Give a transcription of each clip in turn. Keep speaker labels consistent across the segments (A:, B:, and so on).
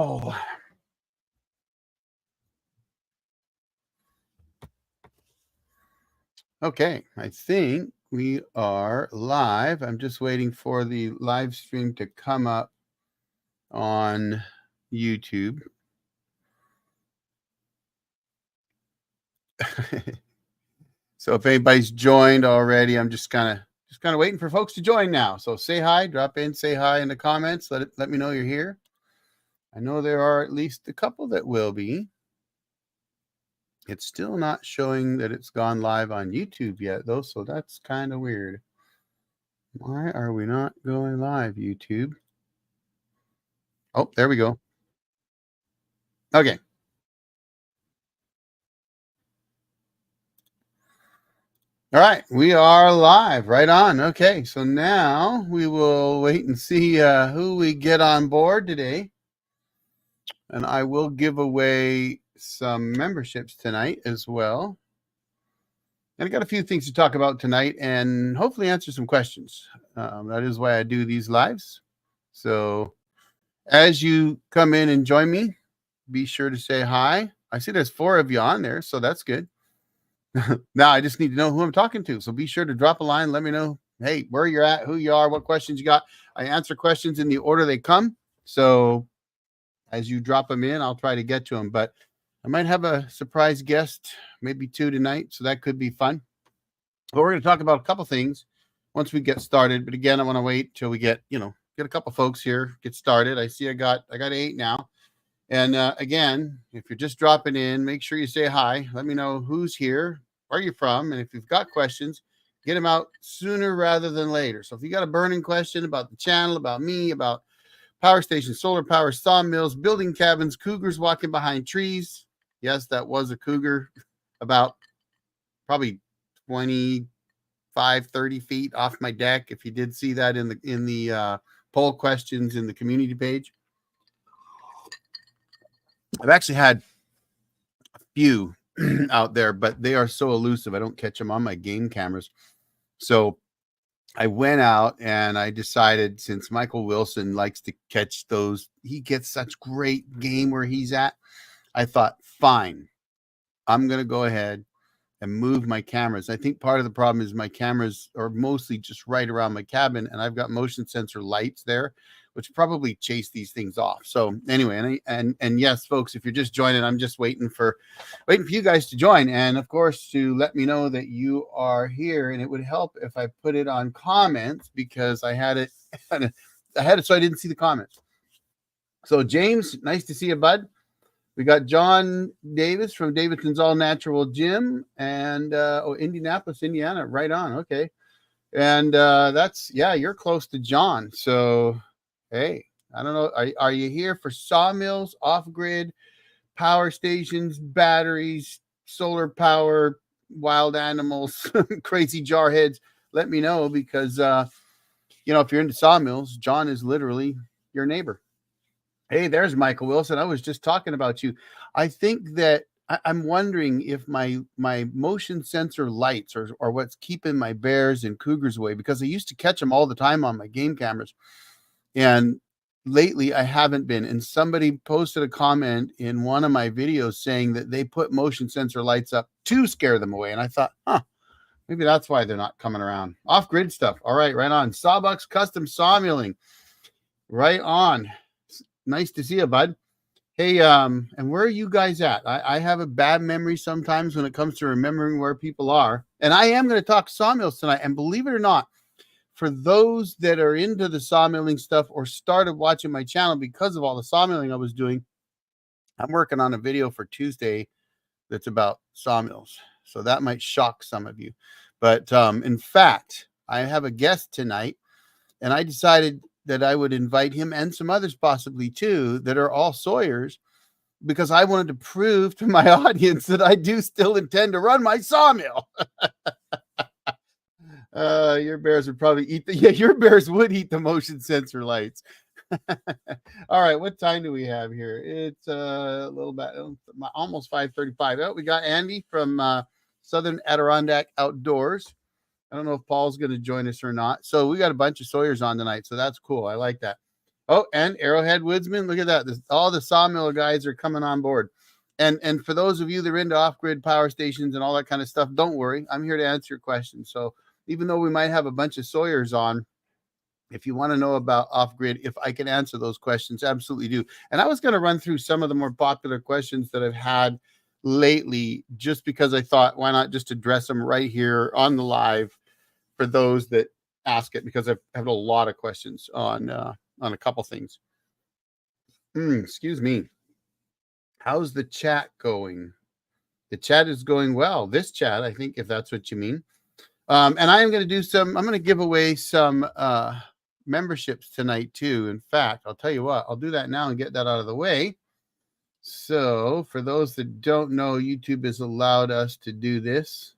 A: go. Okay, I think we are live. I'm just waiting for the live stream to come up on YouTube. So if anybody's joined already, I'm just kind of waiting for folks to join now. So say hi, drop in, say hi in the comments. Let me know you're here. I know there are at least a couple that will be. It's still not showing that it's gone live on YouTube yet, though, so that's kind of weird. Why are we not going live, YouTube? Oh, there we go. Okay. All right, we are live. Right on. Okay, so now we will wait and see who we get on board today. And I will give away some memberships tonight as well. And I got a few things to talk about tonight and hopefully answer some questions. That is why I do these lives. So as you come in and join me, be sure to say hi. I see there's 4 of you on there, so that's good. Now I just need to know who I'm talking to. So be sure to drop a line. Let me know, hey, where you're at, who you are, what questions you got. I answer questions in the order they come. So as you drop them in, I'll try to get to them. But I might have a surprise guest, maybe 2 tonight. So that could be fun. But we're going to talk about a couple things once we get started. But again, I want to wait till we get a couple folks here, get started. I see I got 8 now. And again, if you're just dropping in, make sure you say hi. Let me know who's here, where you're from, and if you've got questions, get them out sooner rather than later. So if you got a burning question about the channel, about me, about power stations, solar power, sawmills, building cabins, cougars walking behind trees. Yes, that was a cougar about probably 25, 30 feet off my deck. If you did see that in the poll questions in the community page. I've actually had a few out there, but they are so elusive. I don't catch them on my game cameras. So I went out and I decided, since Michael Wilson likes to catch those, he gets such great game where he's at. I thought, fine, I'm going to go ahead and move my cameras. I think part of the problem is my cameras are mostly just right around my cabin, and I've got motion sensor lights there, which probably chase these things off. So anyway, and yes, folks, if you're just joining, I'm just waiting for you guys to join, and of course to let me know that you are here. And it would help if I put it on comments, because I had it so I didn't see the comments. So James, nice to see you, bud. We got John Davis from Davidson's All Natural Gym, and Indianapolis, Indiana. Right on. Okay. And you're close to John. So, hey, I don't know. Are you here for sawmills, off-grid, power stations, batteries, solar power, wild animals, crazy jarheads? Let me know, because, if you're into sawmills, John is literally your neighbor. Hey, there's Michael Wilson. I was just talking about you. I think that I'm wondering if my motion sensor lights are what's keeping my bears and cougars away, because I used to catch them all the time on my game cameras. And lately I haven't been. And somebody posted a comment in one of my videos saying that they put motion sensor lights up to scare them away. And I thought, maybe that's why they're not coming around. Off-grid stuff. All right, right on. Sawbucks Custom Sawmilling. Right on. Nice to see you, bud. Hey, and where are you guys at? I have a bad memory sometimes when it comes to remembering where people are. And I am going to talk sawmills tonight. And believe it or not, for those that are into the sawmilling stuff or started watching my channel because of all the sawmilling I was doing, I'm working on a video for Tuesday that's about sawmills. So that might shock some of you. But in fact, I have a guest tonight, and I decided that I would invite him and some others possibly too that are all sawyers, because I wanted to prove to my audience that I do still intend to run my sawmill. Your bears would probably your bears would eat the motion sensor lights. All right, what time do we have here? It's a little bit almost 5:35. Oh, we got Andy from Southern Adirondack Outdoors. I don't know if Paul's going to join us or not. So we got a bunch of sawyers on tonight, so that's cool. I like that. Oh, and Arrowhead Woodsman, look at that. All the sawmill guys are coming on board. And for those of you that are into off-grid power stations and all that kind of stuff, don't worry. I'm here to answer your questions. So even though we might have a bunch of Sawyers on, if you want to know about off-grid, if I can answer those questions, absolutely do. And I was going to run through some of the more popular questions that I've had lately, just because I thought, why not just address them right here on the live for those that ask it, because I've had a lot of questions on a couple things. Excuse me. How's the chat going? The chat is going well. This chat, I think, if that's what you mean. And I am going to do I'm going to give away some memberships tonight too. In fact, I'll tell you what, I'll do that now and get that out of the way. So for those that don't know, YouTube has allowed us to do this.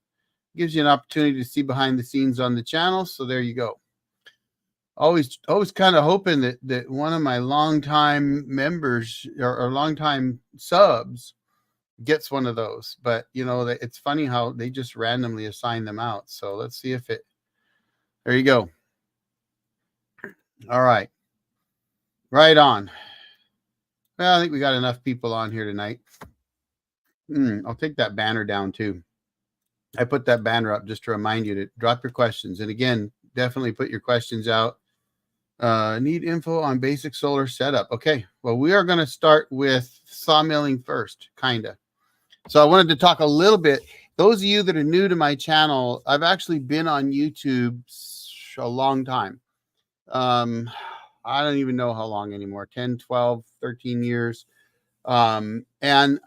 A: Gives you an opportunity to see behind the scenes on the channel. So there you go. Always kind of hoping that one of my longtime members or longtime subs gets one of those, but you know, it's funny how they just randomly assign them out. So let's see if there you go. All right. Right on. Well, I think we got enough people on here tonight. I'll take that banner down too. I put that banner up just to remind you to drop your questions. And again, definitely put your questions out. Need info on basic solar setup. Okay. Well, we are going to start with sawmilling first, kind of. So I wanted to talk a little bit. Those of you that are new to my channel, I've actually been on YouTube a long time. I don't even know how long anymore, 10, 12, 13 years. And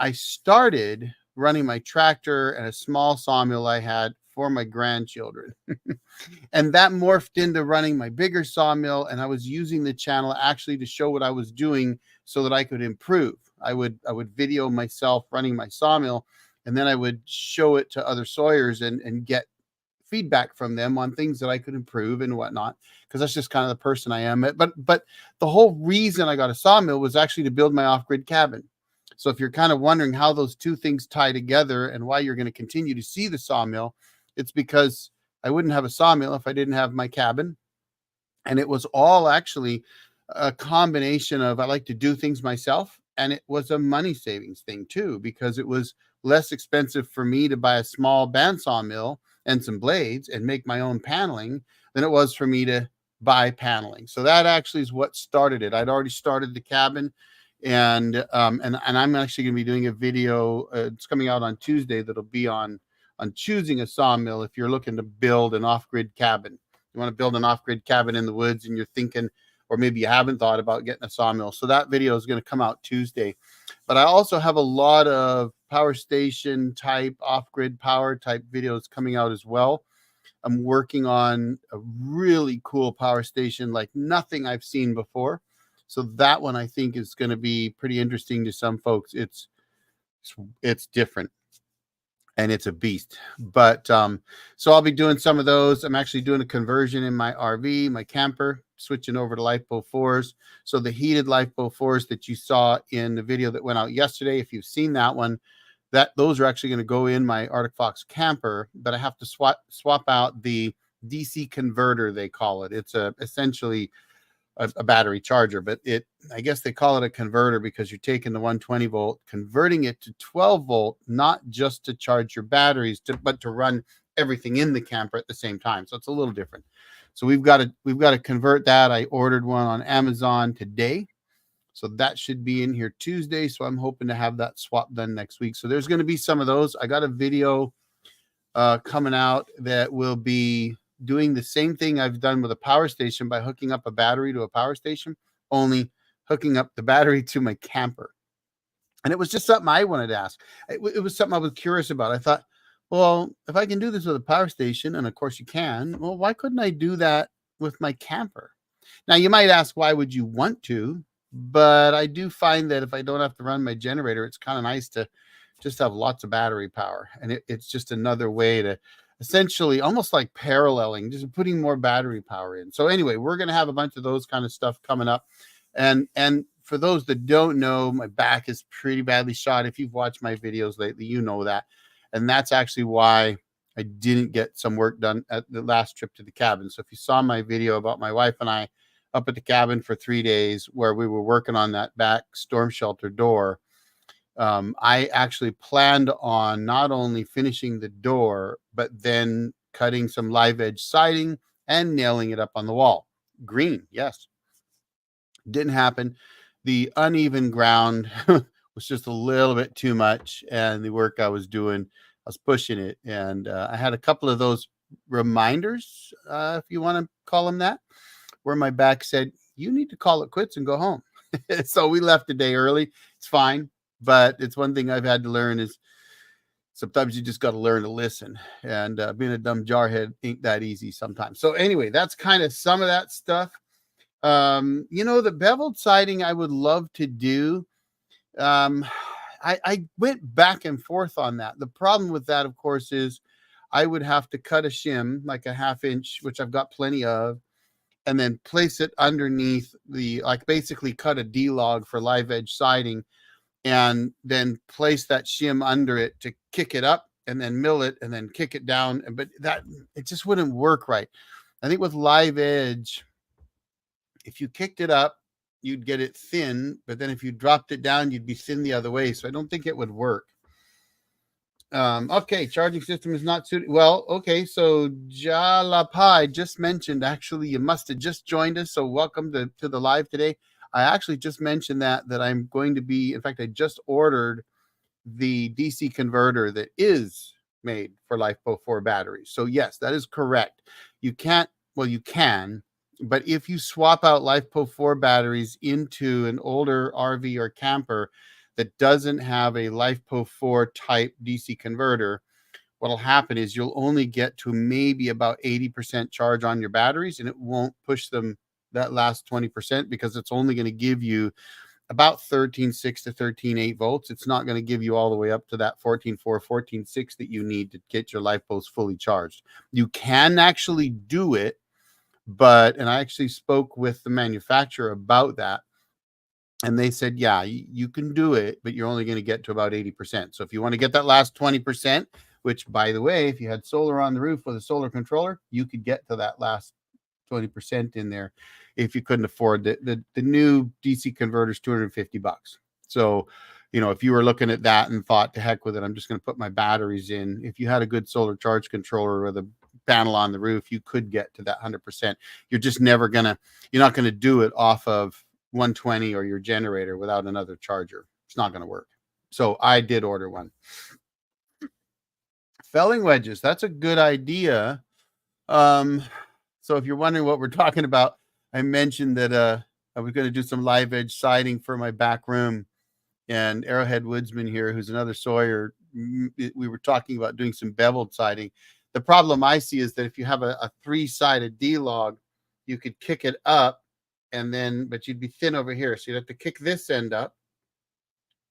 A: I started running my tractor and a small sawmill I had for my grandchildren. And that morphed into running my bigger sawmill. And I was using the channel actually to show what I was doing so that I could improve. I would video myself running my sawmill, and then I would show it to other sawyers and get feedback from them on things that I could improve and whatnot, because that's just kind of the person I am. But the whole reason I got a sawmill was actually to build my off-grid cabin. So if you're kind of wondering how those two things tie together and why you're going to continue to see the sawmill, it's because I wouldn't have a sawmill if I didn't have my cabin. And it was all actually a combination of, I like to do things myself. And it was a money savings thing too, because it was less expensive for me to buy a small bandsaw mill and some blades and make my own paneling than it was for me to buy paneling. So that actually is what started it. I'd already started the cabin, and I'm actually going to be doing a video. It's coming out on Tuesday. That'll be on choosing a sawmill if you're looking to build an off-grid cabin. You want to build an off-grid cabin in the woods, and you're thinking, or maybe you haven't thought about getting a sawmill. So that video is going to come out Tuesday. But I also have a lot of power station type, off-grid power type videos coming out as well. I'm working on a really cool power station like nothing I've seen before. So that one I think is going to be pretty interesting to some folks. It's different. And it's a beast. But so I'll be doing some of those. I'm actually doing a conversion in my RV, my camper, switching over to LiFePo 4s. So the heated LiFePo 4s that you saw in the video that went out yesterday, if you've seen that one, those are actually going to go in my Arctic Fox camper, but I have to swap out the DC converter, they call it. It's essentially a battery charger, but I guess they call it a converter because you're taking the 120 volt, converting it to 12 volt, not just to charge your batteries, but to run everything in the camper at the same time. So it's a little different. So we've got to convert that. I ordered one on Amazon today, so that should be in here Tuesday. So I'm hoping to have that swap done next week. So there's going to be some of those. I got a video coming out that will be doing the same thing I've done with a power station by hooking up a battery to a power station, only hooking up the battery to my camper. And it was just something I wanted to ask. It was something I was curious about. I thought, well, if I can do this with a power station, and of course you can, well, why couldn't I do that with my camper? Now you might ask, why would you want to? But I do find that if I don't have to run my generator, it's kind of nice to just have lots of battery power. And it's just another way to essentially almost like paralleling, just putting more battery power in. So anyway, we're going to have a bunch of those kind of stuff coming up. And for those that don't know, my back is pretty badly shot. If you've watched my videos lately, you know that. And that's actually why I didn't get some work done at the last trip to the cabin. So if you saw my video about my wife and I up at the cabin for 3 days where we were working on that back storm shelter door. I actually planned on not only finishing the door, but then cutting some live edge siding and nailing it up on the wall. Green, yes. Didn't happen. The uneven ground was just a little bit too much, and the work I was doing, I was pushing it. And I had a couple of those reminders, if you want to call them that, where my back said, you need to call it quits and go home. So we left a day early. It's fine. But it's one thing I've had to learn is sometimes you just got to learn to listen. And being a dumb jarhead ain't that easy sometimes. So anyway, that's kind of some of that stuff. The beveled siding I would love to do. I went back and forth on that. The problem with that, of course, is I would have to cut a shim, like a 1/2 inch, which I've got plenty of, and then place it underneath basically cut a D-log for live edge siding, and then place that shim under it to kick it up and then mill it and then kick it down. But it just wouldn't work right. I think with live edge, if you kicked it up, you'd get it thin, but then if you dropped it down, you'd be thin the other way. So I don't think it would work. Okay, charging system is not suited. Well, okay, so Jalapai just mentioned, actually, you must have just joined us, so welcome to the live today. I actually just mentioned that I'm going to be, in fact, I just ordered the DC converter that is made for LiFePO 4 batteries. So yes, that is correct. You can, but if you swap out LiFePO 4 batteries into an older RV or camper that doesn't have a LiFePO 4 type DC converter, what'll happen is you'll only get to maybe about 80% charge on your batteries, and it won't push them that last 20% because it's only going to give you about 13.6 to 13.8 volts. It's not going to give you all the way up to that 14.4, 14.6 that you need to get your LiFePOs fully charged. You can actually do it, and I actually spoke with the manufacturer about that. And they said, yeah, you can do it, but you're only going to get to about 80%. So if you want to get that last 20%, which, by the way, if you had solar on the roof with a solar controller, you could get to that last 20% in there if you couldn't afford the new DC converters, $250. So, if you were looking at that and thought, to heck with it, I'm just going to put my batteries in. If you had a good solar charge controller with a panel on the roof, you could get to that 100%. You're just you're not going to do it off of 120 or your generator without another charger. It's not going to work. So I did order one. Felling wedges, that's a good idea. So if you're wondering what we're talking about, I mentioned that I was going to do some live edge siding for my back room, and Arrowhead Woodsman here, who's another sawyer, we were talking about doing some beveled siding. The problem I see is that if you have a 3-sided D-log, you could kick it up, but you'd be thin over here. So you'd have to kick this end up.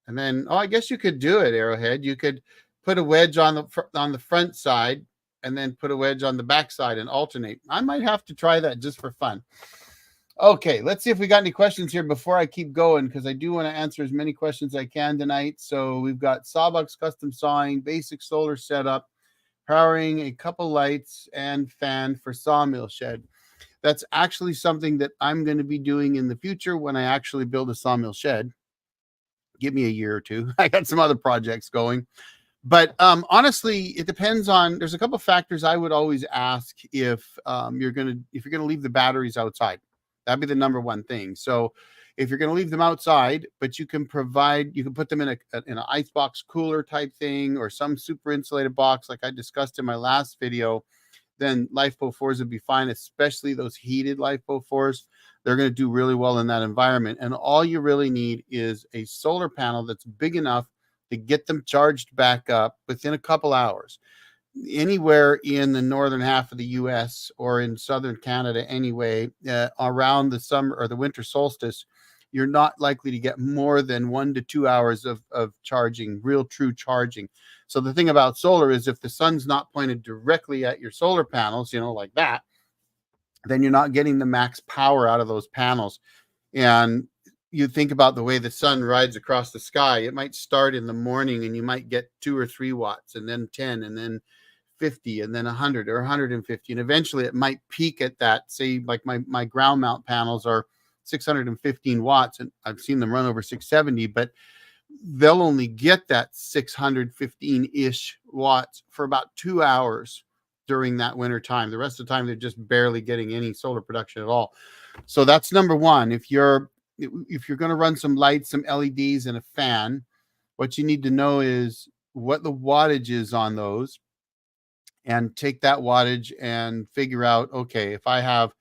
A: And then, I guess you could do it, Arrowhead. You could put a wedge on the front side and then put a wedge on the back side and alternate. I might have to try that just for fun. Okay, let's see if we got any questions here before I keep going, because I do want to answer as many questions as I can tonight. So we've got Sawbucks custom sawing, basic solar setup, powering a couple lights and fan for sawmill shed. That's actually something that I'm going to be doing in the future when I actually build a sawmill shed. Give me a year or two. I got some other projects going. But honestly, it depends on, there's a couple of factors I would always ask if you're going to leave the batteries outside. That'd be the number one thing. So if you're going to leave them outside, but you can put them in an icebox cooler type thing or some super insulated box like I discussed in my last video, then LiFePO 4s would be fine, especially those heated LiFePO 4s. They're going to do really well in that environment. And all you really need is a solar panel that's big enough to get them charged back up within a couple hours. Anywhere in the northern half of the US or in southern Canada anyway, around the summer or the winter solstice, you're not likely to get more than 1 to 2 hours of charging, real true charging. So the thing about solar is if the sun's not pointed directly at your solar panels, like that, then you're not getting the max power out of those panels. And you think about the way the sun rides across the sky, it might start in the morning and you might get 2 or 3 watts and then 10 and then 50 and then 100 or 150. And eventually it might peak at that. Say like my ground mount panels are 615 watts, and I've seen them run over 670, but they'll only get that 615-ish watts for about 2 hours during that winter time. The rest of the time, they're just barely getting any solar production at all. So that's number one. If you're going to run some lights, some LEDs, and a fan, what you need to know is what the wattage is on those, and take that wattage and figure out, okay, if I have,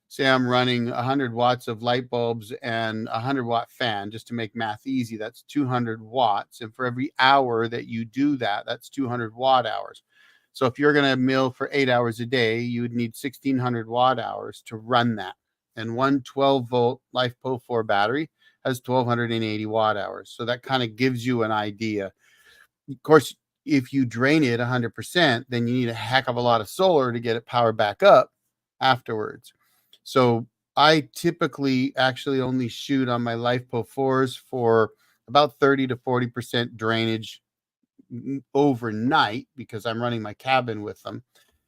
A: say I'm running 100 watts of light bulbs and a 100-watt fan, just to make math easy, that's 200 watts. And for every hour that you do that, that's 200 watt hours. So if you're going to mill for 8 hours a day, you would need 1,600 watt hours to run that. And one 12-volt LiFePO4 battery has 1,280 watt hours. So that kind of gives you an idea. Of course, if you drain it 100%, then you need a heck of a lot of solar to get it powered back up afterwards. So I typically actually only shoot on my LiFePO4s for about 30 to 40% drainage overnight, because I'm running my cabin with them.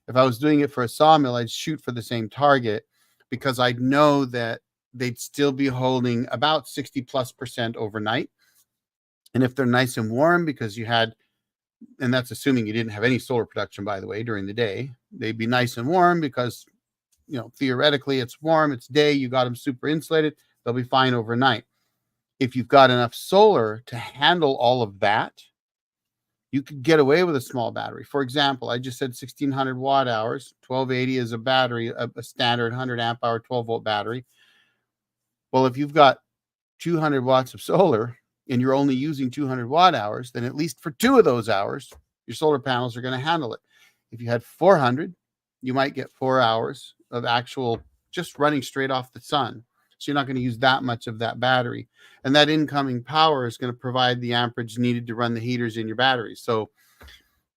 A: If I was doing it for a sawmill, I'd shoot for the same target, because I'd know that they'd still be holding about 60+% overnight. And if they're nice and warm, because you had, and that's assuming you didn't have any solar production, by the way, during the day, they'd be nice and warm because, you know, theoretically it's warm, it's day, you got them super insulated, they'll be fine overnight. If you've got enough solar to handle all of that, you could get away with a small battery. For example, I just said 1,600 watt hours, 1280 is a battery, a standard 100 amp hour 12-volt battery. Well, if you've got 200 watts of solar and you're only using 200 watt hours, then at least for 2 of those hours, your solar panels are going to handle it. If you had 400, you might get 4 hours of actual just running straight off the sun. So you're not going to use that much of that battery. And that incoming power is going to provide the amperage needed to run the heaters in your batteries. So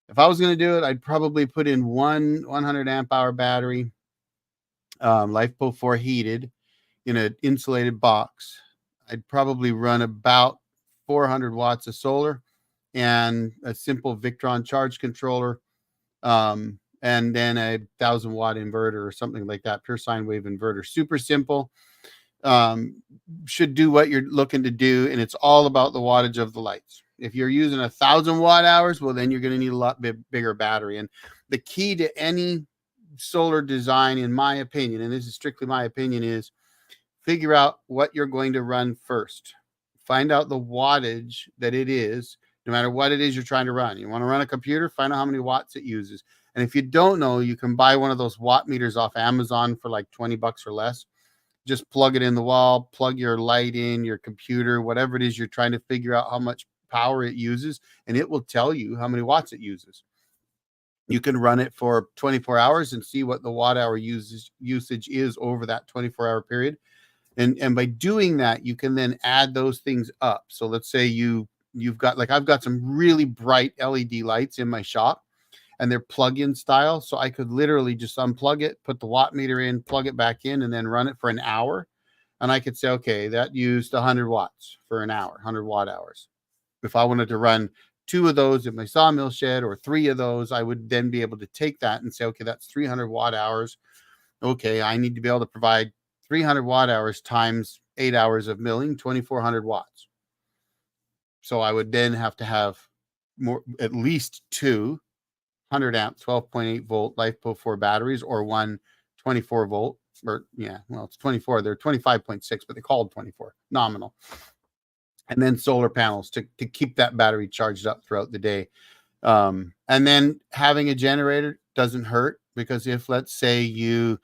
A: if I was going to do it, I'd probably put in one 100 amp hour battery, LiFePO4 heated, in an insulated box. I'd probably run about 400 watts of solar and a simple Victron charge controller, and then a 1,000-watt inverter or something like that, pure sine wave inverter. Super simple. Should do what you're looking to do, and it's all about the wattage of the lights. If you're using 1,000 watt hours, well, then you're going to need a lot bigger battery. And the key to any solar design, in my opinion, and this is strictly my opinion, is figure out what you're going to run first. Find out the wattage that it is, no matter what it is you're trying to run. You want to run a computer, find out how many watts it uses. And if you don't know, you can buy one of those watt meters off Amazon for like $20 or less. Just plug it in the wall, plug your light in, your computer, whatever it is you're trying to figure out how much power it uses, and it will tell you how many watts it uses. You can run it for 24 hours and see what the watt hour usage is over that 24-hour period. And by doing that, you can then add those things up. So let's say you've got, like, I've got some really bright LED lights in my shop, and they're plug-in style. So I could literally just unplug it, put the watt meter in, plug it back in, and then run it for an hour. And I could say, okay, that used 100 watts for an hour, 100 watt hours. If I wanted to run 2 of those in my sawmill shed, or 3 of those, I would then be able to take that and say, okay, that's 300 watt hours. Okay, I need to be able to provide 300 watt hours times 8 hours of milling, 2,400 watts. So I would then have to have at least 2 100 amp 12.8 volt LiFePO4 batteries, or one 24 volt, or it's 24. They're 25.6, but they call it 24 nominal. And then solar panels to keep that battery charged up throughout the day. And then having a generator doesn't hurt, because if, let's say, you've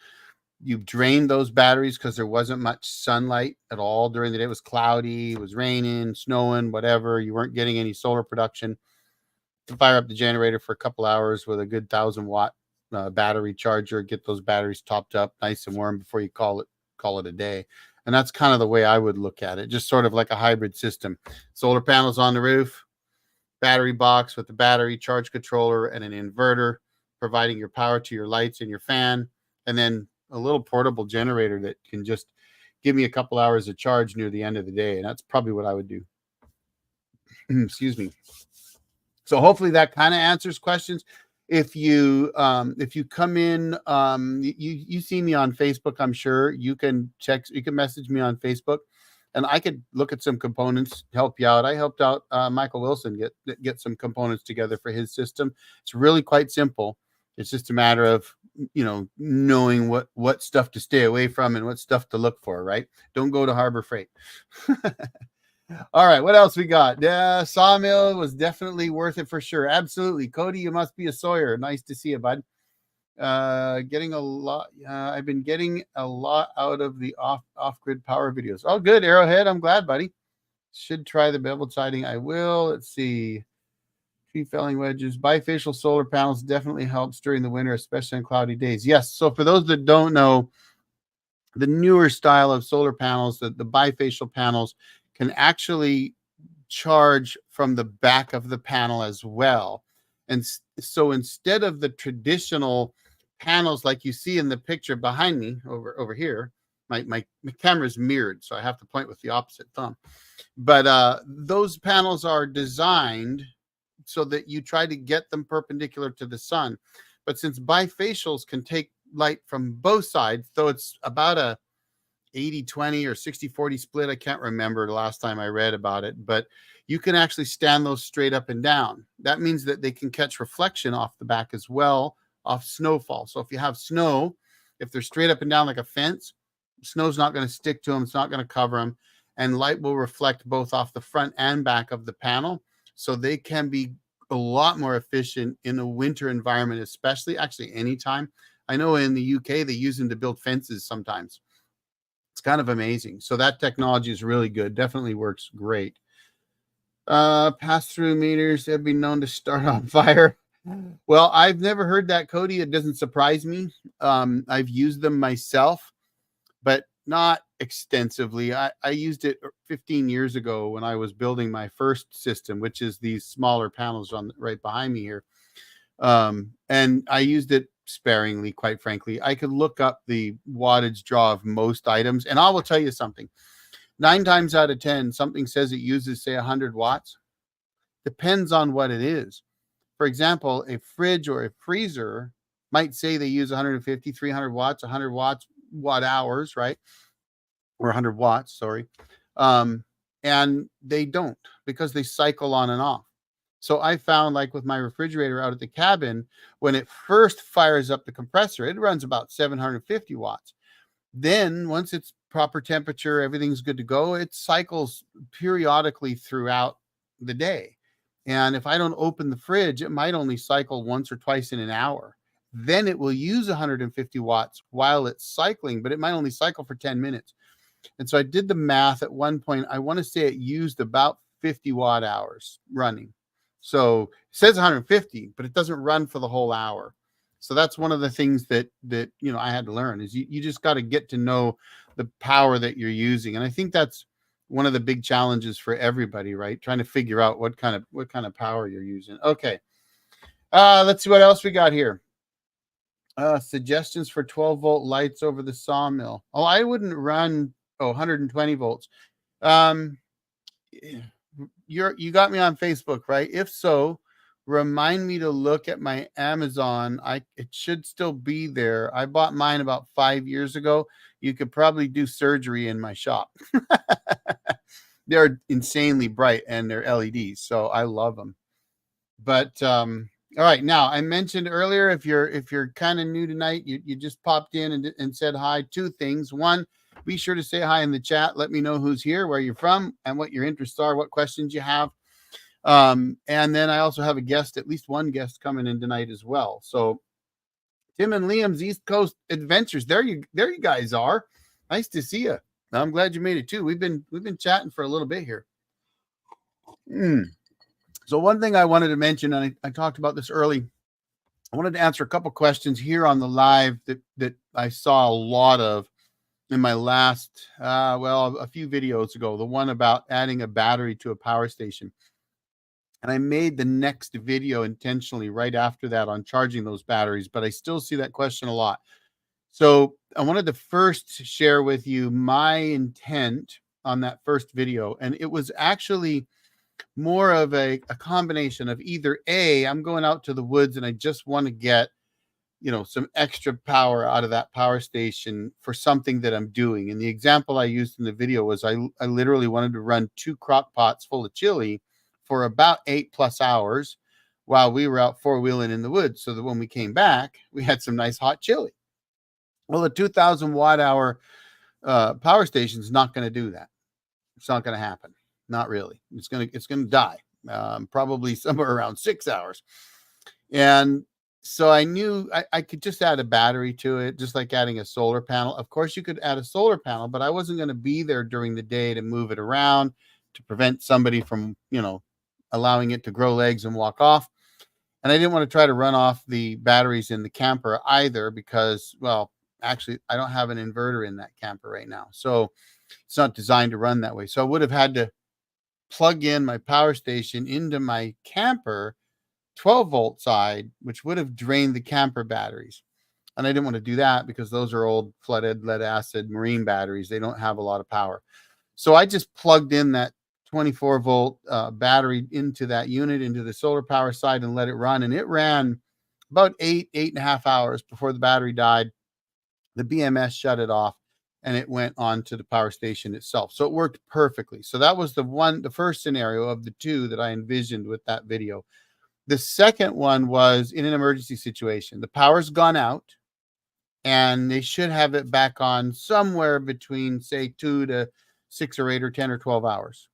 A: drained those batteries because there wasn't much sunlight at all during the day, it was cloudy, it was raining, snowing, whatever, you weren't getting any solar production, to fire up the generator for a couple hours with a good 1,000-watt battery charger, get those batteries topped up nice and warm before you call it a day. And that's kind of the way I would look at it, just sort of like a hybrid system. Solar panels on the roof, battery box with the battery charge controller and an inverter, providing your power to your lights and your fan, and then a little portable generator that can just give me a couple hours of charge near the end of the day. And that's probably what I would do. Excuse me. So hopefully that kind of answers questions. if you come in, you see me on Facebook, I'm sure you can message me on Facebook, and I could look at some components, help you out. I helped out Michael Wilson get some components together for his system. It's really quite simple. It's just a matter of knowing what stuff to stay away from and what stuff to look for, right? Don't go to Harbor Freight. All right, what else we got? Yeah, Sawmill was definitely worth it for sure. Absolutely. Cody, you must be a Sawyer. Nice to see you, bud. Getting a lot. I've been getting a lot out of the off-grid power videos. Oh, good, Arrowhead. I'm glad, buddy. Should try the bevel siding. I will. Let's see. Tree felling wedges. Bifacial solar panels definitely helps during the winter, especially on cloudy days. Yes. So for those that don't know, the newer style of solar panels, the bifacial panels, can actually charge from the back of the panel as well. And so instead of the traditional panels like you see in the picture behind me over here, my camera's mirrored, so I have to point with the opposite thumb. But those panels are designed so that you try to get them perpendicular to the sun. But since bifacials can take light from both sides, though it's about a 80-20 or 60-40 split. I can't remember the last time I read about it, but you can actually stand those straight up and down. That means that they can catch reflection off the back as well, off snowfall. So if you have snow, if they're straight up and down like a fence, snow's not going to stick to them. It's not going to cover them. And light will reflect both off the front and back of the panel. So they can be a lot more efficient in a winter environment, especially actually anytime. I know in the UK, they use them to build fences sometimes. It's kind of amazing. So that technology is really good. Definitely works great. Pass-through meters have been known to start on fire. Well, I've never heard that, Cody. It doesn't surprise me. I've used them myself, but not extensively. I used it 15 years ago when I was building my first system, which is these smaller panels on right behind me here. And I used it sparingly, quite frankly. I could look up the wattage draw of most items, and I will tell you something. 9 times out of 10, something says it uses, say, 100 watts. Depends on what it is. For example, a fridge or a freezer might say they use 150, 300 watts, 100 watts, watt hours, right? Or 100 watts, sorry. And they don't, because they cycle on and off. So I found, like with my refrigerator out at the cabin, when it first fires up the compressor, it runs about 750 watts. Then once it's proper temperature, everything's good to go, it cycles periodically throughout the day. And if I don't open the fridge, it might only cycle once or twice in an hour. Then it will use 150 watts while it's cycling, but it might only cycle for 10 minutes. And so I did the math at one point. I want to say it used about 50 watt hours running. So it says 150, but it doesn't run for the whole hour. So that's one of the things that I had to learn is you just got to get to know the power that you're using. And I think that's one of the big challenges for everybody, right? Trying to figure out what kind of power you're using. Okay. Let's see what else we got here. Suggestions for 12-volt lights over the sawmill. Oh, I wouldn't run 120 volts. You got me on Facebook, right? If so, remind me to look at my Amazon. It should still be there. I bought mine about 5 years ago. You could probably do surgery in my shop. They're insanely bright and they're LEDs, so I love them. But all right, now I mentioned earlier, if you're kind of new tonight, you just popped in and said hi. 2 things. One, be sure to say hi in the chat. Let me know who's here, where you're from, and what your interests are, what questions you have. And then I also have a guest, at least one guest coming in tonight as well. So Tim and Liam's East Coast Adventures. There you guys are. Nice to see you. I'm glad you made it too. We've been chatting for a little bit here. So one thing I wanted to mention, and I talked about this early, I wanted to answer a couple questions here on the live that I saw a lot of in my last, a few videos ago, the one about adding a battery to a power station. And I made the next video intentionally right after that on charging those batteries, but I still see that question a lot. So I wanted to first share with you my intent on that first video. And it was actually more of a combination of either A, I'm going out to the woods and I just want to get, some extra power out of that power station for something that I'm doing. And the example I used in the video was I literally wanted to run 2 crock pots full of chili for about 8+ hours while we were out 4-wheeling in the woods, so that when we came back, we had some nice hot chili. Well, a 2,000 watt hour power station is not going to do that. It's not going to happen. Not really. It's going to die, probably somewhere around 6 hours. And so I knew I could just add a battery to it, just like adding a solar panel. Of course, you could add a solar panel, but I wasn't going to be there during the day to move it around to prevent somebody from, allowing it to grow legs and walk off. And I didn't want to try to run off the batteries in the camper either because, well, actually, I don't have an inverter in that camper right now. So it's not designed to run that way. So I would have had to plug in my power station into my camper 12-volt side, which would have drained the camper batteries. And I didn't want to do that because those are old flooded lead acid marine batteries. They don't have a lot of power. So I just plugged in that 24-volt battery into that unit, into the solar power side, and let it run. And it ran about 8.5 hours before the battery died. The BMS shut it off and it went on to the power station itself. So it worked perfectly. So that was the first scenario of the two that I envisioned with that video. The second one was in an emergency situation. The power's gone out and they should have it back on somewhere between, say, 2 to 6 or 8 or 10 or 12 hours.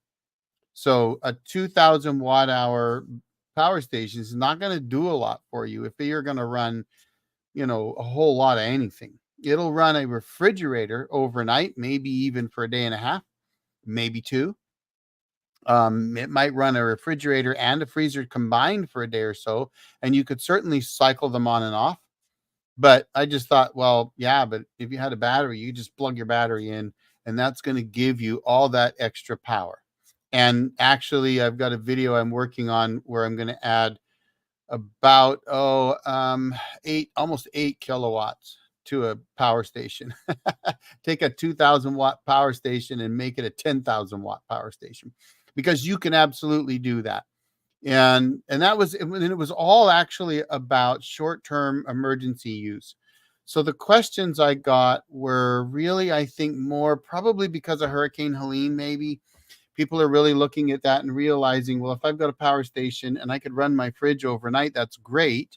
A: So a 2,000 watt hour power station is not going to do a lot for you if you're going to run, a whole lot of anything. It'll run a refrigerator overnight, maybe even for a day and a half, maybe 2. It might run a refrigerator and a freezer combined for a day or so, and you could certainly cycle them on and off. But I just thought, well, yeah, but if you had a battery, you just plug your battery in, and that's going to give you all that extra power. And actually, I've got a video I'm working on where I'm going to add about almost 8 kilowatts to a power station. Take a 2,000 watt power station and make it a 10,000 watt power station, because you can absolutely do that. And that was, and it was all actually about short-term emergency use. So the questions I got were really, I think, more probably because of Hurricane Helene. Maybe people are really looking at that and realizing, well, if I've got a power station and I could run my fridge overnight, that's great.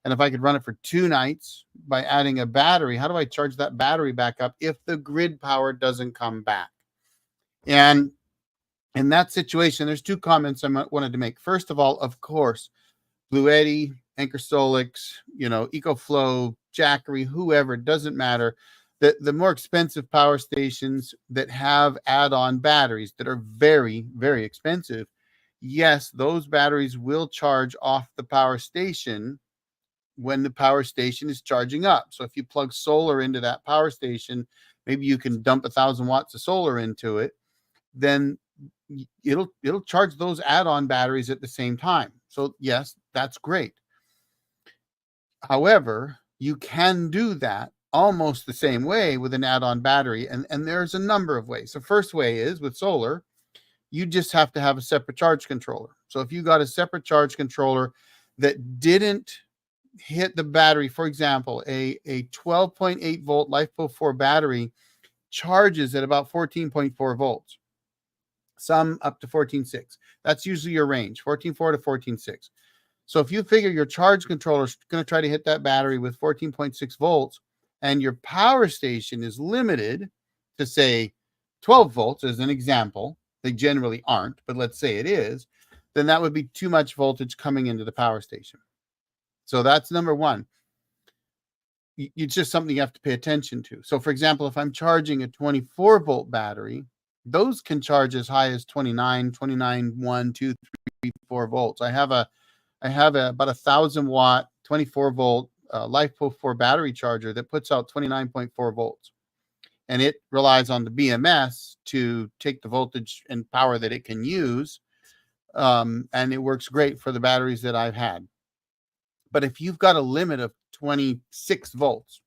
A: And if I could run it for 2 nights by adding a battery, how do I charge that battery back up if the grid power doesn't come back? And in that situation, there's 2 comments I wanted to make. First of all, of course, Blue Eddy, Anchor Solix, EcoFlow, Jackery, whoever, it doesn't matter. The more expensive power stations that have add-on batteries that are very, very expensive, yes, those batteries will charge off the power station when the power station is charging up. So if you plug solar into that power station, maybe you can dump 1,000 watts of solar into it, then it'll charge those add-on batteries at the same time. So yes, that's great. However, you can do that almost the same way with an add-on battery. And there's a number of ways. The first way is with solar, you just have to have a separate charge controller. So if you got a separate charge controller that didn't hit the battery, for example, a 12.8 volt LiFePO4 battery charges at about 14.4 volts. Some up to 14.6. That's usually your range, 14.4 to 14.6. So if you figure your charge controller is going to try to hit that battery with 14.6 volts and your power station is limited to, say, 12 volts as an example, they generally aren't, but let's say it is, then that would be too much voltage coming into the power station. So that's number one. It's just something you have to pay attention to. So for example, if I'm charging a 24 volt battery, those can charge as high as 29, 1, 2, 3, 4 volts. I have about 1,000 watt, 24 volt LiFePO4 battery charger that puts out 29.4 volts. And it relies on the BMS to take the voltage and power that it can use. And it works great for the batteries that I've had. But if you've got a limit of 26 volts,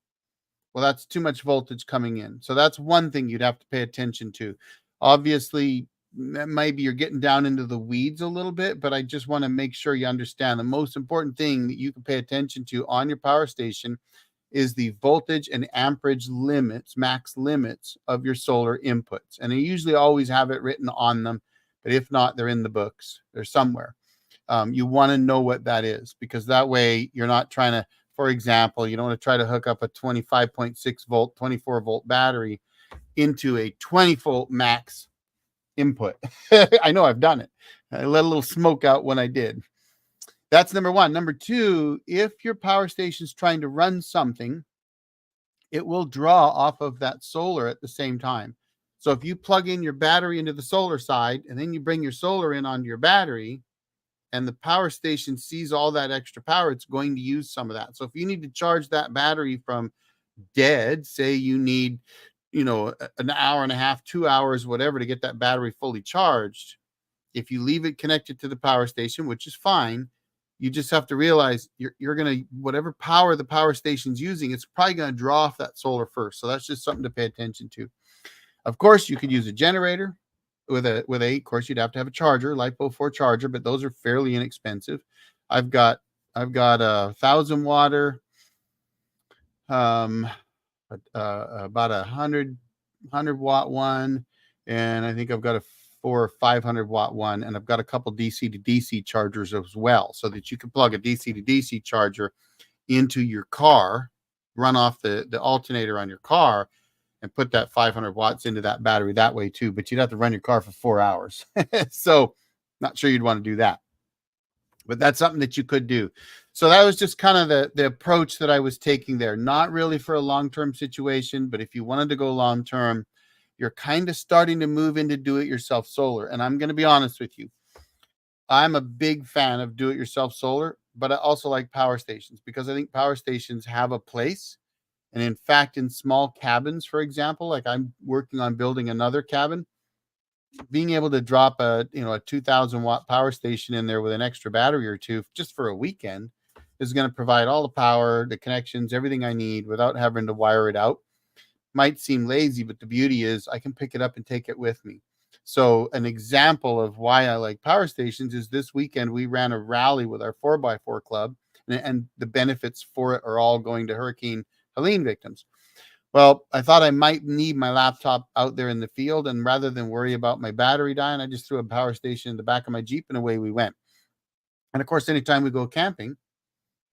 A: well, that's too much voltage coming in. So that's one thing you'd have to pay attention to. Obviously, maybe you're getting down into the weeds a little bit, but I just want to make sure you understand the most important thing that you can pay attention to on your power station is the voltage and amperage limits, max limits of your solar inputs. And they usually always have it written on them, but if not, they're in the books. They're somewhere. You want to know what that is, because that way you're not trying to, for example, you don't want to try to hook up a 25.6 volt, 24 volt battery into a 20 volt max input. I know I've done it. I let a little smoke out when I did. That's number one. Number two, if your power station's trying to run something, it will draw off of that solar at the same time. So if you plug in your battery into the solar side and then you bring your solar in onto your battery, and the power station sees all that extra power, it's going to use some of that. So if you need to charge that battery from dead, say you need, an hour and a half, 2 hours, whatever, to get that battery fully charged, if you leave it connected to the power station, which is fine, you just have to realize you're going to, whatever power the power station's using, it's probably going to draw off that solar first. So that's just something to pay attention to. Of course, you could use a generator. Of course, you'd have to have a charger, LiPo 4 charger, but those are fairly inexpensive. I've got a 1,000 watt, about a 100 watt one, and I think I've got a 400 or 500 watt one, and I've got a couple DC to DC chargers as well, so that you can plug a DC to DC charger into your car, run off the alternator on your car, and put that 500 watts into that battery that way too. But you'd have to run your car for 4 hours. So not sure you'd want to do that. But that's something that you could do. So that was just kind of the approach that I was taking there. Not really for a long-term situation, but if you wanted to go long-term, you're kind of starting to move into do-it-yourself solar. And I'm going to be honest with you. I'm a big fan of do-it-yourself solar, but I also like power stations, because I think power stations have a place. And in fact, in small cabins, for example, like I'm working on building another cabin, being able to drop a 2,000 watt power station in there with an extra battery or two just for a weekend is going to provide all the power, the connections, everything I need without having to wire it out. Might seem lazy, but the beauty is I can pick it up and take it with me. So an example of why I like power stations is this weekend we ran a rally with our 4x4 club, and the benefits for it are all going to Hurricane Helene victims. Well, I thought I might need my laptop out there in the field, and rather than worry about my battery dying, I just threw a power station in the back of my Jeep, and away we went. And of course, anytime we go camping,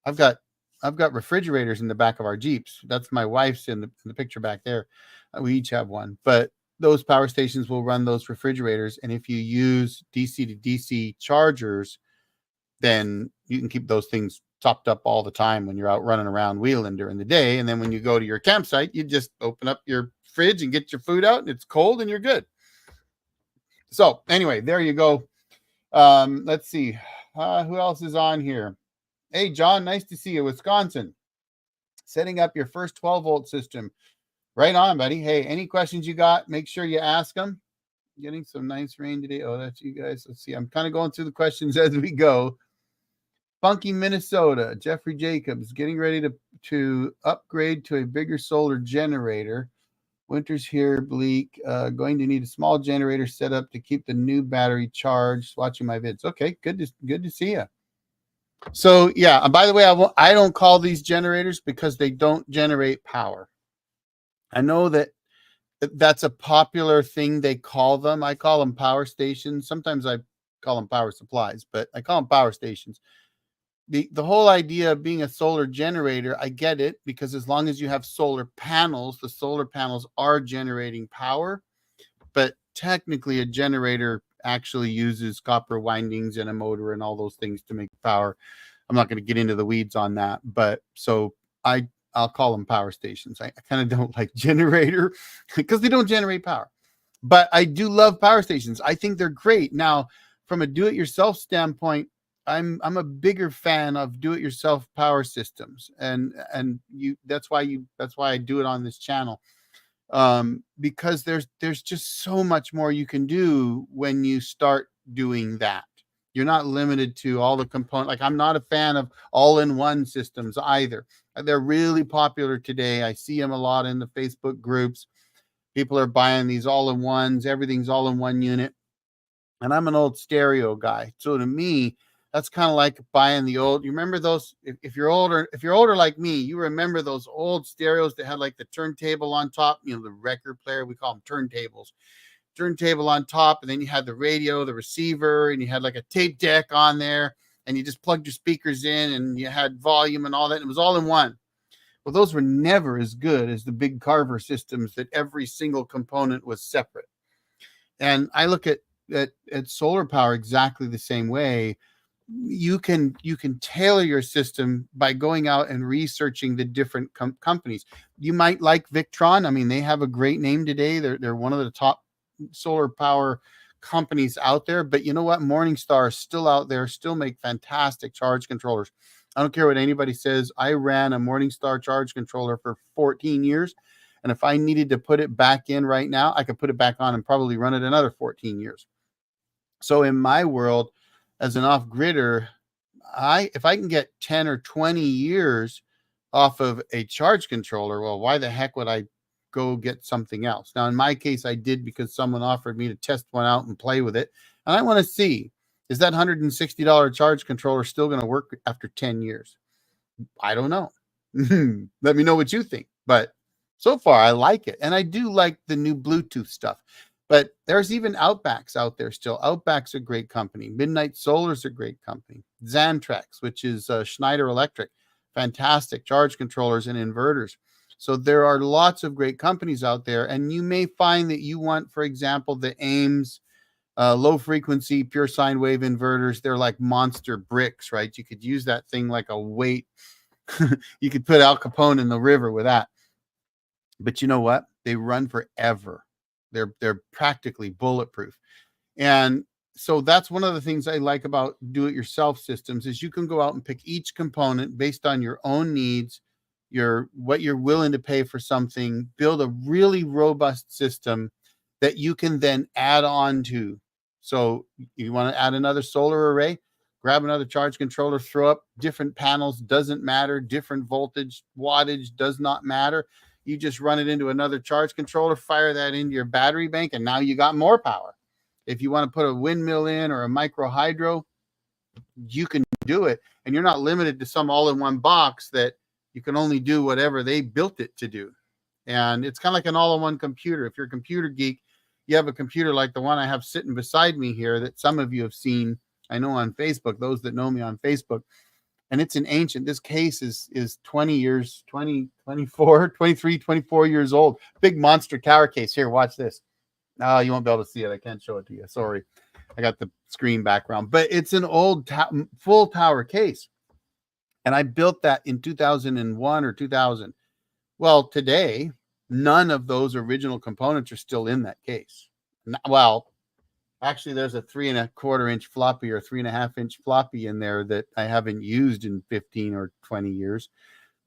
A: I've got refrigerators in the back of our Jeeps. That's my wife's in the picture back there. We each have one, but those power stations will run those refrigerators. And if you use DC to DC chargers, then you can keep those things topped up all the time when you're out running around wheeling during the day. And then when you go to your campsite, you just open up your fridge and get your food out, and it's cold and you're good. So anyway, there you go. Let's see. Who else is on here? Hey, John, nice to see you. Wisconsin. Setting up your first 12 volt system. Right on, buddy. Hey, any questions you got, make sure you ask them. Getting some nice rain today. Oh, that's you guys. Let's see. I'm kind of going through the questions as we go. Funky, Minnesota. Jeffrey Jacobs getting ready to upgrade to a bigger solar generator. Winter's here, bleak. Going to need a small generator set up to keep the new battery charged. Watching my vids. Okay, good to see you. So yeah. And by the way, I don't call these generators because they don't generate power. I know that's a popular thing they call them. I call them power stations. Sometimes I call them power supplies, but I call them power stations. The whole idea of being a solar generator, I get it, because as long as you have solar panels, the solar panels are generating power. But technically, a generator actually uses copper windings and a motor and all those things to make power. I'm not going to get into the weeds on that, but so I'll call them power stations. I kind of don't like generator because they don't generate power. But I do love power stations. I think they're great. Now, from a do-it-yourself standpoint, I'm a bigger fan of do-it-yourself power systems, and that's why I do it on this channel, because there's just so much more you can do when you start doing that. You're not limited to all the components. Like, I'm not a fan of all-in-one systems either. They're really popular today. I see them a lot in the Facebook groups. People are buying these all-in-ones. Everything's all in one unit. And I'm an old stereo guy. So to me, that's kind of like buying the old. You remember those? If you're older like me, you remember those old stereos that had like the turntable on top. You know, the record player. We call them turntables. Turntable on top, and then you had the radio, the receiver, and you had like a tape deck on there, and you just plugged your speakers in, and you had volume and all that. And it was all in one. Well, those were never as good as the big Carver systems that every single component was separate. And I look at solar power exactly the same way. You can tailor your system by going out and researching the different companies. You might like Victron. I mean, they have a great name today. They're one of the top solar power companies out there. But you know what? Morningstar is still out there, still make fantastic charge controllers. I don't care what anybody says. I ran a Morningstar charge controller for 14 years. And if I needed to put it back in right now, I could put it back on and probably run it another 14 years. So in my world, as an off-gridder, if I can get 10 or 20 years off of a charge controller, well, why the heck would I go get something else? Now, in my case, I did because someone offered me to test one out and play with it. And I want to see, is that $160 charge controller still going to work after 10 years? I don't know. Let me know what you think. But so far, I like it. And I do like the new Bluetooth stuff. But there's even Outbacks out there still. Outback's a great company. Midnight Solar's a great company. Xantrex, which is Schneider Electric. Fantastic charge controllers and inverters. So there are lots of great companies out there. And you may find that you want, for example, the Ames low frequency pure sine wave inverters. They're like monster bricks, right? You could use that thing like a weight. You could put Al Capone in the river with that. But you know what? They run forever. They're practically bulletproof. And so that's one of the things I like about do-it-yourself systems is you can go out and pick each component based on your own needs, what you're willing to pay for something, build a really robust system that you can then add on to. So you want to add another solar array, grab another charge controller, throw up different panels, doesn't matter, different voltage, wattage, does not matter. You just run it into another charge controller, fire that into your battery bank, and now you got more power. If you want to put a windmill in or a micro hydro, you can do it. And you're not limited to some all-in-one box that you can only do whatever they built it to do. And it's kind of like an all-in-one computer. If you're a computer geek, you have a computer like the one I have sitting beside me here that some of you have seen, I know on Facebook, those that know me on Facebook. And it's an ancient, this case is 20 years, 20, 24, 23, 24 years old. Big monster tower case. Here, watch this. Oh, you won't be able to see it. I can't show it to you. Sorry. I got the screen background. But it's an old full tower case. And I built that in 2001 or 2000. Well, today, none of those original components are still in that case. Well, actually, there's a 3¼ inch floppy or 3½ inch floppy in there that I haven't used in 15 or 20 years.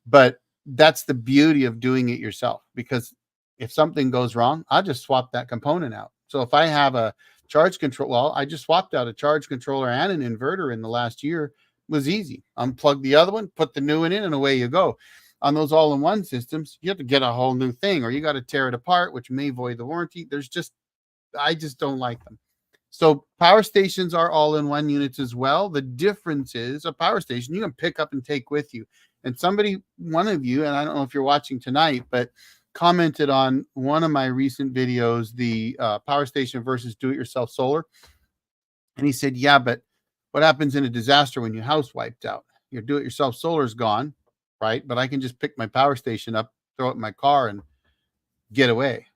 A: But that's the beauty of doing it yourself, because if something goes wrong, I'll just swap that component out. So if I have a charge control, well, I just swapped out a charge controller and an inverter in the last year. It was easy. Unplug the other one, put the new one in, and away you go. On those all-in-one systems, you have to get a whole new thing, or you got to tear it apart, which may void the warranty. I just don't like them. So power stations are all-in-one units as well. The difference is a power station you can pick up and take with you. And one of you, and I don't know if you're watching tonight, but commented on one of my recent videos, the power station versus do-it-yourself solar. And he said, yeah, but what happens in a disaster when your house wiped out? Your do-it-yourself solar is gone, right? But I can just pick my power station up, throw it in my car, and get away.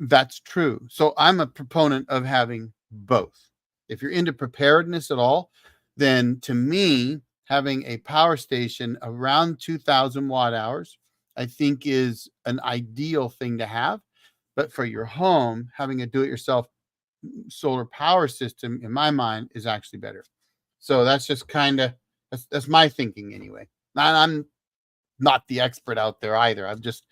A: That's true. So I'm a proponent of having both. If you're into preparedness at all, then to me, having a power station around 2,000 watt hours, I think is an ideal thing to have. But for your home, having a do-it-yourself solar power system, in my mind, is actually better. So that's just that's my thinking anyway. I'm not the expert out there either. I've just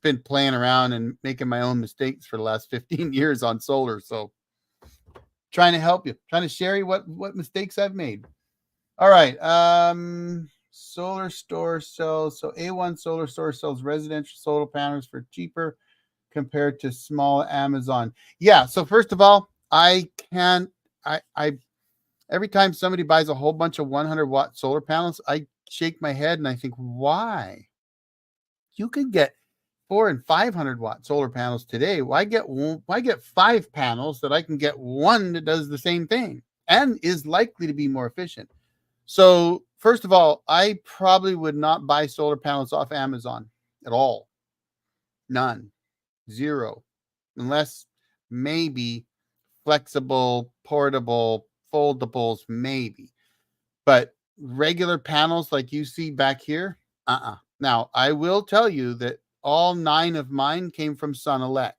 A: been playing around and making my own mistakes for the last 15 years on solar. So trying to help you, trying to share you what mistakes I've made. All right. Solar store sells. So A1 Solar Store sells residential solar panels for cheaper compared to small Amazon. Yeah. So first of all, I can't I every time somebody buys a whole bunch of 100-watt solar panels, I shake my head and I think, why? You could get 400 and 500-watt solar panels today. Why get 5 panels that I can get one that does the same thing and is likely to be more efficient? So, first of all, I probably would not buy solar panels off Amazon at all. None. Zero. Unless maybe flexible, portable, foldables, maybe. But regular panels like you see back here, Now, I will tell you that all 9 of mine came from Sunelec.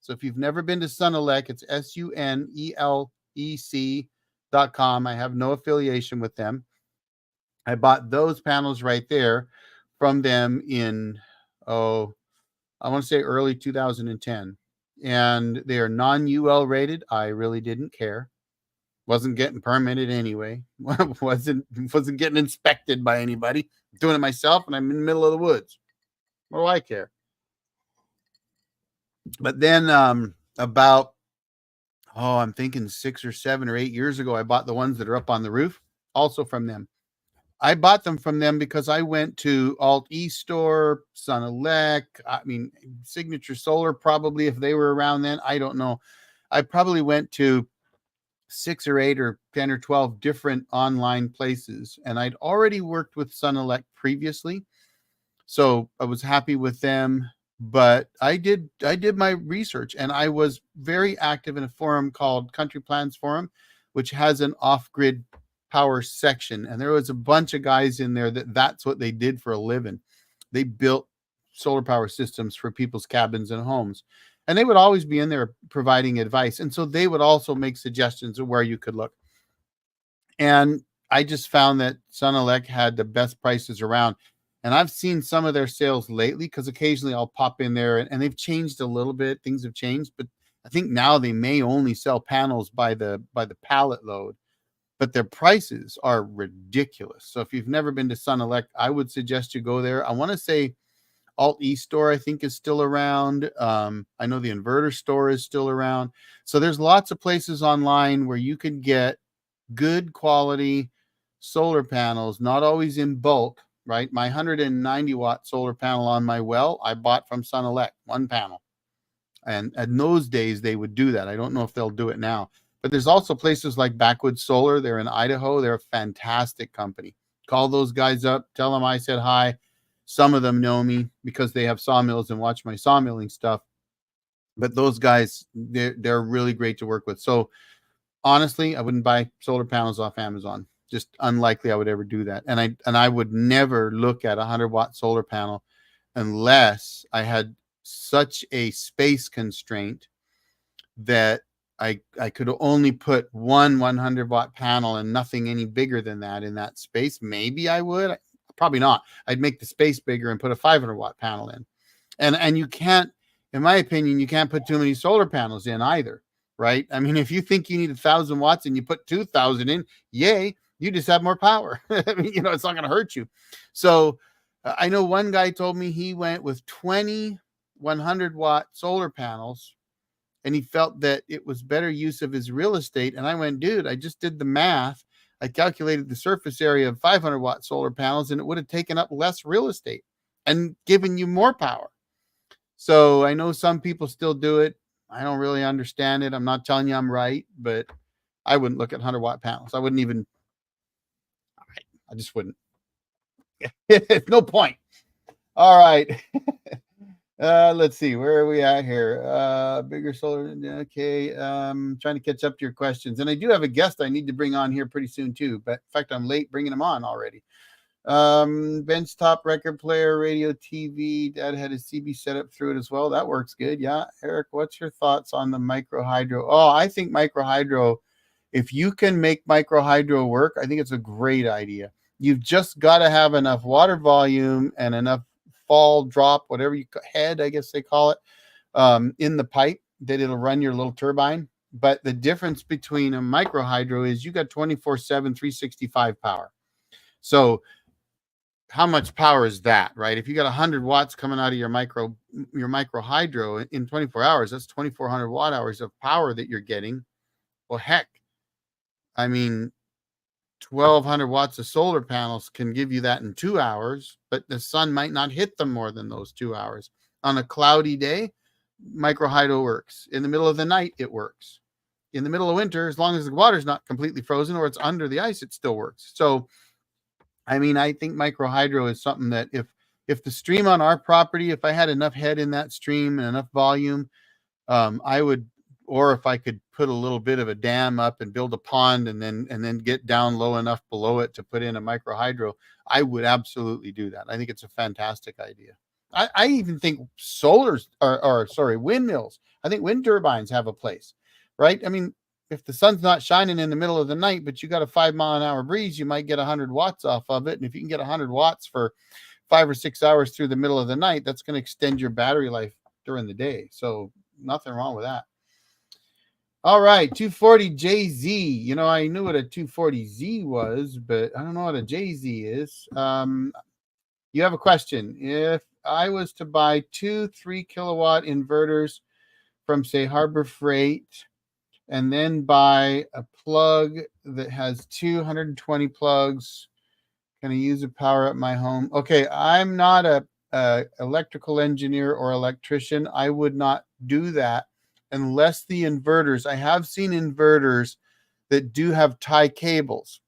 A: So if you've never been to Sunelec, it's SUNELEC.com. I have no affiliation with them. I bought those panels right there from them in, I want to say early 2010. And they are non-UL rated. I really didn't care. Wasn't getting permitted anyway. wasn't getting inspected by anybody. Doing it myself, and I'm in the middle of the woods. What do I care? But then I'm thinking 6 or 7 or 8 years ago, I bought the ones that are up on the roof, also from them. I bought them from them because I went to Alt eStore, Sunelec, Signature Solar, probably, if they were around then. I don't know. I probably went to 6 or 8 or 10 or 12 different online places, and I'd already worked with Sunelec previously, so I was happy with them. But I did my research, and I was very active in a forum called Country Plans Forum, which has an off-grid power section, and there was a bunch of guys in there that's what they did for a living. They built solar power systems for people's cabins and homes, and they would always be in there providing advice, and so they would also make suggestions of where you could look. And I just found that Sunelec had the best prices around, and I've seen some of their sales lately because occasionally I'll pop in there, and they've changed a little bit. Things have changed, but I think now they may only sell panels by the pallet load. But their prices are ridiculous. So if you've never been to Sunelec, I would suggest you go there. I want to say Alt eStore, I think, is still around. I know the Inverter Store is still around. So there's lots of places online where you can get good quality solar panels, not always in bulk, right? My 190-watt solar panel on my well, I bought from Sunelec, one panel. And in those days, they would do that. I don't know if they'll do it now. But there's also places like Backwoods Solar. They're in Idaho. They're a fantastic company. Call those guys up. Tell them I said hi. Some of them know me because they have sawmills and watch my sawmilling stuff. But those guys, they're really great to work with. So honestly, I wouldn't buy solar panels off Amazon. Just unlikely I would ever do that. And I would never look at a 100-watt solar panel unless I had such a space constraint that I could only put one 100-watt panel and nothing any bigger than that in that space. Maybe I would. Probably not. I'd make the space bigger and put a 500-watt panel in. And you can't, in my opinion, you can't put too many solar panels in either, right? I mean, if you think you need 1,000 watts and you put 2,000 in, yay, you just have more power. I mean, it's not going to hurt you. So I know one guy told me he went with 20 100-watt solar panels, and he felt that it was better use of his real estate. And I went, dude, I just did the math. I calculated the surface area of 500-watt solar panels, and it would have taken up less real estate and given you more power. So I know some people still do it. I don't really understand it. I'm not telling you I'm right, but I wouldn't look at 100-watt panels. I wouldn't even. I just wouldn't. It's no point. All right. Let's see, where are we at here? Bigger solar. Okay. Trying to catch up to your questions. And I do have a guest I need to bring on here pretty soon too. But in fact, I'm late bringing him on already. Benchtop record player, radio, TV. Dad had his CB set up through it as well. That works good. Yeah. Eric, what's your thoughts on the micro hydro? Oh, I think micro hydro, if you can make micro hydro work, I think it's a great idea. You've just got to have enough water volume and enough fall drop, whatever you head, I guess they call it, in the pipe that it'll run your little turbine. But the difference between a micro hydro is you got 24/7, 365 power. So how much power is that, right? If you got 100 watts coming out of your micro hydro in 24 hours, that's 2,400 watt hours of power that you're getting. Well, heck, I mean, 1,200 watts of solar panels can give you that in 2 hours, but the sun might not hit them more than those 2 hours. On a cloudy day, microhydro works. In the middle of the night, it works. In the middle of winter, as long as the water's not completely frozen or it's under the ice, it still works. So, I mean, I think microhydro is something that if the stream on our property, if I had enough head in that stream and enough volume, I would, or if I could put a little bit of a dam up and build a pond and then get down low enough below it to put in a microhydro, I would absolutely do that. I think it's a fantastic idea. I even think windmills. I think wind turbines have a place, right? I mean, if the sun's not shining in the middle of the night, but you got a 5-mile-an-hour breeze, you might get 100 watts off of it. And if you can get 100 watts for 5 or 6 hours through the middle of the night, that's going to extend your battery life during the day. So nothing wrong with that. All right, 240 JZ. You know, I knew what a 240Z was, but I don't know what a JZ is. You have a question. If I was to buy 2 3-kilowatt inverters from, say, Harbor Freight, and then buy a plug that has 220 plugs, can I use to power up my home? Okay, I'm not a electrical engineer or electrician. I would not do that unless the inverters, I have seen inverters that do have tie cables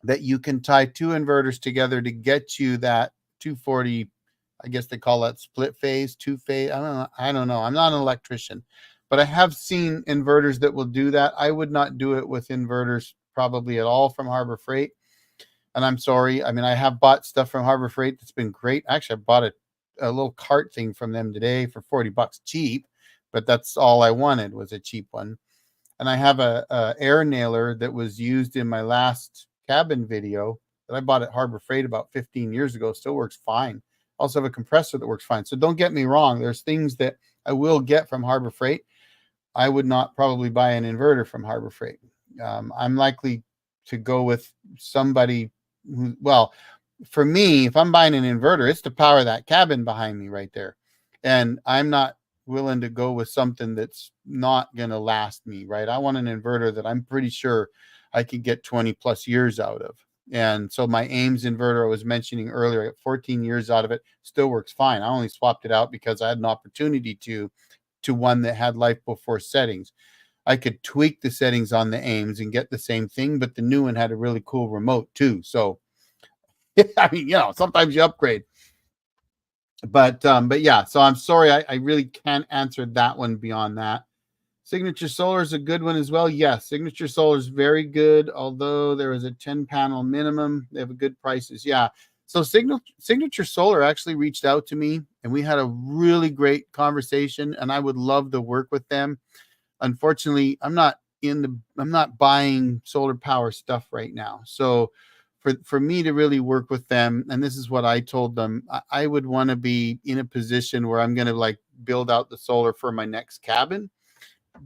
A: that you can tie 2 inverters together to get you that 240. I guess they call that split phase, 2-phase. I don't know. I'm not an electrician, but I have seen inverters that will do that. I would not do it with inverters probably at all from Harbor Freight. And I'm sorry. I mean, I have bought stuff from Harbor Freight that's been great. Actually, I bought a little cart thing from them today for $40 cheap, but that's all I wanted was a cheap one. And I have a air nailer that was used in my last cabin video that I bought at Harbor Freight about 15 years ago. Still works fine. Also have a compressor that works fine. So don't get me wrong. There's things that I will get from Harbor Freight. I would not probably buy an inverter from Harbor Freight. I'm likely to go with somebody who, well, for me, if I'm buying an inverter, it's to power that cabin behind me right there. And I'm not willing to go with something that's not going to last me, right? I want an inverter that I'm pretty sure I could get 20 plus years out of. And so my Ames inverter I was mentioning earlier, I got 14 years out of it, still works fine. I only swapped it out because I had an opportunity to one that had life before settings. I could tweak the settings on the Ames and get the same thing, but the new one had a really cool remote too. So, I mean, you know, sometimes you upgrade. But yeah, so I'm sorry, I really can't answer that one beyond that. Signature Solar is a good one as well. Yes, Signature Solar is very good, although there is a 10-panel minimum. They have a good prices. Yeah. So Signature Solar actually reached out to me, and we had a really great conversation, and I would love to work with them. Unfortunately, I'm not buying solar power stuff right now. So for me to really work with them, and this is what I told them, I would want to be in a position where I'm going to like build out the solar for my next cabin.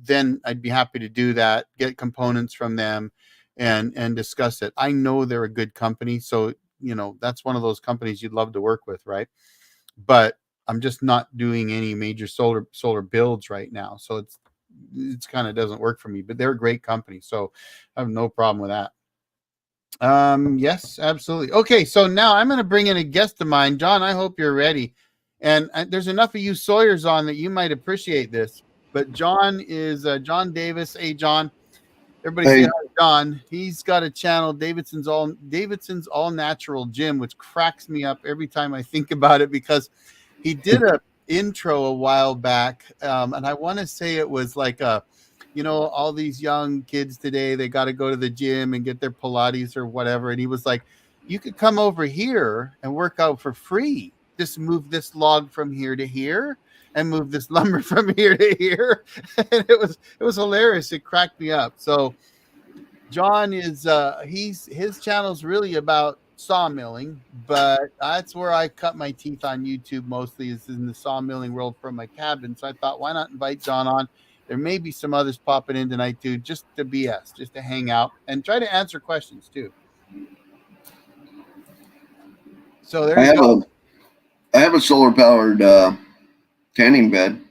A: Then I'd be happy to do that, get components from them and discuss it. I know they're a good company. So, you know, that's one of those companies you'd love to work with, right? But I'm just not doing any major solar builds right now. So it's kind of doesn't work for me, but they're a great company. So I have no problem with that. Yes, absolutely. Okay. So now I'm going to bring in a guest of mine. John, I hope you're ready. And there's enough of you Sawyers on that you might appreciate this. But John is John Davis. Hey, John. Everybody say hi to John. He's got a channel, Davidson's All Natural Gym, which cracks me up every time I think about it because he did a intro a while back, and I want to say it was like you know, all these young kids today, they got to go to the gym and get their Pilates or whatever, and he was like, you could come over here and work out for free. Just move this log from here to here and move this lumber from here to here. And it was hilarious. It cracked me up. So John is his channel's really about sawmilling, but that's where I cut my teeth on YouTube mostly, is in the sawmilling world from my cabin. So I thought, why not invite John on? There may be some others popping in tonight too, just to BS, just to hang out and try to answer questions too. So there you go.
B: I have a solar powered tanning bed.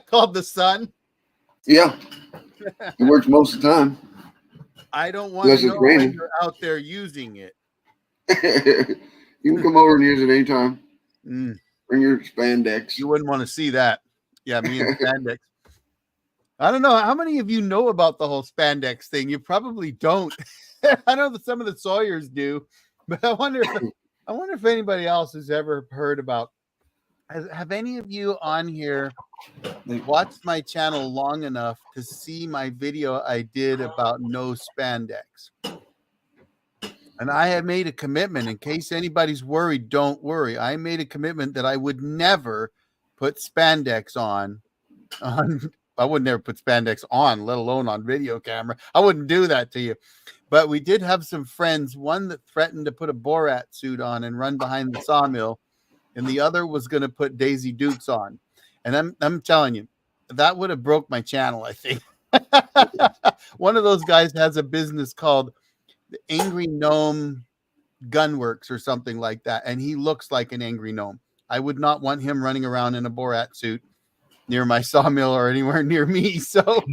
A: Called the Sun.
B: Yeah. It works most of the time.
A: I don't want to know when you're out there using it.
B: You can come over and use it anytime.
A: Mm.
B: Bring your spandex.
A: You wouldn't want to see that. Yeah, me and spandex. I don't know. How many of you know about the whole spandex thing? You probably don't. I know that some of the Sawyers do, but I wonder if anybody else has ever heard about. Have any of you on here watched my channel long enough to see my video I did about no spandex? And I had made a commitment, in case anybody's worried, don't worry. I made a commitment that I would never put spandex on. I would never put spandex on, let alone on video camera. I wouldn't do that to you. But we did have some friends, one that threatened to put a Borat suit on and run behind the sawmill, and the other was going to put Daisy Dukes on. And I'm telling you, that would have broke my channel, I think. One of those guys has a business called the Angry Gnome Gunworks or something like that, and he looks like an angry gnome. I would not want him running around in a Borat suit near my sawmill or anywhere near me. So,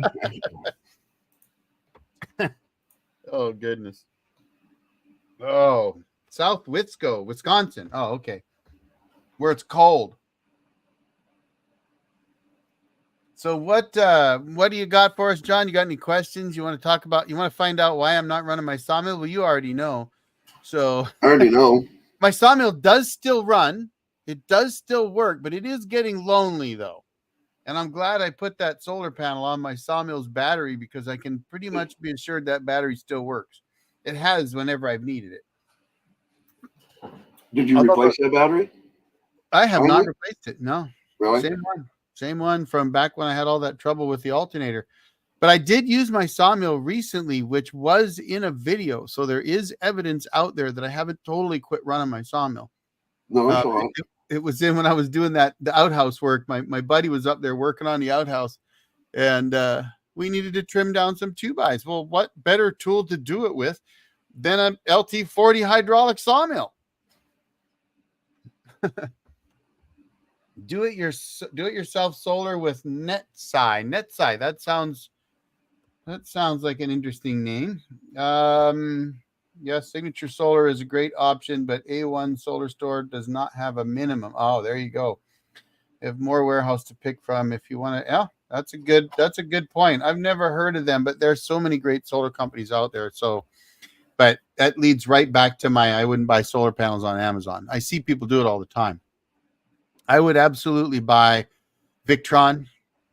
A: oh goodness. Oh, South Witsco, Wisconsin. Oh, okay. Where it's cold. So what do you got for us, John? You got any questions you want to talk about? You want to find out why I'm not running my sawmill? Well, you already know. So
B: I already know.
A: My sawmill does still run. It does still work, but it is getting lonely though. And I'm glad I put that solar panel on my sawmill's battery, because I can pretty much be assured that battery still works. It has whenever I've needed it.
B: Did you replace that battery?
A: I have not replaced it. No.
B: Really?
A: Same one from back when I had all that trouble with the alternator. But I did use my sawmill recently, which was in a video. So there is evidence out there that I haven't totally quit running my sawmill.
B: No, that's all right.
A: It was in when I was doing the outhouse work. My buddy was up there working on the outhouse, and we needed to trim down some 2x. Well, what better tool to do it with than an LT40 hydraulic sawmill? Do it yourself solar with NetSci. NetSci. That sounds like an interesting name. Yes, Signature Solar is a great option, but A1 Solar Store does not have a minimum. Oh, there you go. You have more warehouse to pick from if you want to. Yeah, that's a good point. I've never heard of them, but there's so many great solar companies out there. So, but that leads right back to I wouldn't buy solar panels on Amazon. I see people do it all the time. I would absolutely buy Victron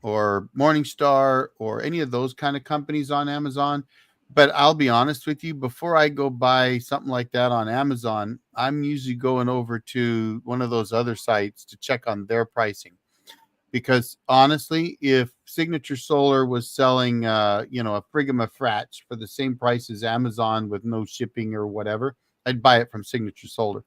A: or Morningstar or any of those kind of companies on Amazon. But I'll be honest with you, before I go buy something like that on Amazon, I'm usually going over to one of those other sites to check on their pricing. Because honestly, if Signature Solar was selling, a Frigma Fratch for the same price as Amazon with no shipping or whatever, I'd buy it from Signature Solar.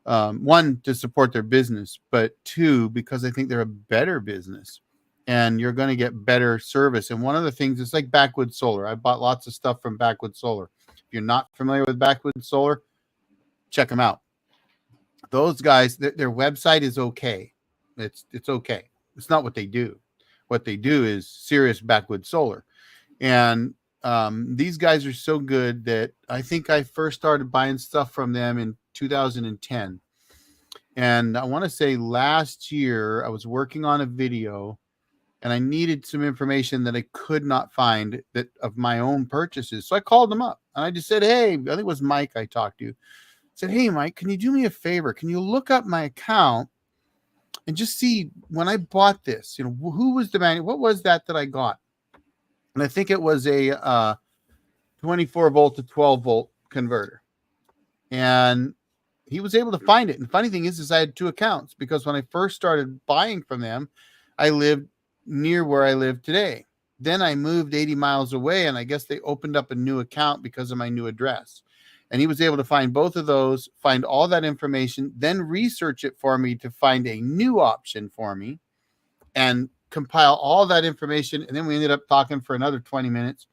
A: One, to support their business, but two, because I think they're a better business. And you're going to get better service. And one of the things, it's like Backwoods Solar. I bought lots of stuff from Backwoods Solar. If you're not familiar with Backwoods Solar, check them out. Those guys, their website is okay. It's okay. It's not what they do. What they do is serious Backwoods Solar. And these guys are so good that I think I first started buying stuff from them in 2010. And I want to say last year I was working on a video, and I needed some information that I could not find that of my own purchases. So I called them up and I just said, hey, I think it was Mike I talked to. I said, hey, Mike, can you do me a favor? Can you look up my account and just see when I bought this, who was the man? What was that I got? And I think it was a 24 volt to 12 volt converter. And he was able to find it. And the funny thing is I had two accounts, because when I first started buying from them, I lived near where I live today. Then I moved 80 miles away, and I guess they opened up a new account because of my new address. And he was able to find both of those, find all that information, then research it for me to find a new option for me and compile all that information. And then we ended up talking for another 20 minutes,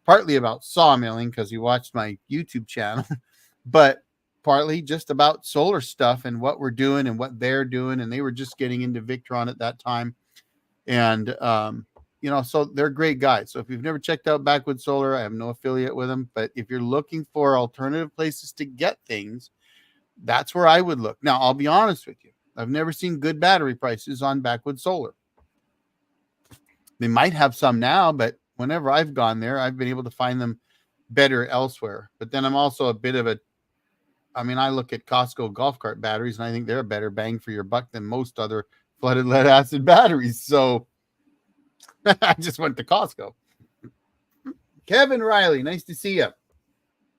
A: partly about sawmilling because he watched my YouTube channel, but partly just about solar stuff and what we're doing and what they're doing. And they were just getting into Victron at that time. And, so they're great guys. So if you've never checked out Backwoods Solar, I have no affiliate with them. But if you're looking for alternative places to get things, that's where I would look. Now, I'll be honest with you. I've never seen good battery prices on Backwoods Solar. They might have some now, but whenever I've gone there, I've been able to find them better elsewhere. But then I'm also a bit of I look at Costco golf cart batteries, and I think they're a better bang for your buck than most other flooded lead acid batteries. So I just went to Costco. Kevin Riley, nice to see you.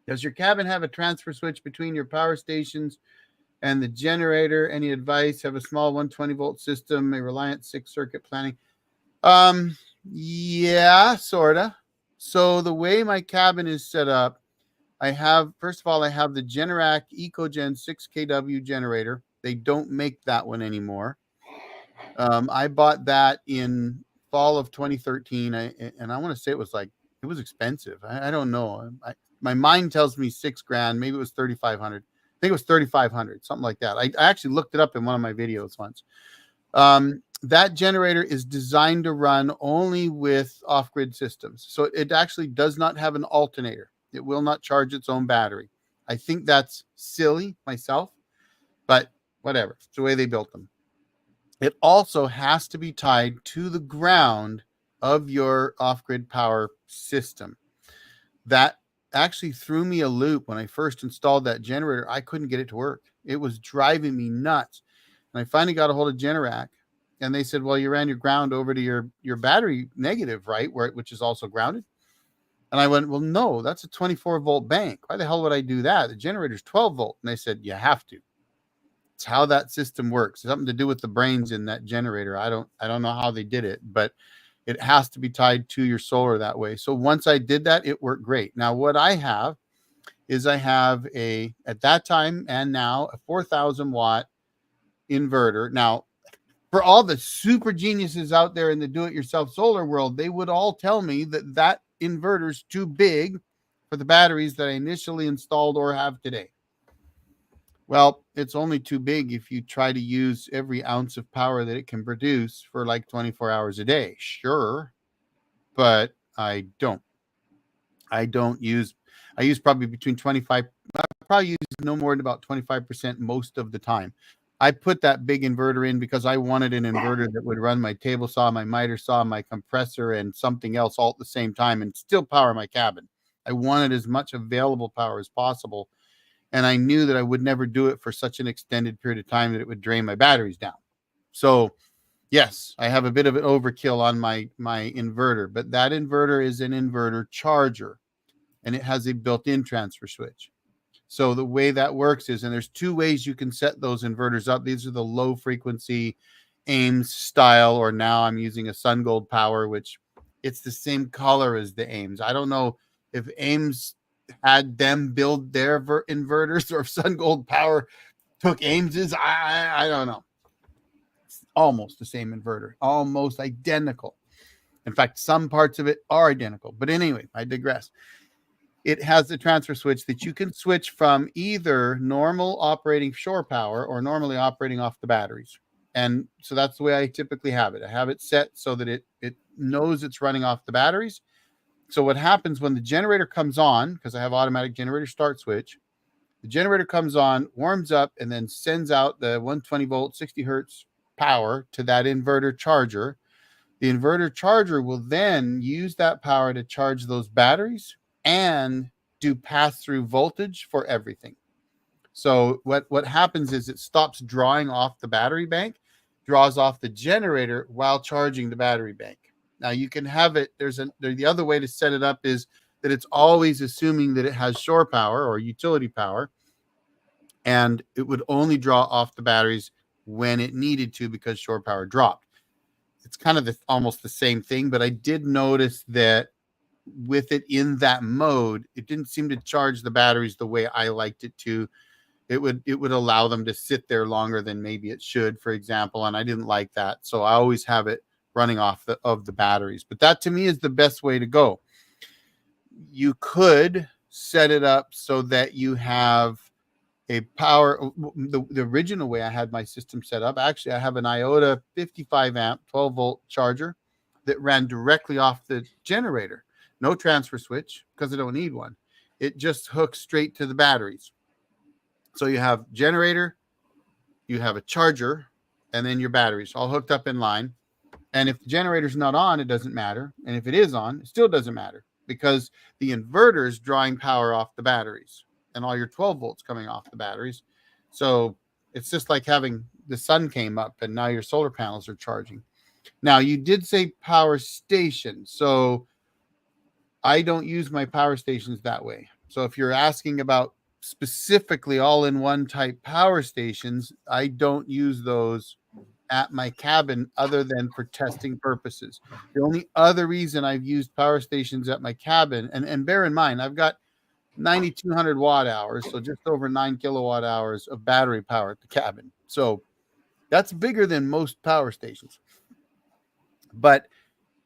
A: Does your cabin have a transfer switch between your power stations and the generator? Any advice? Have a small 120-volt system, a Reliant 6-circuit planning? Yeah, sort of. So the way my cabin is set up, first of all, I have the Generac EcoGen 6kW generator. They don't make that one anymore. I bought that in fall of 2013, and I want to say it was expensive. I don't know. My mind tells me $6,000. Maybe it was 3,500. I think it was 3,500, something like that. I actually looked it up in one of my videos once. That generator is designed to run only with off-grid systems. So it actually does not have an alternator. It will not charge its own battery. I think that's silly myself, but whatever. It's the way they built them. It also has to be tied to the ground of your off-grid power system. That actually threw me a loop when I first installed that generator. I couldn't get it to work. It was driving me nuts. And I finally got a hold of Generac, and they said, well, you ran your ground over to your battery negative, right? Which is also grounded. And I went, well, no, that's a 24-volt bank. Why the hell would I do that? The generator's 12-volt. And they said, you have to. It's how that system works. It's something to do with the brains in that generator. I don't know how they did it, but it has to be tied to your solar that way. So once I did that, it worked great. Now, what I have is at that time and now, a 4,000-watt inverter. Now, for all the super geniuses out there in the do-it-yourself solar world, they would all tell me that inverter's too big for the batteries that I initially installed or have today. Well, it's only too big if you try to use every ounce of power that it can produce for like 24 hours a day. Sure, but I use probably between 25, I probably use no more than about 25% most of the time. I put that big inverter in because I wanted an inverter that would run my table saw, my miter saw, my compressor, and something else all at the same time and still power my cabin. I wanted as much available power as possible. And I knew that I would never do it for such an extended period of time that it would drain my batteries down. So yes, I have a bit of an overkill on my inverter, but that inverter is an inverter charger, and it has a built-in transfer switch. So the way that works is, and there's two ways you can set those inverters up. These are the low frequency Ames style, or now I'm using a SunGold Power, which it's the same color as the Ames. I don't know if Ames had them build their inverters or if SunGold Power took Ames's. I don't know. It's almost the same inverter, almost identical. In fact, some parts of it are identical. But anyway, I digress. It has the transfer switch that you can switch from either normal operating shore power or normally operating off the batteries. And so that's the way I typically have it. I have it set so that it knows it's running off the batteries. So what happens when the generator comes on, because I have automatic generator start switch, the generator comes on, warms up, and then sends out the 120-volt, 60 hertz power to that inverter charger. The inverter charger will then use that power to charge those batteries and do pass-through voltage for everything. So what happens is it stops drawing off the battery bank, draws off the generator while charging the battery bank. Now you can have it. The other way to set it up is that it's always assuming that it has shore power or utility power, and it would only draw off the batteries when it needed to because shore power dropped. It's kind of almost the same thing, but I did notice that with it in that mode, it didn't seem to charge the batteries the way I liked it to. It would allow them to sit there longer than maybe it should, for example, and I didn't like that. So I always have it running off of the batteries. But that to me is the best way to go. You could set it up so that you have a power. The original way I had my system set up, actually, I have an Iota 55 amp 12 volt charger that ran directly off the generator. No transfer switch because I don't need one. It just hooks straight to the batteries. So you have generator, you have a charger, and then your batteries all hooked up in line. And if the generator's not on, it doesn't matter. And if it is on, it still doesn't matter because the inverter is drawing power off the batteries and all your 12 volts coming off the batteries. So it's just like having the sun came up and now your solar panels are charging. Now, you did say power station. So I don't use my power stations that way. So if you're asking about specifically all-in-one type power stations, I don't use those at my cabin other than for testing purposes. The only other reason I've used power stations at my cabin, and bear in mind, I've got 9,200 watt hours, so just over 9 kilowatt hours of battery power at the cabin. So that's bigger than most power stations. But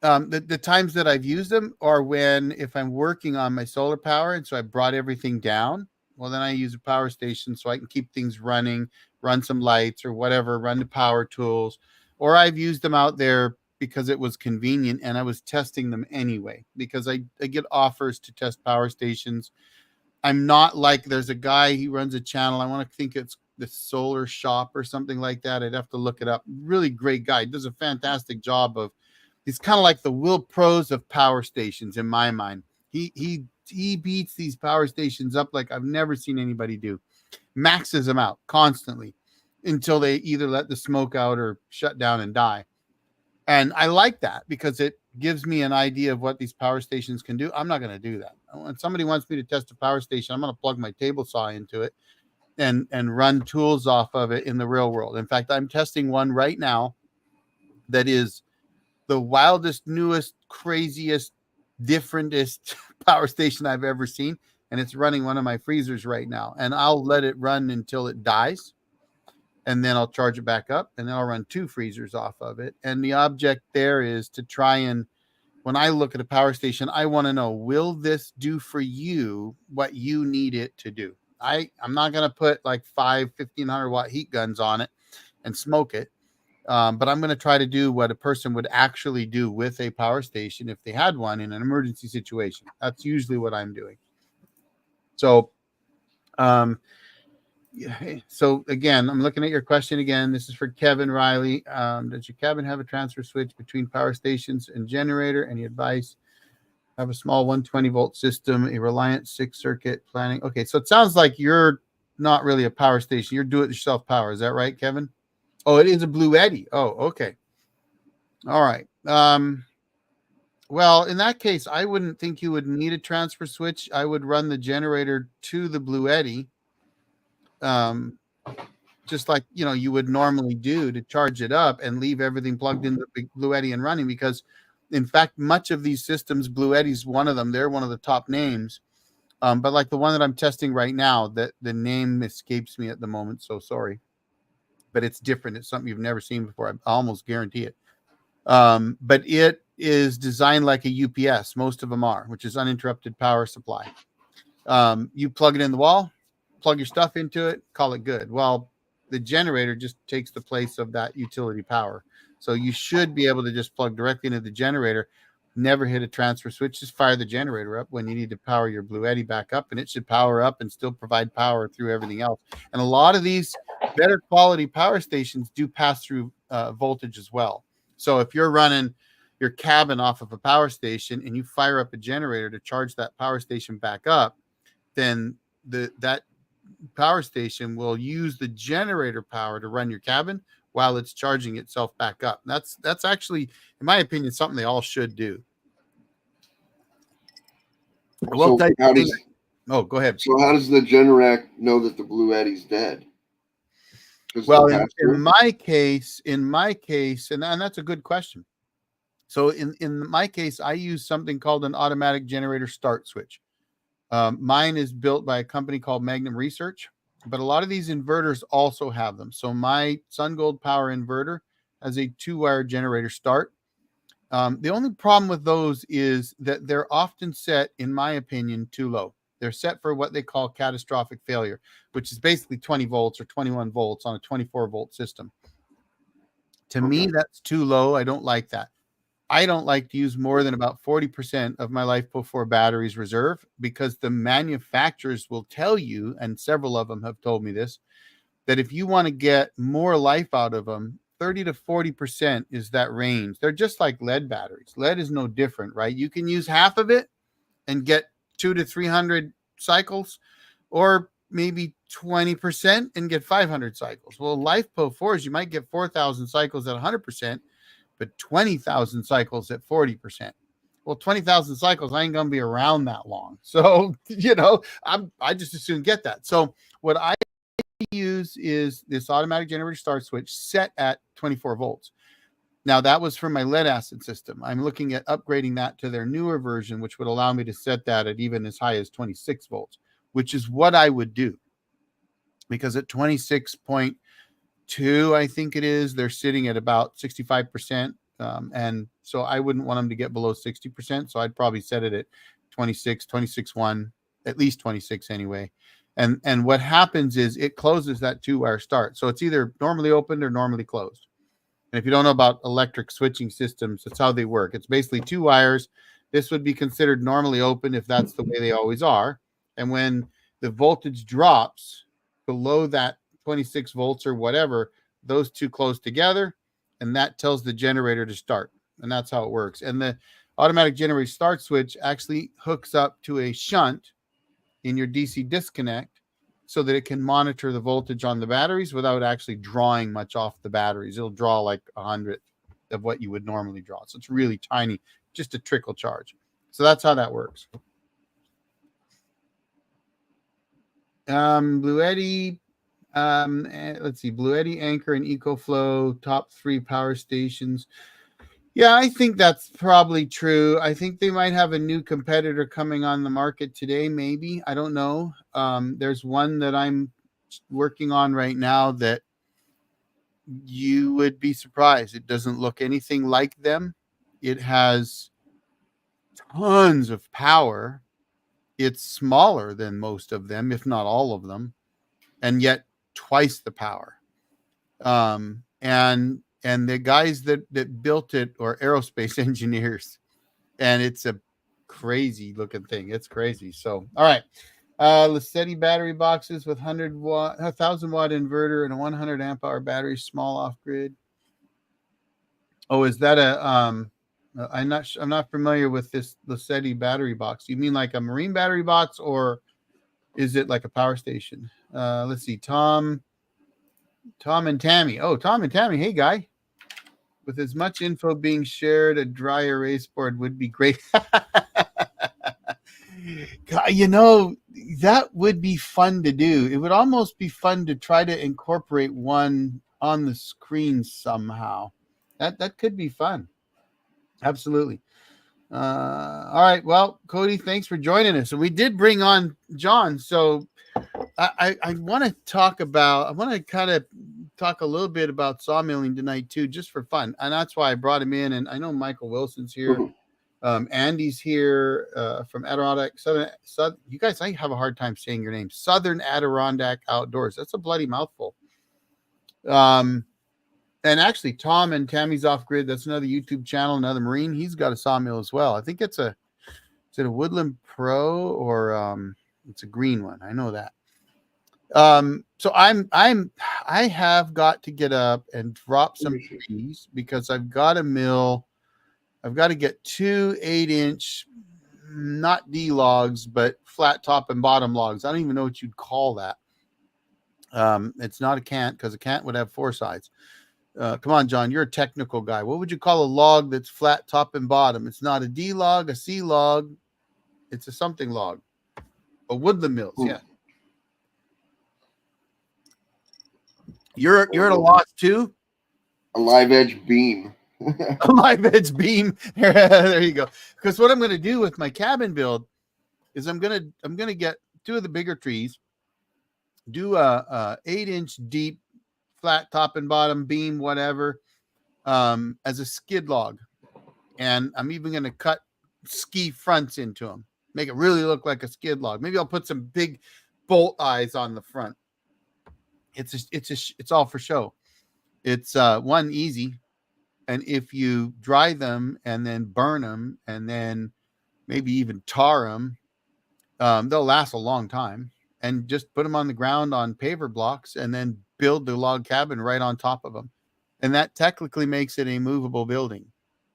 A: the times that I've used them are when, if I'm working on my solar power, and so I brought everything down, well, then I use a power station so I can keep things running, run some lights or whatever, run the power tools, or I've used them out there because it was convenient and I was testing them anyway, because I get offers to test power stations. I'm not like, there's a guy, he runs a channel. I want to think it's the Solar Shop or something like that. I'd have to look it up. Really great guy. Does a fantastic job of, he's kind of like the Will Pros of power stations in my mind. He beats these power stations up like I've never seen anybody do. Maxes them out constantly until they either let the smoke out or shut down and die. And I like that because it gives me an idea of what these power stations can do. I'm not going to do that. When somebody wants me to test a power station, I'm going to plug my table saw into it and run tools off of it in the real world. In fact, I'm testing one right now that is the wildest, newest, craziest, differentest power station I've ever seen. And it's running one of my freezers right now. And I'll let it run until it dies. And then I'll charge it back up. And then I'll run 2 freezers off of it. And the object there is to try and, when I look at a power station, I want to know, will this do for you what you need it to do? I'm not going to put like 1,500 watt heat guns on it and smoke it. But I'm going to try to do what a person would actually do with a power station if they had one in an emergency situation. That's usually what I'm doing. So, so again, I'm looking at your question again. This is for Kevin Riley. Does your cabin have a transfer switch between power stations and generator? Any advice? Have a small 120 volt system, a Reliant 6-circuit planning. Okay, so it sounds like you're not really a power station. You're do-it-yourself power. Is that right, Kevin? Oh, it is a Blue Eddy. Oh, okay. All right. Well, in that case, I wouldn't think you would need a transfer switch. I would run the generator to the Blue Eddy, just like you would normally do to charge it up and leave everything plugged in the Blue Eddy and running. Because, in fact, much of these systems, Blue Eddy's one of them. They're one of the top names. But like the one that I'm testing right now, that the name escapes me at the moment. So sorry. But it's different. It's something you've never seen before. I almost guarantee it. But it is designed like a UPS. Most of them are, which is uninterrupted power supply. You plug it in the wall, plug your stuff into it, call it good. Well, the generator just takes the place of that utility power. So you should be able to just plug directly into the generator, never hit a transfer switch, just fire the generator up when you need to power your Blue Eddy back up, and it should power up and still provide power through everything else. And a lot of these better quality power stations do pass through voltage as well. So if you're running your cabin off of a power station and you fire up a generator to charge that power station back up, then that power station will use the generator power to run your cabin while it's charging itself back up. That's actually, in my opinion, something they all should do.
B: So
A: go ahead.
B: So how does the Generac know that the Blue Eddy's dead?
A: Well, in my case, and that's a good question. So in my case, I use something called an automatic generator start switch. Mine is built by a company called Magnum Research, but a lot of these inverters also have them. So my SunGold Power inverter has a 2-wire generator start. The only problem with those is that they're often set, in my opinion, too low. They're set for what they call catastrophic failure, which is basically 20 volts or 21 volts on a 24 volt system. To me, that's too low. I don't like that. I don't like to use more than about 40% of my LiFePO4 batteries reserve, because the manufacturers will tell you, and several of them have told me this, that if you want to get more life out of them, 30 to 40% is that range. They're just like lead batteries. Lead is no different, right? You can use half of it and get 200 to 300 cycles, or maybe 20% and get 500 cycles. Well, LiFePO4s, you might get 4,000 cycles at 100%, but 20,000 cycles at 40%. Well, 20,000 cycles, I ain't going to be around that long. So, I just as soon get that. So what I use is this automatic generator start switch set at 24 volts. Now, that was for my lead acid system. I'm looking at upgrading that to their newer version, which would allow me to set that at even as high as 26 volts, which is what I would do. Because at 26.2, I think it is, they're sitting at about 65%. And so I wouldn't want them to get below 60%. So I'd probably set it at 26, 26.1, at least 26 anyway. And what happens is it closes that 2-wire start. So it's either normally opened or normally closed. And if you don't know about electric switching systems, that's how they work. It's basically 2 wires. This would be considered normally open if that's the way they always are. And when the voltage drops below that 26 volts or whatever, those two close together, and that tells the generator to start. And that's how it works. And the automatic generator start switch actually hooks up to a shunt in your DC disconnect, so that it can monitor the voltage on the batteries without actually drawing much off the batteries. It'll draw like 100th of what you would normally draw. So it's really tiny, just a trickle charge. So that's how that works. Blue Eddy, let's see, Blue Eddy, Anchor, and EcoFlow, top 3 power stations. Yeah, I think that's probably true. I think they might have a new competitor coming on the market today, maybe. I don't know. There's one that I'm working on right now that you would be surprised. It doesn't look anything like them. It has tons of power. It's smaller than most of them, if not all of them, and yet twice the power. And the guys that built it are aerospace engineers, and it's a crazy looking thing. It's crazy. So, all right. Lacetti battery boxes with 1,000 watt inverter and a 100 amp hour battery, small off grid. Oh, is that a, I'm not familiar with this Lacetti battery box. You mean like a marine battery box, or is it like a power station? Let's see. Tom and Tammy. Oh, Tom and Tammy. Hey, guy. With as much info being shared, a dry erase board would be great. That would be fun to do. It would almost be fun to try to incorporate one on the screen somehow. That could be fun. Absolutely. All right. Well, Cody, thanks for joining us. And we did bring on John. So I want to talk a little bit about sawmilling tonight too, just for fun. And that's why I brought him in. And I know Michael Wilson's here. Andy's here from Adirondack Southern. You guys, I have a hard time saying your name. Southern Adirondack Outdoors. That's a bloody mouthful. And actually, Tom and Tammy's Off Grid. That's another YouTube channel, another Marine. He's got a sawmill as well. I think is it a Woodland Pro, or it's a green one. I know that. So I have got to get up and drop some trees, because I've got a mill. I've got to get 2 8-inch, not D logs, but flat top and bottom logs. I don't even know what you'd call that. It's not a cant, because a cant would have 4 sides. Come on, John, you're a technical guy. What would you call a log that's flat top and bottom? It's not a D log, a C log. It's a something log. A woodland mills, yeah. You're at a loss too?
B: A live edge beam.
A: A live edge beam. There you go. Because what I'm going to do with my cabin build is I'm going to get 2 of the bigger trees, do a 8-inch deep flat top and bottom beam, whatever, as a skid log. And I'm even going to cut ski fronts into them, make it really look like a skid log. Maybe I'll put some big bolt eyes on the front. It's all for show. It's one, easy, And if you dry them and then burn them and then maybe even tar them, they'll last a long time. And just put them on the ground on paver blocks and then build the log cabin right on top of them. And that technically makes it a movable building,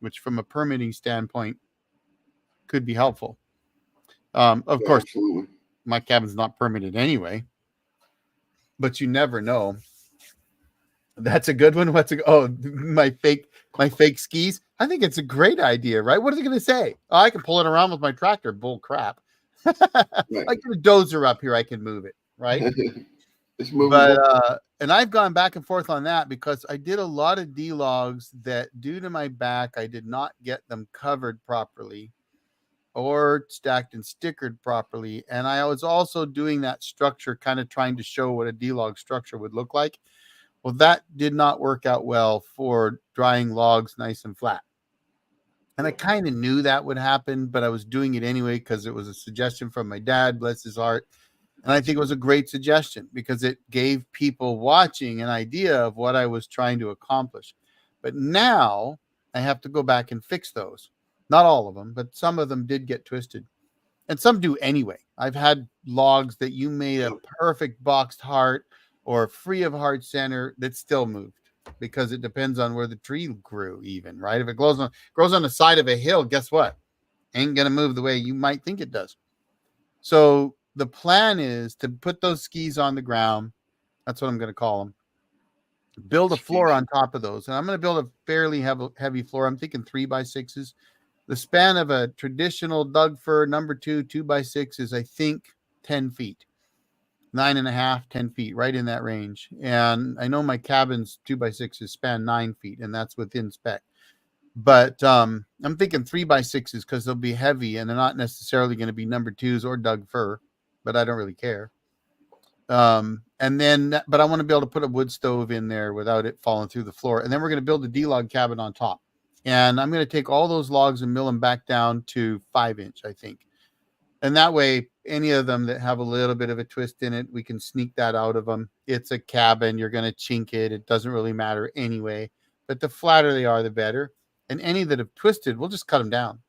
A: which from a permitting standpoint could be helpful. Of course,
B: Absolutely.
A: my cabin's not permitted anyway, but you never know. That's a good one. My fake skis? I think it's a great idea, right? What are they going to say? Oh, I can pull it around with my tractor. Bull crap.
B: Right.
A: I get a dozer up here. I can move it, right?
B: It's movable.
A: But and I've gone back and forth on that because I did a lot of D-logs that, due to my back, I did not get them covered properly or stacked and stickered properly. And I was also doing that structure, kind of trying to show what a D-log structure would look like. Well, that did not work out well for drying logs nice and flat. And I kind of knew that would happen, but I was doing it anyway because it was a suggestion from my dad, bless his heart. And I think it was a great suggestion because it gave people watching an idea of what I was trying to accomplish. But now I have to go back and fix those. Not all of them, but some of them did get twisted. And some do anyway. I've had logs that you made a perfect boxed heart or free of heart center that still moved because it depends on where the tree grew even, right? If it grows on the side of a hill, guess what? Ain't going to move the way you might think it does. So the plan is to put those skis on the ground. That's what I'm going to call them. Build a floor on top of those. And I'm going to build a fairly heavy floor. I'm thinking 3x6s. The span of a traditional Doug fir number 2x6 is, I think, 10 feet. 9.5, 10 feet, right in that range. And I know my cabin's 2x6s span 9 feet, and that's within spec. But I'm thinking 3x6s because they'll be heavy and they're not necessarily going to be number 2s or Doug fir, but I don't really care. But I want to be able to put a wood stove in there without it falling through the floor. And then we're going to build a D-log cabin on top. And I'm going to take all those logs and mill them back down to 5-inch, I think. And that way, any of them that have a little bit of a twist in it, we can sneak that out of them. It's a cabin. You're going to chink it. It doesn't really matter anyway. But the flatter they are, the better. And any that have twisted, we'll just cut them down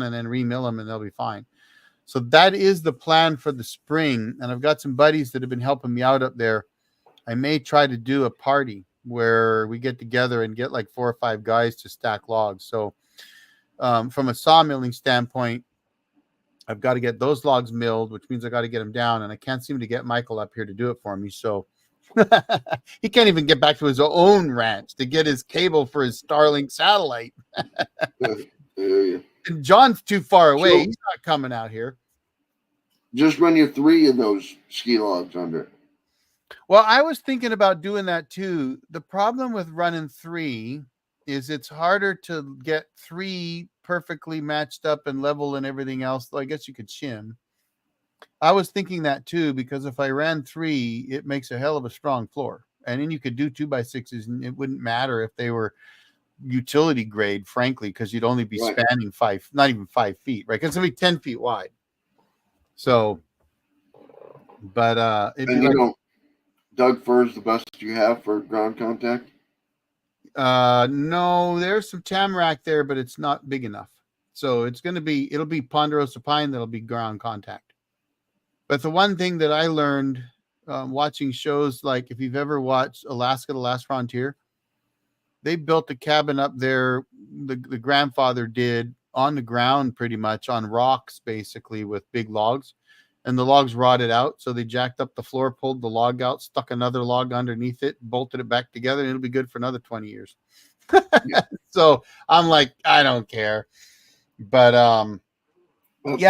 A: and then remill them, and they'll be fine. So that is the plan for the spring. And I've got some buddies that have been helping me out up there. I may try to do a party where we get together and get like 4 or 5 guys to stack logs. So from a sawmilling standpoint, I've got to get those logs milled, which means I got to get them down. And I can't seem to get Michael up here to do it for me. So he can't even get back to his own ranch to get his cable for his Starlink satellite. And John's too far away. Sure. He's not coming out here.
B: Just run your 3 of those ski logs under.
A: Well, I was thinking about doing that too. The problem with running 3 is it's harder to get 3 perfectly matched up and level and everything else. Though I guess you could shim. I was thinking that too, because if I ran 3, it makes a hell of a strong floor. And then you could do 2x6s and it wouldn't matter if they were utility grade, frankly, because you'd only be spanning 5, not even 5 feet, right? Because it'll be 10 feet wide. So, but
B: and you know, Doug fir is the best you have for ground contact.
A: No, there's some tamarack there, but it's not big enough. So it'll be ponderosa pine that'll be ground contact. But the one thing that I learned watching shows, like if you've ever watched Alaska: The Last Frontier, they built a cabin up there. The grandfather did on the ground, pretty much on rocks, basically with big logs, and the logs rotted out. So they jacked up the floor, pulled the log out, stuck another log underneath it, bolted it back together, and it'll be good for another 20 years. Yeah. So I'm like, I don't care. But yeah,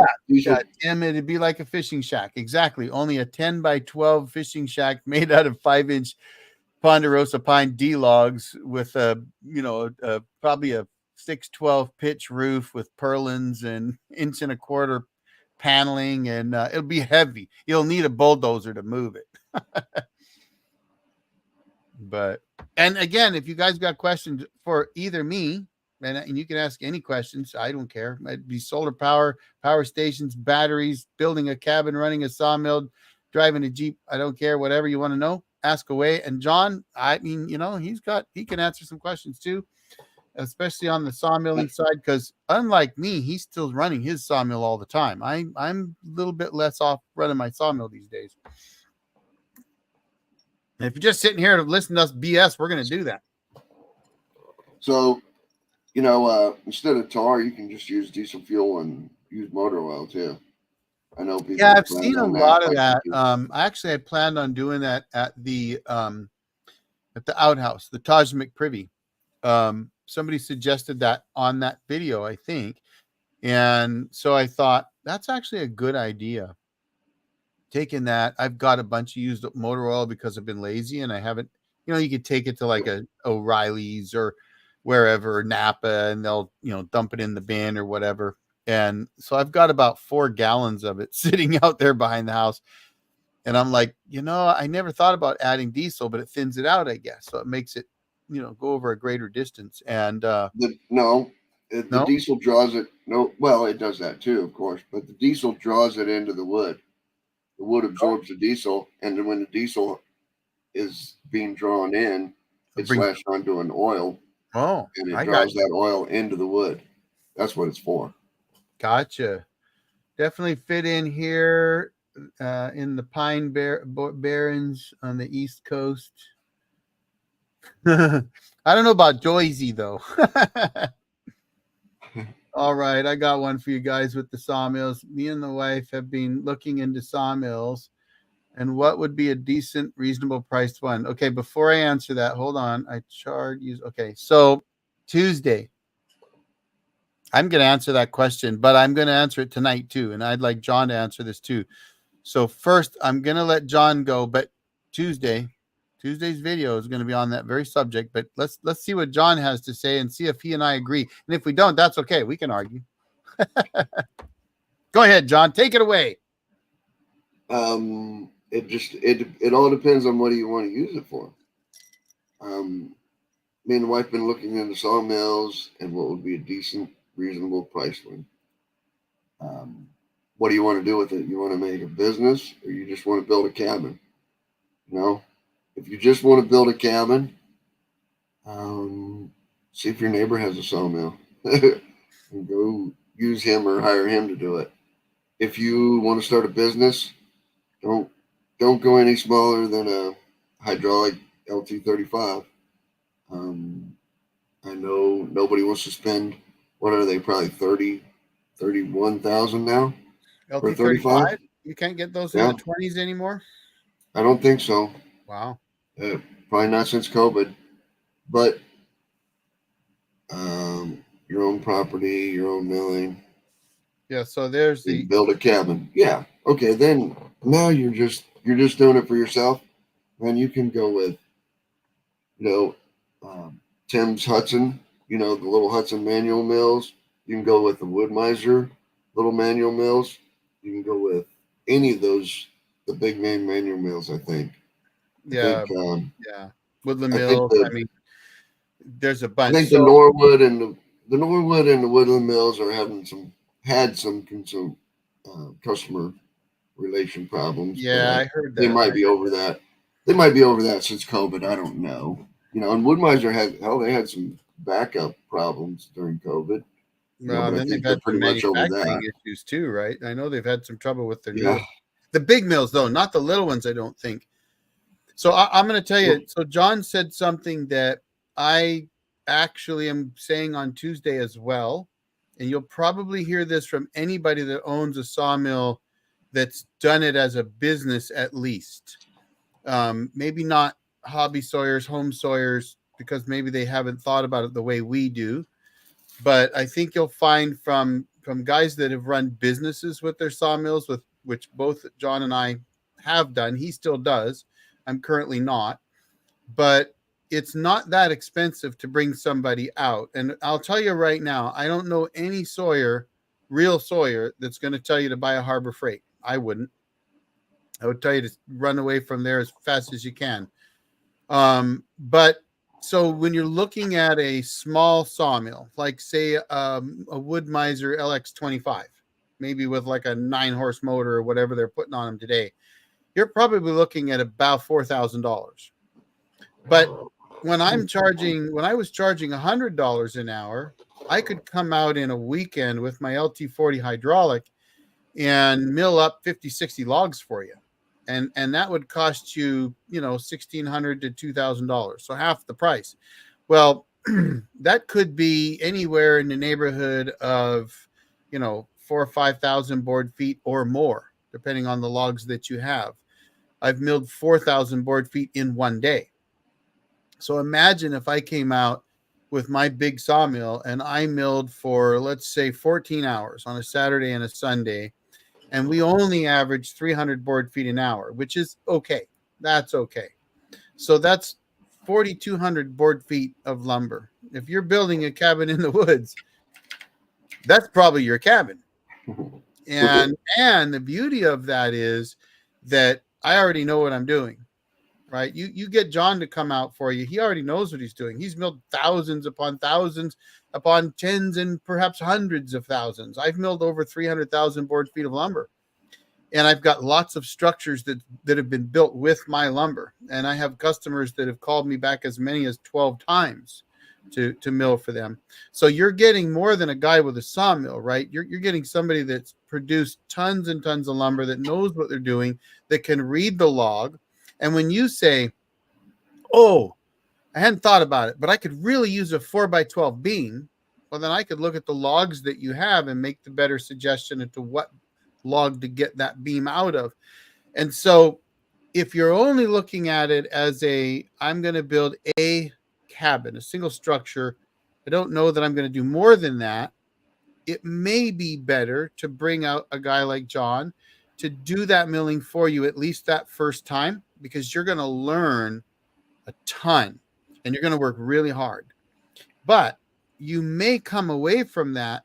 A: Tim, it'd be like a fishing shack. Exactly. Only a 10x12 fishing shack made out of 5-inch ponderosa pine D logs with probably a 612 pitch roof with purlins and 1.25 paneling, and it'll be heavy. You'll need a bulldozer to move it. And again, if you guys got questions for either me, and you can ask any questions, I don't care. It'd be solar power stations, batteries, building a cabin, running a sawmill, driving a Jeep. I don't care. Whatever you want to know, ask away. And John, I mean, he can answer some questions too. especially on the sawmilling side, because unlike me, he's still running his sawmill all the time. I'm a little bit less off running my sawmill these days. And if you're just sitting here to listen to us BS, we're going to do that.
B: So, instead of tar, you can just use diesel fuel and use motor oil too. I know people.
A: Yeah, I've seen a lot of that. Actually, I planned on doing that at the outhouse, the Taj McPrivy. Somebody suggested that on that video, I think. And so I thought that's actually a good idea. Taking that, I've got a bunch of used motor oil because I've been lazy and I haven't, you could take it to like a O'Reilly's or wherever, Napa, and they'll, dump it in the bin or whatever. And so I've got about 4 gallons of it sitting out there behind the house. And I'm like, I never thought about adding diesel, but it thins it out, I guess. So it makes it, go over a greater distance. And
B: the
A: No?
B: diesel draws it. No, well, it does that too, of course, but the diesel draws it into the wood. The wood absorbs the diesel, and then when the diesel is being drawn in, it's lashed onto an oil.
A: Oh,
B: and it draws that oil into the wood. That's what it's for.
A: Gotcha. Definitely fit in here in the Pine Barrens on the East Coast. I don't know about Joyzy though. All right, I got one for you guys with the sawmills. Me and the wife have been looking into sawmills and what would be a decent, reasonable priced one. Okay, before I answer that, hold on. Okay, so Tuesday. I'm going to answer that question, but I'm going to answer it tonight too. And I'd like John to answer this too. So first, I'm going to let John go, but Tuesday's video is going to be on that very subject. But let's see what John has to say and see if he and I agree. And if we don't, that's okay. We can argue. Go ahead, John. Take it away.
B: It all depends on what do you want to use it for. Me and the wife been looking into sawmills and what would be a decent, reasonable price one. What do you want to do with it? You want to make a business, or you just want to build a cabin? If you just want to build a cabin, see if your neighbor has a sawmill and go use him or hire him to do it. If you want to start a business, don't go any smaller than a hydraulic LT35. I know nobody wants to spend, what are they, probably 31,000 now for 35?
A: You can't get those in the 20s anymore?
B: I don't think so.
A: Wow.
B: Probably not since COVID. But your own property, your own milling.
A: Yeah, so there's the
B: build a cabin. Yeah. Okay, then now you're just doing it for yourself. Then you can go with, Tim's Hudson, the little Hudson manual mills. You can go with the Wood Miser little manual mills. You can go with any of those, the big name manual mills, I think.
A: Yeah. Woodland Mills. There's a bunch.
B: I think the Norwood and the Woodland Mills are having had some customer relation problems.
A: Yeah, I heard that.
B: They might be over that. They might be over that since COVID. I don't know. And Wood Miser they had some backup problems during COVID.
A: Well, then they've had some manufacturing issues too, right? I know they've had some trouble with their the big mills, though, not the little ones, I don't think. So I'm going to tell you. So John said something that I actually am saying on Tuesday as well. And you'll probably hear this from anybody that owns a sawmill that's done it as a business, at least. Maybe not hobby sawyers, home sawyers, because maybe they haven't thought about it the way we do. But I think you'll find from guys that have run businesses with their sawmills, with which both John and I have done. He still does. I'm currently not. But it's not that expensive to bring somebody out. And I'll tell you right now, I don't know any real sawyer, that's going to tell you to buy a Harbor Freight. I wouldn't. I would tell you to run away from there as fast as you can. But so when you're looking at a small sawmill, like say a Wood Miser LX25, maybe with like a 9-horse motor or whatever they're putting on them today, you're probably looking at about $4,000. But when I was charging $100 an hour, I could come out in a weekend with my LT40 hydraulic and mill up 50, 60 logs for you. And that would cost you, $1,600 to $2,000. So half the price. Well, that could be anywhere in the neighborhood of, 4,000 or 5,000 board feet or more, depending on the logs that you have. I've milled 4,000 board feet in one day. So imagine if I came out with my big sawmill and I milled for, let's say, 14 hours on a Saturday and a Sunday, and we only averaged 300 board feet an hour, which is okay. That's okay. So that's 4,200 board feet of lumber. If you're building a cabin in the woods, that's probably your cabin. And the beauty of that is that I already know what I'm doing, right? You get John to come out for you. He already knows what he's doing. He's milled thousands upon tens and perhaps hundreds of thousands. I've milled over 300,000 board feet of lumber. And I've got lots of structures that have been built with my lumber. And I have customers that have called me back as many as 12 times to mill for them. So you're getting more than a guy with a sawmill, right? You're getting somebody that's produced tons and tons of lumber, that knows what they're doing, that can read the log. And when you say, oh, I hadn't thought about it, but I could really use a 4x12 beam, well, then I could look at the logs that you have and make the better suggestion as to what log to get that beam out of. And so if you're only looking at it as I'm going to build a cabin, a single structure, I don't know that I'm going to do more than that. It may be better to bring out a guy like John to do that milling for you at least that first time, because you're going to learn a ton and you're going to work really hard. But you may come away from that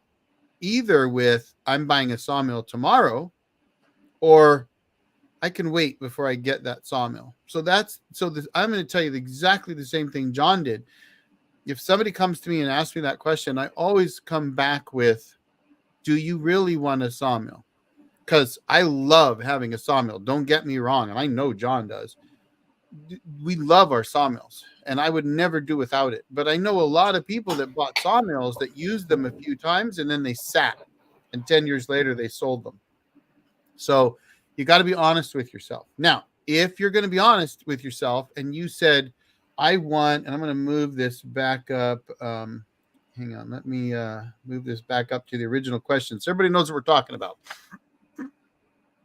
A: either with, I'm buying a sawmill tomorrow, or I can wait before I get that sawmill. I'm going to tell you exactly the same thing John did. If somebody comes to me and asks me that question, I always come back with, do you really want a sawmill? Because I love having a sawmill. Don't get me wrong. And I know John does. We love our sawmills, and I would never do without it. But I know a lot of people that bought sawmills that used them a few times and then they sat, and 10 years later they sold them. So you got to be honest with yourself. Now, if you're going to be honest with yourself and you said, I want, and I'm going to move this back up. Hang on. Let me move this back up to the original question, so everybody knows what we're talking about.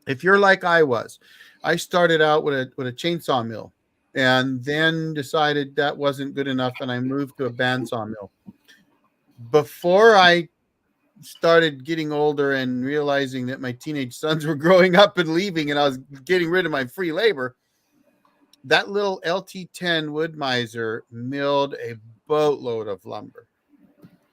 A: If you're like I was, I started out with a chainsaw mill and then decided that wasn't good enough, and I moved to a bandsaw mill. Before I started getting older and realizing that my teenage sons were growing up and leaving and I was getting rid of my free labor, that little LT10 Wood-Mizer milled a boatload of lumber.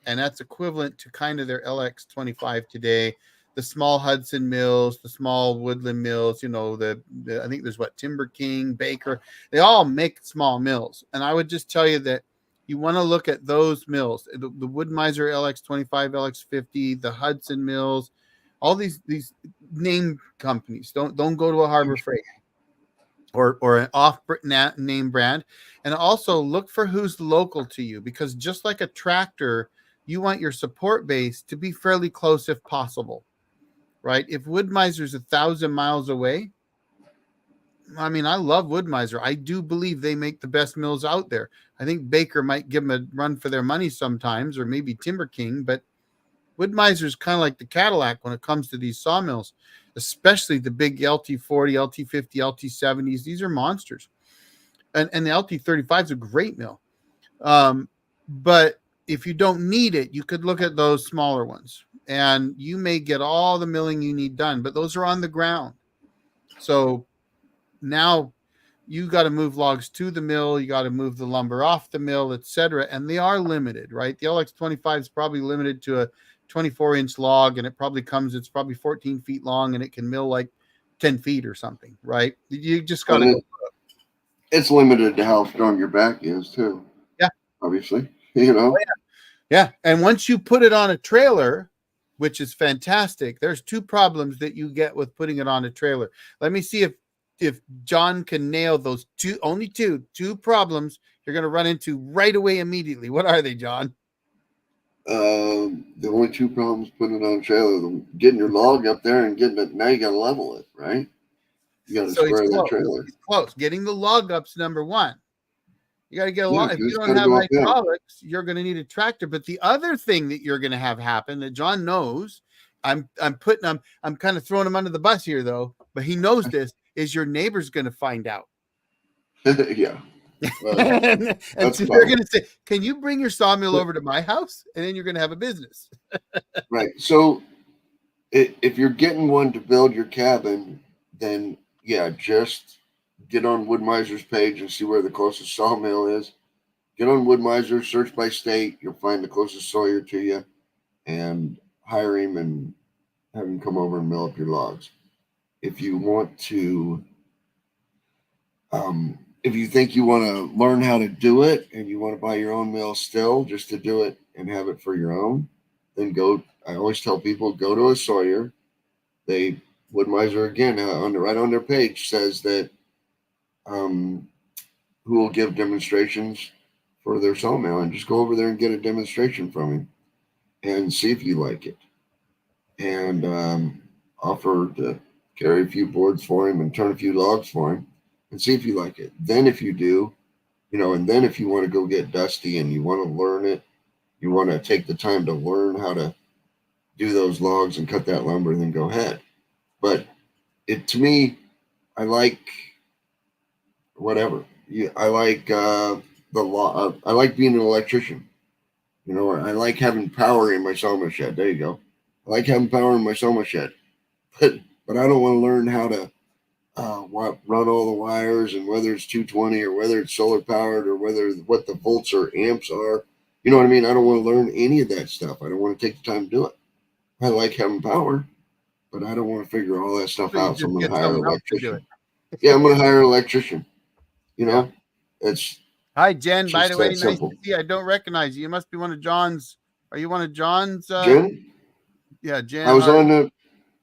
A: And that's equivalent to kind of their LX25 today. The small Hudson mills, the small Woodland mills, I think there's Timber King, Baker, they all make small mills. And I would just tell you that you want to look at those mills, the Wood-Mizer LX25, LX50, the Hudson mills, all these name companies. Don't go to a Harbor Freight or an off-name brand. And also look for who's local to you, because just like a tractor, you want your support base to be fairly close if possible, right? If Wood-Mizer's 1,000 miles away, I mean, I love Wood-Mizer. I do believe they make the best mills out there. I think Baker might give them a run for their money sometimes, or maybe Timber King, but Wood-Mizer is kind of like the Cadillac when it comes to these sawmills, especially the big LT40, LT50, LT70s. These are monsters. And the LT35 is a great mill. But if you don't need it, you could look at those smaller ones, and you may get all the milling you need done, but those are on the ground. So now you got to move logs to the mill, you got to move the lumber off the mill, etc. And they are limited, right? The LX25 is probably limited to a 24-inch log, and it's probably 14 feet long, and it can mill like 10 feet or something, right? You just got to go.
B: It's limited to how strong your back is too.
A: Yeah.
B: Obviously,
A: Oh, yeah. And once you put it on a trailer, which is fantastic, there's two problems that you get with putting it on a trailer. Let me see if if John can nail those only two problems you're going to run into right away immediately, what are they, John?
B: The only two problems putting it on a trailer, getting your log up there and getting it. Now you got to level it, right? You got to
A: So he's
B: square that
A: close.
B: trailer.
A: He's close. Getting the log up's number one. You got to get a lot. If you
B: it's
A: don't
B: gotta
A: have
B: go uphill.
A: hydraulics, you're going to need a tractor. But the other thing that you're going to have happen that John knows, I'm kind of throwing him under the bus here though, but he knows this, is your neighbor's going to find out.
B: Yeah. Well,
A: and
B: that's
A: so they're going to say, "Can you bring your sawmill over to my house?" And then you're going to have a business.
B: Right. So if you're getting one to build your cabin, then yeah, just get on Wood-Miser's page and see where the closest sawmill is. Get on Wood-Miser, search by state. You'll find the closest sawyer to you, and hire him and have him come over and mill up your logs. If you want to, if you think you want to learn how to do it and you want to buy your own mill still just to do it and have it for your own, then go. I always tell people, go to a sawyer. Wood-Miser again right on their page says that who will give demonstrations for their sawmill, and just go over there and get a demonstration from him and see if you like it, and offer to carry a few boards for him and turn a few logs for him and see if you like it. Then if you do, and then if you want to go get dusty and you want to learn it, you want to take the time to learn how to do those logs and cut that lumber, and then go ahead. But to me, I like whatever. I like the law. I like being an electrician. I like having power in my sawmill shed. There you go. I like having power in my sawmill shed, but I don't want to learn how to run all the wires and whether it's 220 or whether it's solar powered or what the volts or amps are. You know what I mean? I don't want to learn any of that stuff. I don't want to take the time to do it. I like having power, but I don't want to figure all that stuff out. So I'm going to hire an electrician. Yeah, I'm going to hire an electrician. It's.
A: Hi, Jen. By the way, nice
B: simple.
A: to see you. I don't recognize you. You must be one of John's. Are you one of John's?
B: Jen?
A: Yeah, Jen.
B: I was on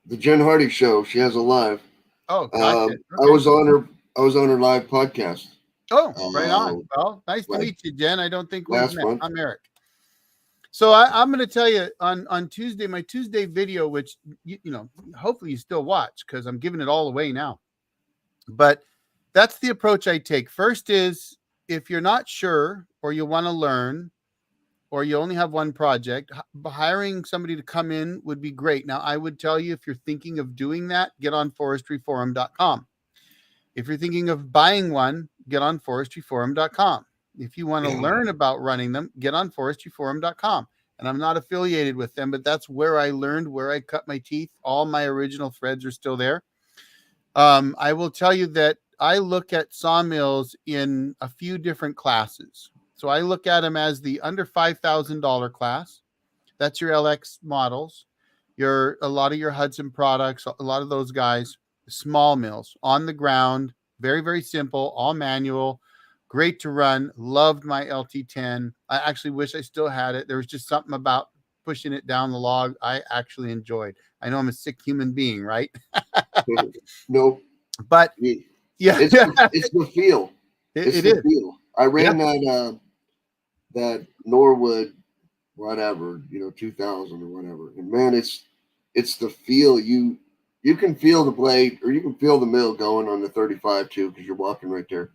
B: the Jen Hardy show. She has a live.
A: Oh, gotcha. Okay.
B: I was on her live podcast.
A: Oh, right on. Well, nice to meet you, Jen. I don't think we've met.
B: Month.
A: I'm Eric. So I'm going to tell you on Tuesday, my Tuesday video, which hopefully you still watch because I'm giving it all away now. But that's the approach I take. First is, if you're not sure or you want to learn or you only have one project, hiring somebody to come in would be great. Now, I would tell you, if you're thinking of doing that, get on forestryforum.com. If you're thinking of buying one, get on forestryforum.com. If you want to learn about running them, get on forestryforum.com. And I'm not affiliated with them, but that's where I learned, where I cut my teeth. All my original threads are still there. I will tell you that I look at sawmills in a few different classes. So I look at them as the under $5,000 class. That's your LX models, a lot of your Hudson products, a lot of those guys, small mills on the ground, very, very simple, all manual, great to run. Loved my LT10. I actually wish I still had it. There was just something about pushing it down the log I actually enjoyed. I know I'm a sick human being, right?
B: Nope.
A: But yeah,
B: it's the feel. It's the feel. I ran that Norwood, whatever, 2000 or whatever, and man, it's the feel. You can feel the blade, or you can feel the mill going on the 35 too, because you're walking right there.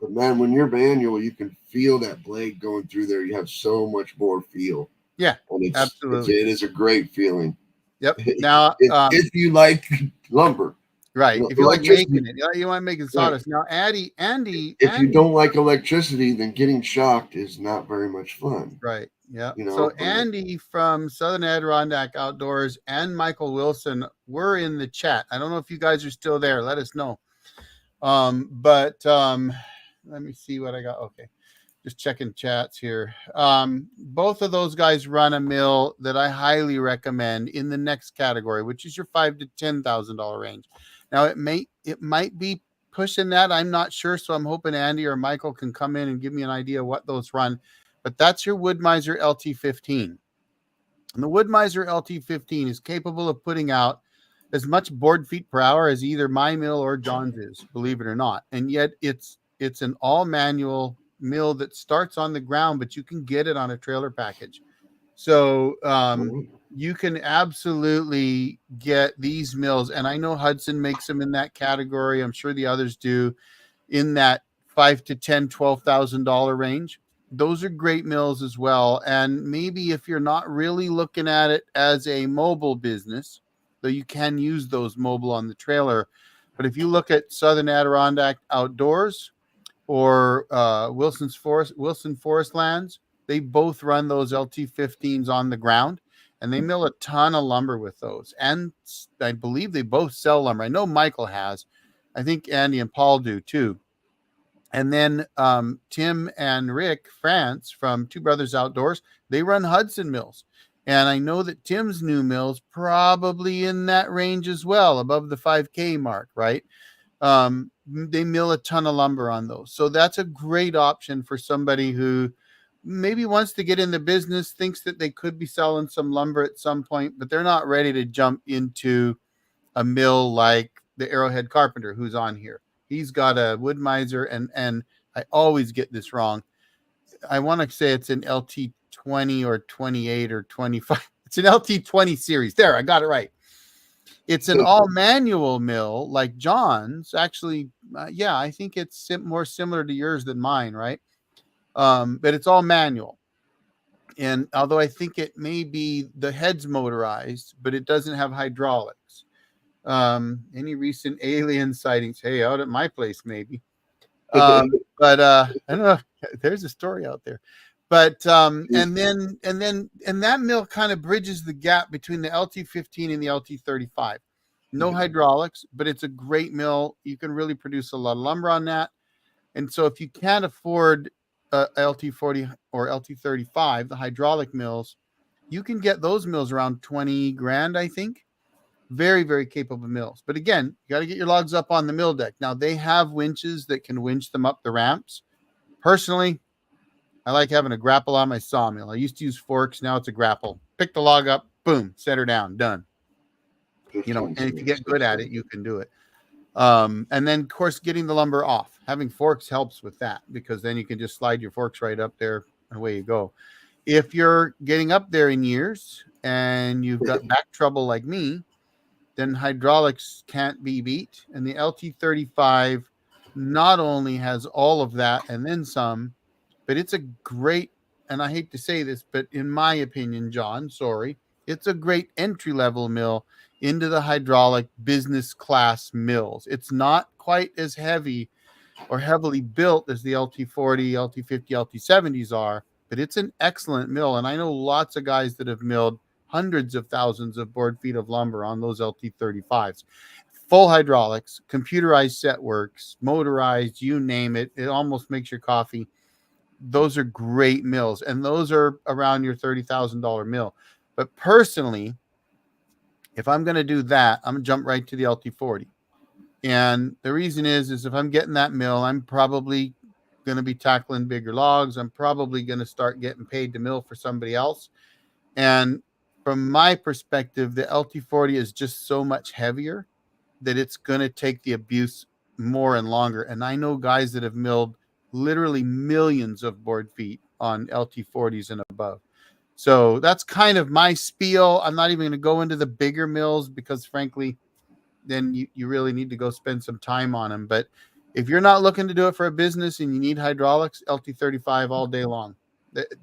B: But man, when you're manual, you can feel that blade going through there. You have so much more feel.
A: Yeah,
B: and
A: absolutely.
B: It is a great feeling.
A: Yep. Now,
B: if you like lumber,
A: right? If you like making it, you want making sawdust. Right. Now, Andy.
B: If you don't like electricity, then getting shocked is not very much fun.
A: Right. Yeah. So Andy from Southern Adirondack Outdoors and Michael Wilson were in the chat. I don't know if you guys are still there. Let us know. But let me see what I got. Okay. Just checking chats here. Both of those guys run a mill that I highly recommend in the next category, which is your $5,000 to $10,000 range. Now it might be pushing that. I'm not sure. So I'm hoping Andy or Michael can come in and give me an idea what those run. But that's your Wood-Miser LT15. And the Wood-Miser LT15 is capable of putting out as much board feet per hour as either my mill or John's is, believe it or not. And yet it's an all manual mill that starts on the ground, but you can get it on a trailer package. So you can absolutely get these mills. And I know Hudson makes them in that category. I'm sure the others do, in that $5,000 to $10,000, $12,000 range. Those are great mills as well. And maybe if you're not really looking at it as a mobile business, though you can use those mobile on the trailer. But if you look at Southern Adirondack Outdoors or Wilson Forest Lands, they both run those LT15s on the ground, and they mill a ton of lumber with those. And I believe they both sell lumber. I know Michael has. I think Andy and Paul do too. And then Tim and Rick France from Two Brothers Outdoors, they run Hudson mills. And I know that Tim's new mill's probably in that range as well, above the 5K mark, right? They mill a ton of lumber on those. So that's a great option for somebody who maybe wants to get in the business, thinks that they could be selling some lumber at some point, but they're not ready to jump into a mill like the Arrowhead Carpenter who's on here. He's got a wood miser, and I always get this wrong. I want to say it's an LT20 or 28 or 25. It's an LT20 series. There, I got it right. It's an all manual mill like John's. Actually, yeah, I think it's more similar to yours than mine, right? But it's all manual. And although I think it may be the head's motorized, but it doesn't have hydraulics. Any recent alien sightings? Hey, out at my place, maybe. But I don't know. There's a story out there. But and that mill kind of bridges the gap between the LT15 and the LT35. No hydraulics, but it's a great mill. You can really produce a lot of lumber on that. And so if you can't afford LT40 or LT35, the hydraulic mills, you can get those mills around 20 grand, I think. Very, very capable mills. But again, you got to get your logs up on the mill deck. Now, they have winches that can winch them up the ramps. Personally, I like having a grapple on my sawmill. I used to use forks. Now it's a grapple. Pick the log up, boom, set her down, done. And if you get good at it, you can do it. And then, of course, getting the lumber off. Having forks helps with that, because then you can just slide your forks right up there and away you go. If you're getting up there in years and you've got back trouble like me, then hydraulics can't be beat. And the LT35 not only has all of that and then some, but it's a great, and I hate to say this, but in my opinion, John, sorry, it's a great entry-level mill into the hydraulic business class mills. It's not quite as heavy or heavily built as the LT40, LT50, LT70s are, but it's an excellent mill. And I know lots of guys that have milled hundreds of thousands of board feet of lumber on those LT35s. Full hydraulics, computerized set works, motorized, you name it. It almost makes your coffee. Those are great mills, and those are around your $30,000 mill. But personally, if I'm going to do that, I'm going to jump right to the LT40. And the reason is if I'm getting that mill, I'm probably going to be tackling bigger logs. I'm probably going to start getting paid to mill for somebody else. And from my perspective, the LT40 is just so much heavier that it's going to take the abuse more and longer. And I know guys that have milled literally millions of board feet on LT40s and above. So that's kind of my spiel. I'm not even going to go into the bigger mills because, frankly, then you really need to go spend some time on them. But if you're not looking to do it for a business and you need hydraulics, LT35 all day long.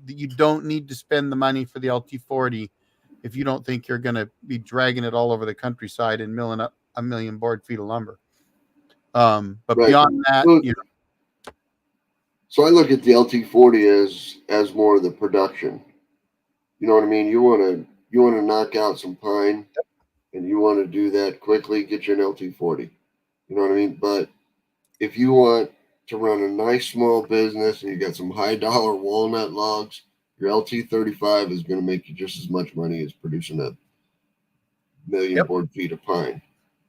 A: You don't need to spend the money for the LT40 if you don't think you're going to be dragging it all over the countryside and milling up 1 million board feet of lumber. But right. Beyond that,
B: well, so I look at the LT40 as more of the production. You know what I mean? You want to knock out some pine, and you want to do that quickly. Get you an LT40. You know what I mean? But if you want to run a nice small business and you got some high dollar walnut logs, your LT35 is going to make you just as much money as producing a million board feet of pine.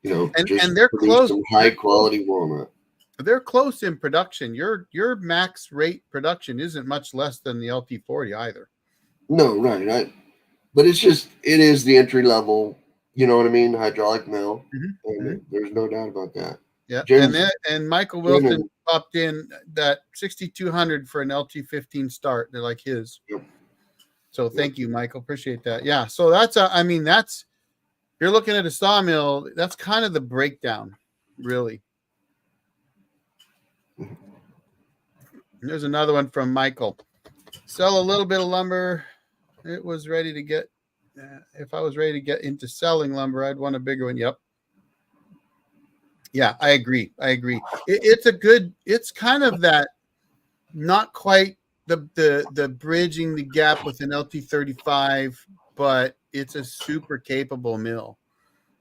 A: And they're close.
B: Some high quality walnut.
A: They're close in production. Your max rate production isn't much less than the LT40 either.
B: No, right. But it is the entry level You know what I mean? Hydraulic mill.
A: Mm-hmm.
B: And there's no doubt about that.
A: Yeah.
B: Jim's
A: And Michael
B: Jim
A: Wilson
B: and,
A: popped in that 6,200 for an LT15 start. They're like his.
B: yep,
A: So
B: yep.
A: thank you, Michael. Appreciate that. Yeah. So that's you're looking at a sawmill. That's kind of the breakdown, really. There's another one from Michael. Sell a little bit of lumber. It was ready to get. If I was ready to get into selling lumber, I'd want a bigger one. Yep. Yeah, I agree. It's kind of that, not quite the bridging the gap with an LT35, but it's a super capable mill.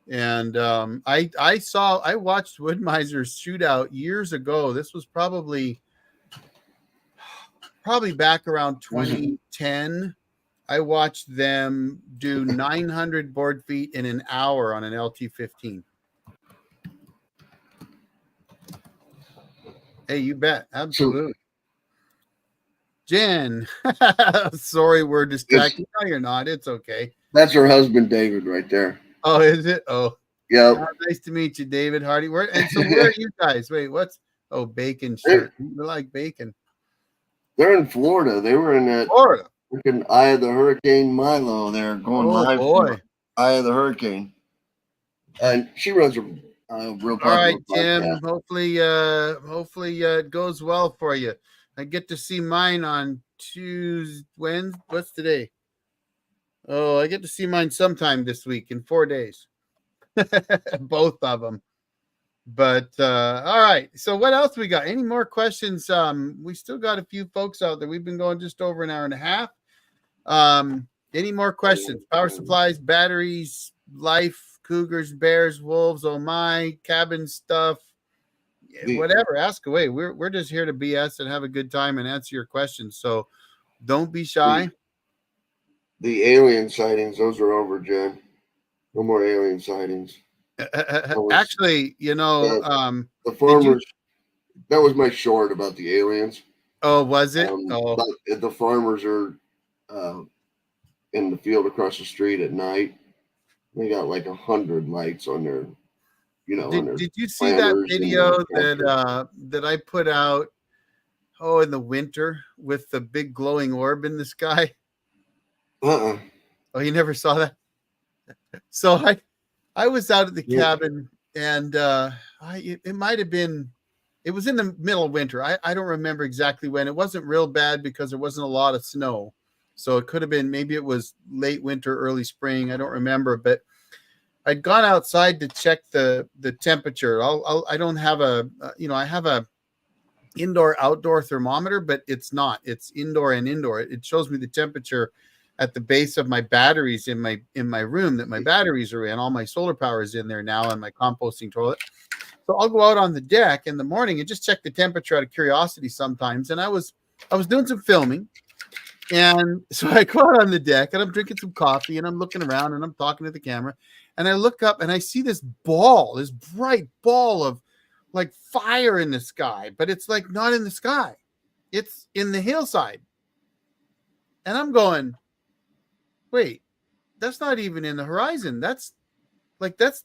A: And I watched Woodmiser's shootout years ago. This was probably back around 2010. I watched them do 900 board feet in an hour on an LT15. Hey, you bet. Absolutely. Jen, sorry, we're distracted. No, you're not. It's okay.
B: That's her husband, David, right there.
A: Oh, is it? Oh,
B: yeah.
A: Nice to meet you, David Hardy. Where are you guys? Wait, what's? Oh, bacon shirt. You like bacon?
B: They're in Florida. They were in that
A: Florida.
B: Freaking Eye of the Hurricane Milo. They're going live.
A: Boy.
B: Eye of the Hurricane. And she runs a real popular.
A: All right,
B: podcast.
A: Jim. Hopefully it goes well for you. I get to see mine on Tuesday. What's today? Oh, I get to see mine sometime this week in 4 days. Both of them. But all right. So what else we got? Any more questions? We still got a few folks out there. We've been going just over an hour and a half. Any more questions? Power supplies, batteries, life, cougars, bears, wolves, oh my, cabin stuff, whatever. Ask away. We're just here to BS and have a good time and answer your questions. So don't be shy.
B: The alien sightings, those are over, Jen. No more alien sightings.
A: Actually,
B: the farmers. That was my short about the aliens.
A: Oh, was it?
B: But the farmers are in the field across the street at night. They got like 100 lights on their,
A: Did you see that video that I put out? Oh, in the winter with the big glowing orb in the sky. Oh, you never saw that? So I was out at the cabin, and it might have been. It was in the middle of winter. I don't remember exactly when. It wasn't real bad because there wasn't a lot of snow. So it could have been, maybe it was late winter, early spring. I don't remember, but I'd gone outside to check the temperature. I don't have I have a indoor outdoor thermometer, but it's indoor and indoor. It shows me the temperature at the base of my batteries in my room that my batteries are in. All my solar power is in there now, and my composting toilet. So I'll go out on the deck in the morning and just check the temperature out of curiosity sometimes. And I was doing some filming. And so I go out on the deck and I'm drinking some coffee and I'm looking around and I'm talking to the camera. And I look up and I see this bright ball of like fire in the sky, but it's like not in the sky. It's in the hillside. And I'm going, wait, that's not even in the horizon. That's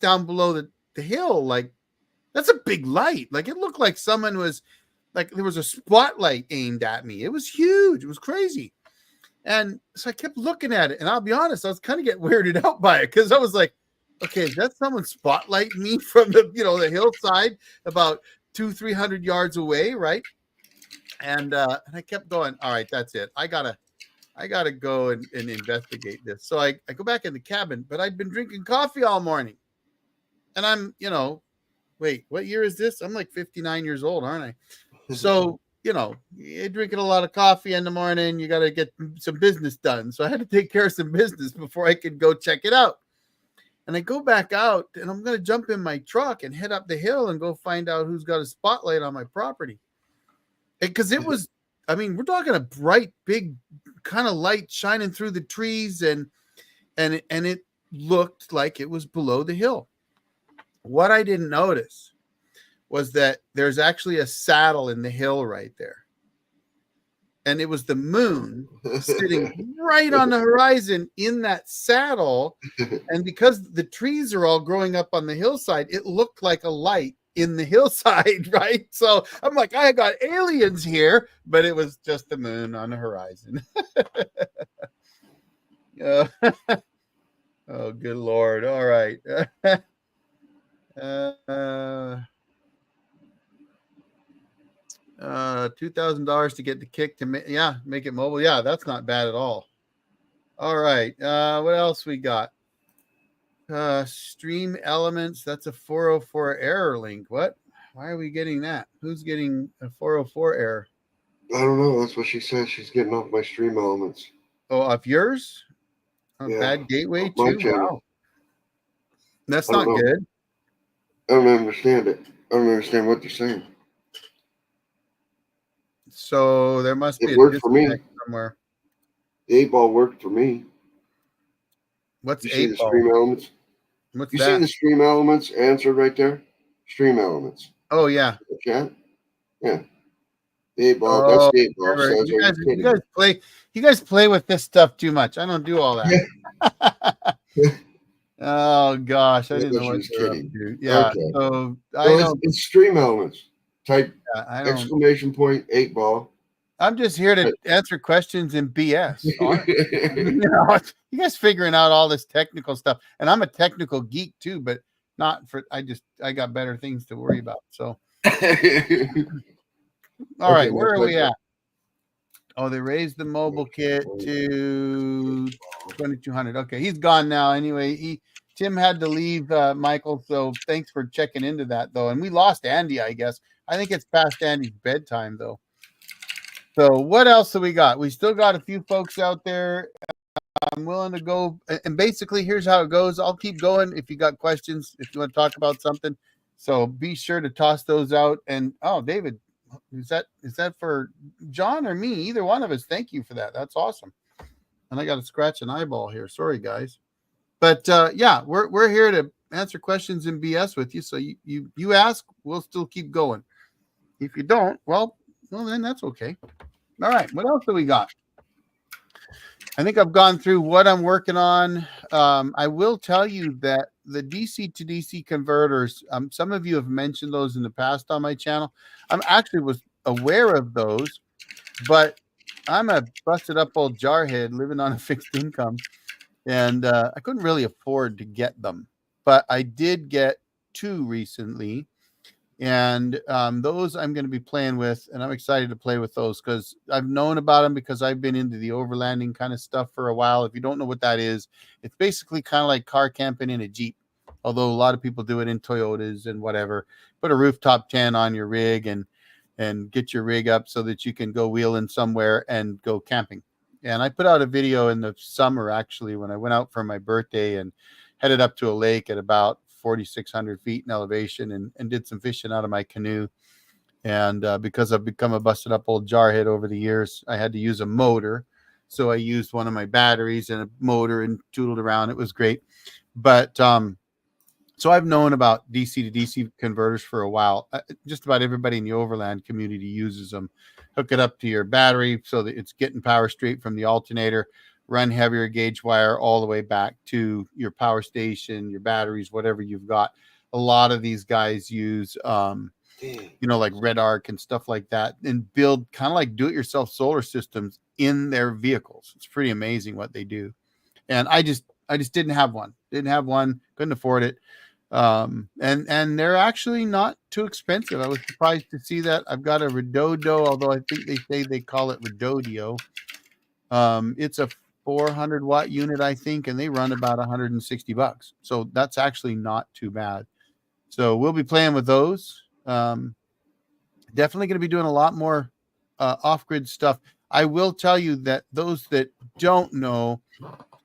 A: down below the hill. Like, that's a big light. Like, it looked like someone was like, there was a spotlight aimed at me. It was huge. It was crazy. And so I kept looking at it. And I'll be honest, I was kind of getting weirded out by it because I was like, okay, is that someone spotlighting me from the hillside about 200-300 yards away, right? And I kept going, all right, that's it. I gotta go and investigate this. So I go back in the cabin, but I'd been drinking coffee all morning. And I'm, wait, what year is this? I'm like 59 years old, aren't I? So, you're drinking a lot of coffee in the morning. You got to get some business done. So I had to take care of some business before I could go check it out. And I go back out and I'm going to jump in my truck and head up the hill and go find out who's got a spotlight on my property. Because it was, we're talking a bright, big kind of light shining through the trees and it looked like it was below the hill. What I didn't notice was that there's actually a saddle in the hill right there. and it was the moon sitting right on the horizon in that saddle. And because the trees are all growing up on the hillside, it looked like a light in the hillside, right? So I'm like, I got aliens here, but it was just the moon on the horizon. Oh, good Lord. All right. $2,000 to get the kick to make it mobile. Yeah, that's not bad at all. All right. What else we got? Stream elements. That's a 404 error link. What? Why are we getting that? Who's getting a 404 error?
B: I don't know. That's what she says. She's getting off my stream elements.
A: Oh, off yours? A
B: Yeah,
A: bad gateway
B: off my
A: too?
B: channel.
A: Wow. That's
B: I don't
A: not
B: know.
A: good.
B: I don't understand it. I don't understand what they're saying.
A: So there must be
B: It
A: a
B: worked for me.
A: disconnect somewhere.
B: The 8-ball worked for me.
A: What's
B: You see the
A: 8-ball?
B: stream elements?
A: What's
B: You
A: that?
B: see the stream elements answered right there? Stream elements.
A: Oh yeah.
B: Okay. Yeah. The 8-ball.
A: Oh,
B: That's the 8-ball.
A: whatever.
B: Says,
A: You guys play with this stuff too much. I don't do all that. Oh gosh, I didn't know what
B: you were
A: up
B: kidding.
A: to. Yeah.
B: Okay.
A: So
B: It's stream elements. Type
A: I don't.
B: exclamation point 8-ball.
A: I'm just here to answer questions and BS. You guys figuring out all this technical stuff, and I'm a technical geek too, but not for. I got better things to worry about. So, all right, where are we at? Oh, they raised the mobile kit to 2,200. Okay, he's gone now. Anyway, Tim had to leave, Michael. So thanks for checking into that, though. And we lost Andy, I guess. I think it's past Andy's bedtime, though. So what else do we got? We still got a few folks out there. I'm willing to go. And basically, here's how it goes. I'll keep going if you got questions, if you want to talk about something. So be sure to toss those out. And David, is that for John or me? Either one of us. Thank you for that. That's awesome. And I got to scratch an eyeball here. Sorry, guys. But we're here to answer questions and BS with you. So you ask, we'll still keep going. If you don't, well, then that's okay. All right. What else do we got? I think I've gone through what I'm working on. I will tell you that the DC to DC converters, some of you have mentioned those in the past on my channel. I'm actually was aware of those, but I'm a busted up old jarhead living on a fixed income, and I couldn't really afford to get them. But I did get 2 recently. And those I'm going to be playing with, and I'm excited to play with those because I've known about them because I've been into the overlanding kind of stuff for a while. If you don't know what that is, it's basically kind of like car camping in a Jeep, although a lot of people do it in Toyotas and whatever. Put a rooftop tent on your rig and get your rig up so that you can go wheeling somewhere and go camping. And I put out a video in the summer, actually, when I went out for my birthday and headed up to a lake at about 4,600 feet in elevation and did some fishing out of my canoe. And because I've become a busted up old jarhead over the years, I had to use a motor. So I used one of my batteries and a motor and tootled around. It was great. But so I've known about DC to DC converters for a while. Just about everybody in the overland community uses them. Hook it up to your battery so that it's getting power straight from the alternator. Run heavier gauge wire all the way back to your power station, your batteries, whatever you've got. A lot of these guys use, like Red Arc and stuff like that, and build kind of like do-it-yourself solar systems in their vehicles. It's pretty amazing what they do. And I just didn't have one. Couldn't afford it. And they're actually not too expensive. I was surprised to see that. I've got a Redodo, although I think they say they call it Redodio. It's a 400 watt unit, I think, and they run about $160. So that's actually not too bad. So we'll be playing with those. Definitely going to be doing a lot more off-grid stuff. I will tell you that those that don't know,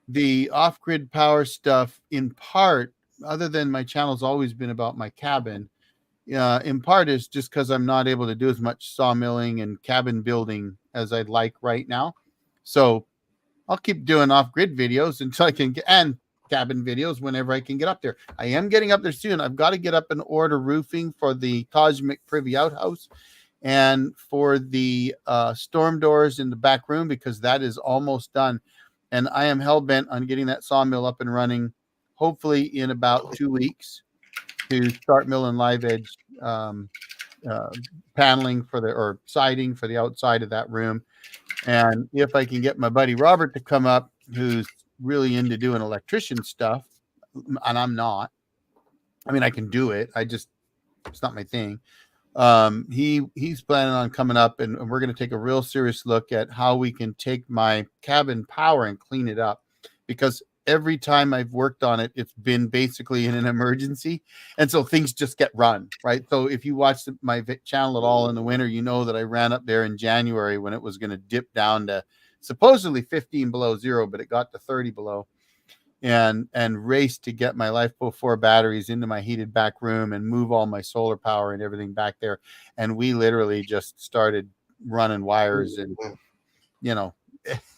A: the off-grid power stuff, in part, other than my channel's always been about my cabin, in part is just because I'm not able to do as much sawmilling and cabin building as I'd like right now. So I'll keep doing off-grid videos until I can get, and cabin videos whenever I can get up there. I am getting up there soon. I've got to get up and order roofing for the Cosmic Privy Outhouse. and for the storm doors in the back room, because that is almost done. And I am hell bent on getting that sawmill up and running, hopefully in about 2 weeks, to start milling live edge uh, paneling for the or siding for the outside of that room. And if I can get my buddy Robert to come up, who's really into doing electrician stuff, and I'm not. I mean, I can do it. It's not my thing. He's planning on coming up, and we're going to take a real serious look at how we can take my cabin power and clean it up, because every time I've worked on it, it's been basically in an emergency, and so things just get run right. So if you watch my channel at all in the winter, you know that I ran up there in January when it was going to dip down to supposedly 15 below zero, but it got to 30 below, and raced to get my LifePo 4 batteries into my heated back room and move all my solar power and everything back there. And we literally just started running wires, and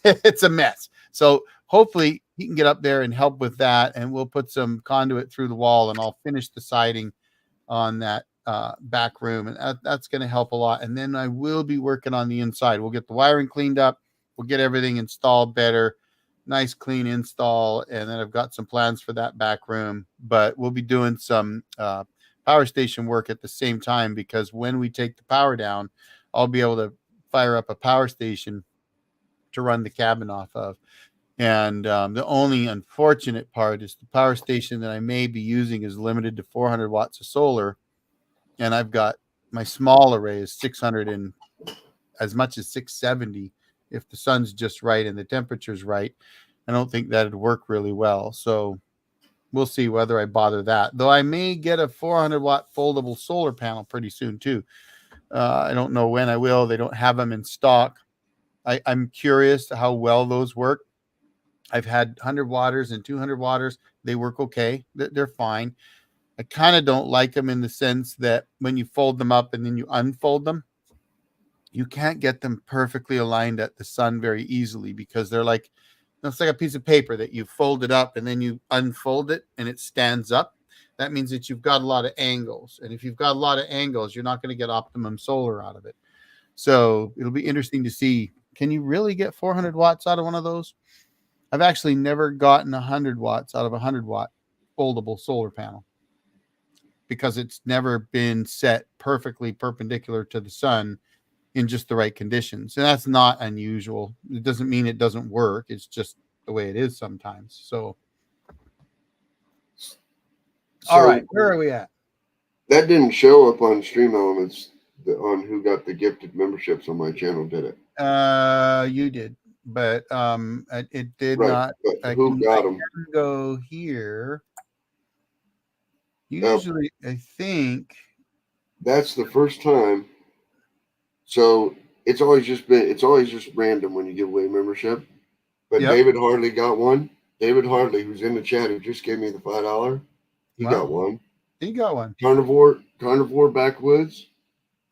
A: it's a mess. So hopefully he can get up there and help with that, and we'll put some conduit through the wall, and I'll finish the siding on that back room, and that's going to help a lot. And then I will be working on the inside. We'll get the wiring cleaned up, we'll get everything installed better, nice clean install, and then I've got some plans for that back room. But we'll be doing some power station work at the same time, because when we take the power down, I'll be able to fire up a power station to run the cabin off of. And the only unfortunate part is the power station that I may be using is limited to 400 watts of solar, and I've got my small array is 600 and as much as 670 if the sun's just right and the temperature's right. I don't think that'd work really well. So we'll see whether I bother that. Though I may get a 400 watt foldable solar panel pretty soon too. I don't know when I will. They don't have them in stock. I'm curious how well those work. I've had 100 watters and 200 watters. They work okay. They're fine. I kind of don't like them in the sense that when you fold them up and then you unfold them, you can't get them perfectly aligned at the sun very easily, because they're like, it's like a piece of paper that you fold it up and then you unfold it and it stands up. That means that you've got a lot of angles. And if you've got a lot of angles, you're not going to get optimum solar out of it. So it'll be interesting to see, can you really get 400 watts out of one of those? I've actually never gotten 100 watts out of a 100 watt foldable solar panel, because it's never been set perfectly perpendicular to the sun in just the right conditions. And that's not unusual. It doesn't mean it doesn't work. It's just the way it is sometimes. So all right, where are we at?
B: That didn't show up on Stream Elements on who got the gifted memberships on my channel, did it?
A: You did, but it did
B: right,
A: not.
B: But who got them?
A: Go here. Usually, I think
B: that's the first time. So it's always just random when you give away membership. But yep. David Hartley got one. David Hartley, who's in the chat, who just gave me the $5, he got one.
A: He got one.
B: Carnivore Backwoods.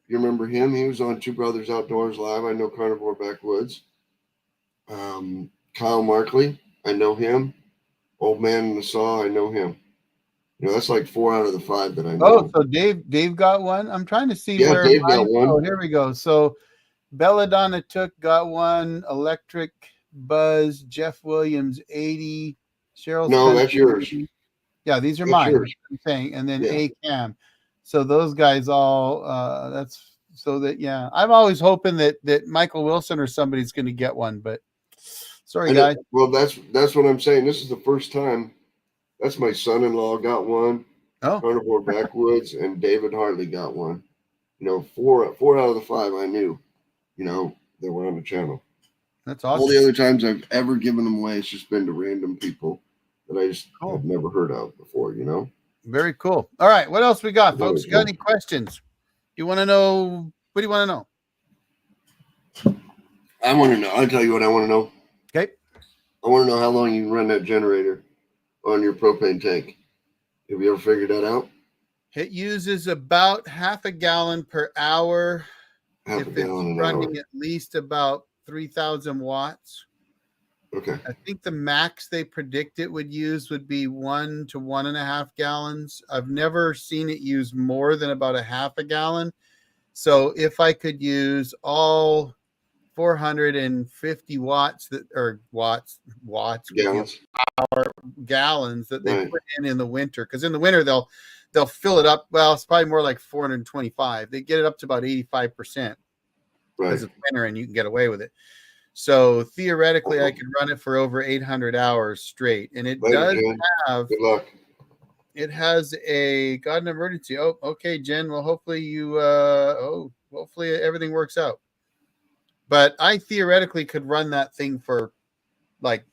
B: You remember him? He was on Two Brothers Outdoors Live. I know Carnivore Backwoods. Kyle Markley, I know him. Old Man in the Saw, I know him. That's like 4 out of the 5 that I know.
A: Oh, so Dave got one. I'm trying to see where
B: Dave got one.
A: Oh, here we go. So Belladonna got one. Electric Buzz, Jeff Williams 80, Cheryl.
B: No, that's yours.
A: Yeah, these are mine. I'm saying, and then A Cam. So those guys all. That's so that I'm always hoping that Michael Wilson or somebody's going to get one, but sorry guys.
B: Well, that's what I'm saying. This is the first time. That's my son-in-law got one.
A: Oh,
B: Carnivore Backwoods, and David Hartley got one. 4 out of the 5 I knew. That were on the channel.
A: That's awesome.
B: All the other times I've ever given them away, it's just been to random people that I just have never heard of before.
A: Very cool. All right, what else we got, folks? Got any questions? You want to know? What do you want to know?
B: I want to know. I'll tell you what I want to know.
A: Okay.
B: I want to know how long you can run that generator on your propane tank. Have you ever figured that out?
A: It uses about half a gallon per hour.
B: Half a gallon an
A: running
B: hour.
A: At least about 3,000 watts.
B: Okay.
A: I think the max they predict it would use would be 1 to 1.5 gallons. I've never seen it use more than about a half a gallon. So if I could use all 450 watts that or watts
B: Gallons.
A: gallons that they
B: Right.
A: put in the winter, because in the winter they'll fill it up. Well, it's probably more like 425. They get it up to about 85% because
B: Right.
A: it's winter and you can get away with it. So theoretically, I could run it for over 800 hours straight, and it
B: Later,
A: does
B: Jen.
A: have.
B: Good luck.
A: It has a God an emergency. Oh, okay, Jen. Well, hopefully hopefully everything works out. But I theoretically could run that thing for like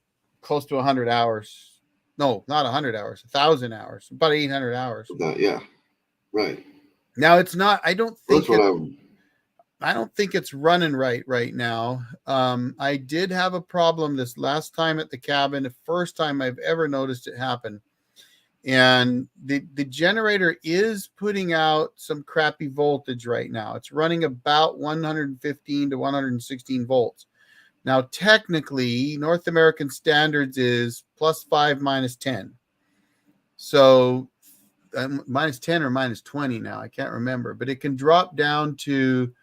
A: close to 100 hours. No, not 100 hours, 1,000 hours, about 800 hours.
B: Yeah. Right.
A: Now it's not. I don't
B: Well,
A: think
B: that's what
A: I don't think it's running right now. I did have a problem this last time at the cabin. The first time I've ever noticed it happen. And the generator is putting out some crappy voltage right now. It's running about 115 to 116 volts. Now, technically, North American standards is +5, -10. So -10 or -20 now. I can't remember, but it can drop down to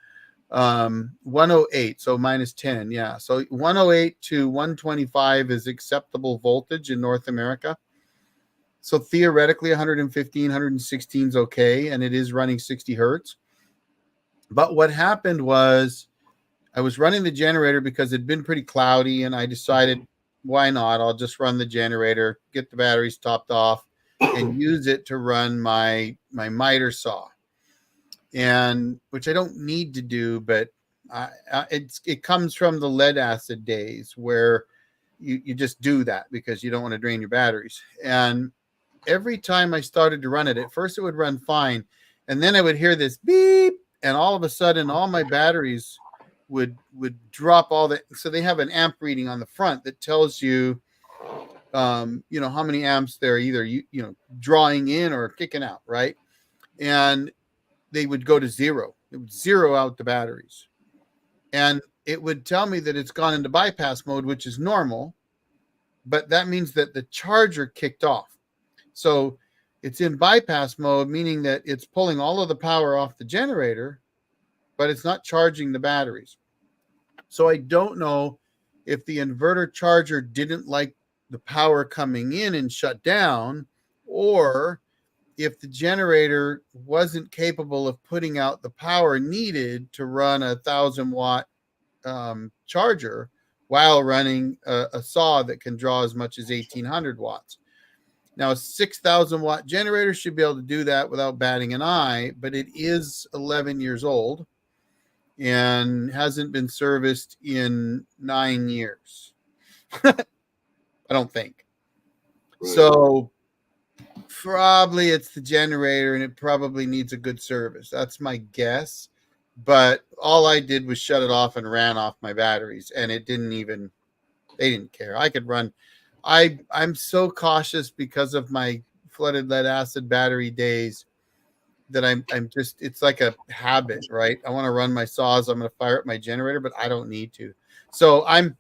A: 108. So -10. Yeah. So 108 to 125 is acceptable voltage in North America. So theoretically, 115, 116 is okay, and it is running 60 hertz. But what happened was I was running the generator because it'd been pretty cloudy, and I decided, why not? I'll just run the generator, get the batteries topped off, and use it to run my miter saw, and which I don't need to do, but it comes from the lead acid days where you just do that because you don't want to drain your batteries. And every time I started to run it, at first it would run fine, and then I would hear this beep, and all of a sudden all my batteries would drop all the. So they have an amp reading on the front that tells you, how many amps they're either drawing in or kicking out, right? And they would go to zero. It would zero out the batteries, and it would tell me that it's gone into bypass mode, which is normal, but that means that the charger kicked off. So it's in bypass mode, meaning that it's pulling all of the power off the generator, but it's not charging the batteries. So I don't know if the inverter charger didn't like the power coming in and shut down, or if the generator wasn't capable of putting out the power needed to run a 1,000-watt charger while running a saw that can draw as much as 1,800 watts. Now, a 6,000-watt generator should be able to do that without batting an eye, but it is 11 years old and hasn't been serviced in 9 years. I don't think. Right. So probably it's the generator, and it probably needs a good service. That's my guess. But all I did was shut it off and ran off my batteries, and they didn't care. I could run. I'm so cautious because of my flooded lead acid battery days that I'm just, it's like a habit, right? I want to run my saws. I'm going to fire up my generator, but I don't need to. So I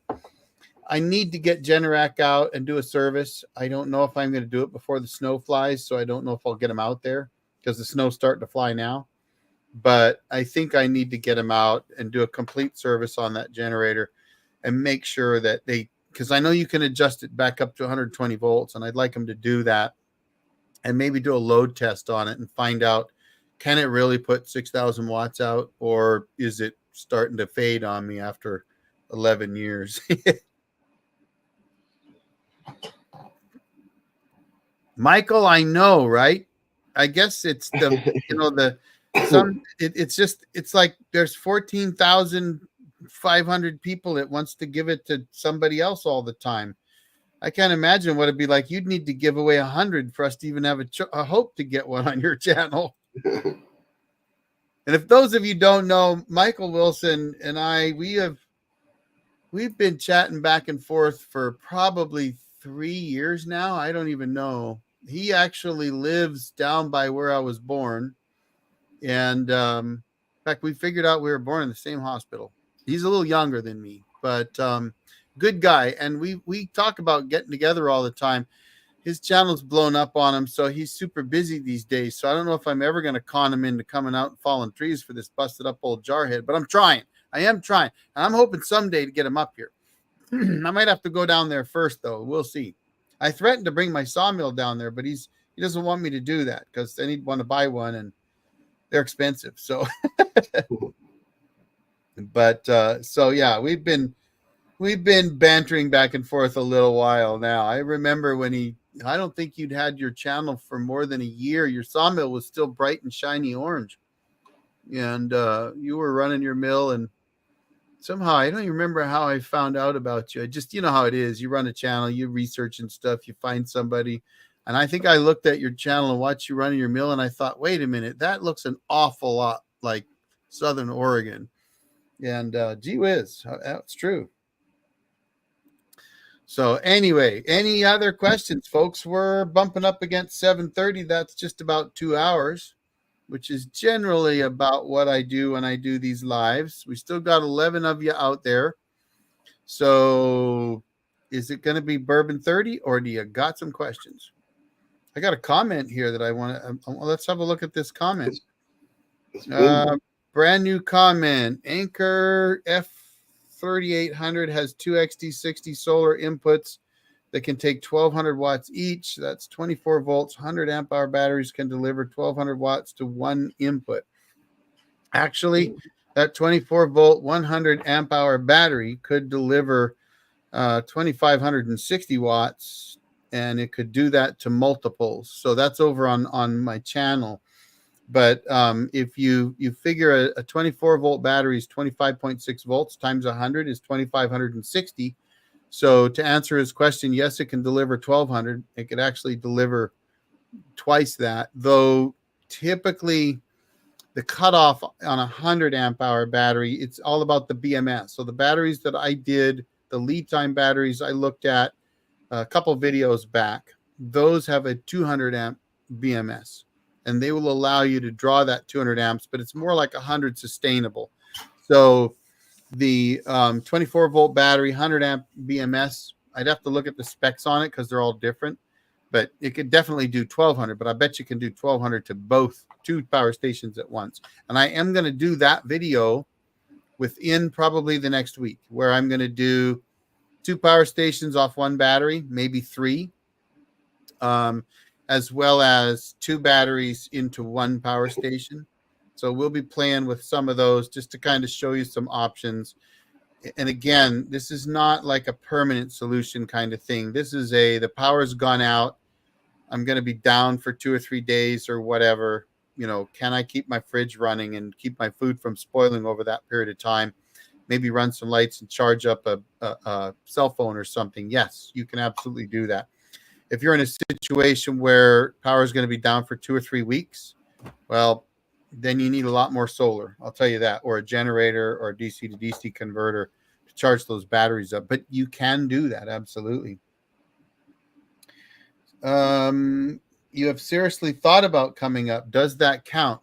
A: need to get Generac out and do a service. I don't know if I'm going to do it before the snow flies. So I don't know if I'll get them out there because the snow's starting to fly now. But I think I need to get them out and do a complete service on that generator and make sure that because I know you can adjust it back up to 120 volts, and I'd like them to do that and maybe do a load test on it and find out, can it really put 6,000 watts out, or is it starting to fade on me after 11 years? Michael, I know, right? I guess it's it's like there's 14,500 people that wants to give it to somebody else all the time. I can't imagine what it'd be like. You'd need to give away 100 for us to even have a hope to get one on your channel. And if those of you don't know, Michael Wilson and I, we've been chatting back and forth for probably 3 years now. I don't even know. He actually lives down by where I was born. And in fact, we figured out we were born in the same hospital. He's a little younger than me, but good guy. And we talk about getting together all the time. his channel's blown up on him, so he's super busy these days. So I don't know if I'm ever going to con him into coming out and falling trees for this busted up old jarhead, but I'm trying. I am trying, and I'm hoping someday to get him up here. I might have to go down there first, though. We'll see. I threatened to bring my sawmill down there, but he doesn't want me to do that because then he'd want to buy one, and they're expensive. So, but so yeah, we've been bantering back and forth a little while now. I remember when I don't think you'd had your channel for more than a year. Your sawmill was still bright and shiny orange, and you were running your mill, and somehow I don't even remember how I found out about you. I just, you know how it is. You run a channel, you research and stuff, you find somebody. And I think I looked at your channel and watched you running your mill, and I thought, wait a minute, that looks an awful lot like Southern Oregon. And gee whiz, that's true. So anyway, any other questions, folks? We're bumping up against 7:30. That's just about 2 hours, which is generally about what I do when I do these lives. We still got 11 of you out there. So is it going to be Bourbon 30, or do you got some questions? I got a comment here that I want to, let's have a look at this comment. Brand new comment. Anchor F3800 has two XD60 solar inputs that can take 1200 watts each. That's 24 volts. 100 amp hour batteries can deliver 1200 watts to one input. Actually, that 24 volt 100 amp hour battery could deliver 2560 watts, and it could do that to multiples. So that's over on my channel. But if you figure a 24 volt battery is 25.6 volts times 100 is 2560. So to answer his question, yes, it can deliver 1200. It could actually deliver twice that, though typically the cutoff on a 100 amp hour battery, it's all about the BMS. So the batteries that I did, the lead time batteries I looked at a couple videos back, those have a 200 amp BMS, and they will allow you to draw that 200 amps, but it's more like 100 sustainable. So the 24 volt battery, 100 amp BMS, I'd have to look at the specs on it because they're all different, but it could definitely do 1200, but I bet you can do 1200 to both two power stations at once. And I am going to do that video within probably the next week, where I'm going to do two power stations off one battery, maybe three, as well as two batteries into one power station. So we'll be playing with some of those just to kind of show you some options. And again, this is not like a permanent solution kind of thing. This is the power's gone out. I'm going to be down for 2 or 3 days or whatever. You know, can I keep my fridge running and keep my food from spoiling over that period of time? Maybe run some lights and charge up a cell phone or something. Yes, you can absolutely do that. If you're in a situation where power is going to be down for 2 or 3 weeks, well, then you need a lot more solar. I'll tell you that, or a generator or a DC to DC converter to charge those batteries up. But you can do that, absolutely. You have seriously thought about coming up. Does that count?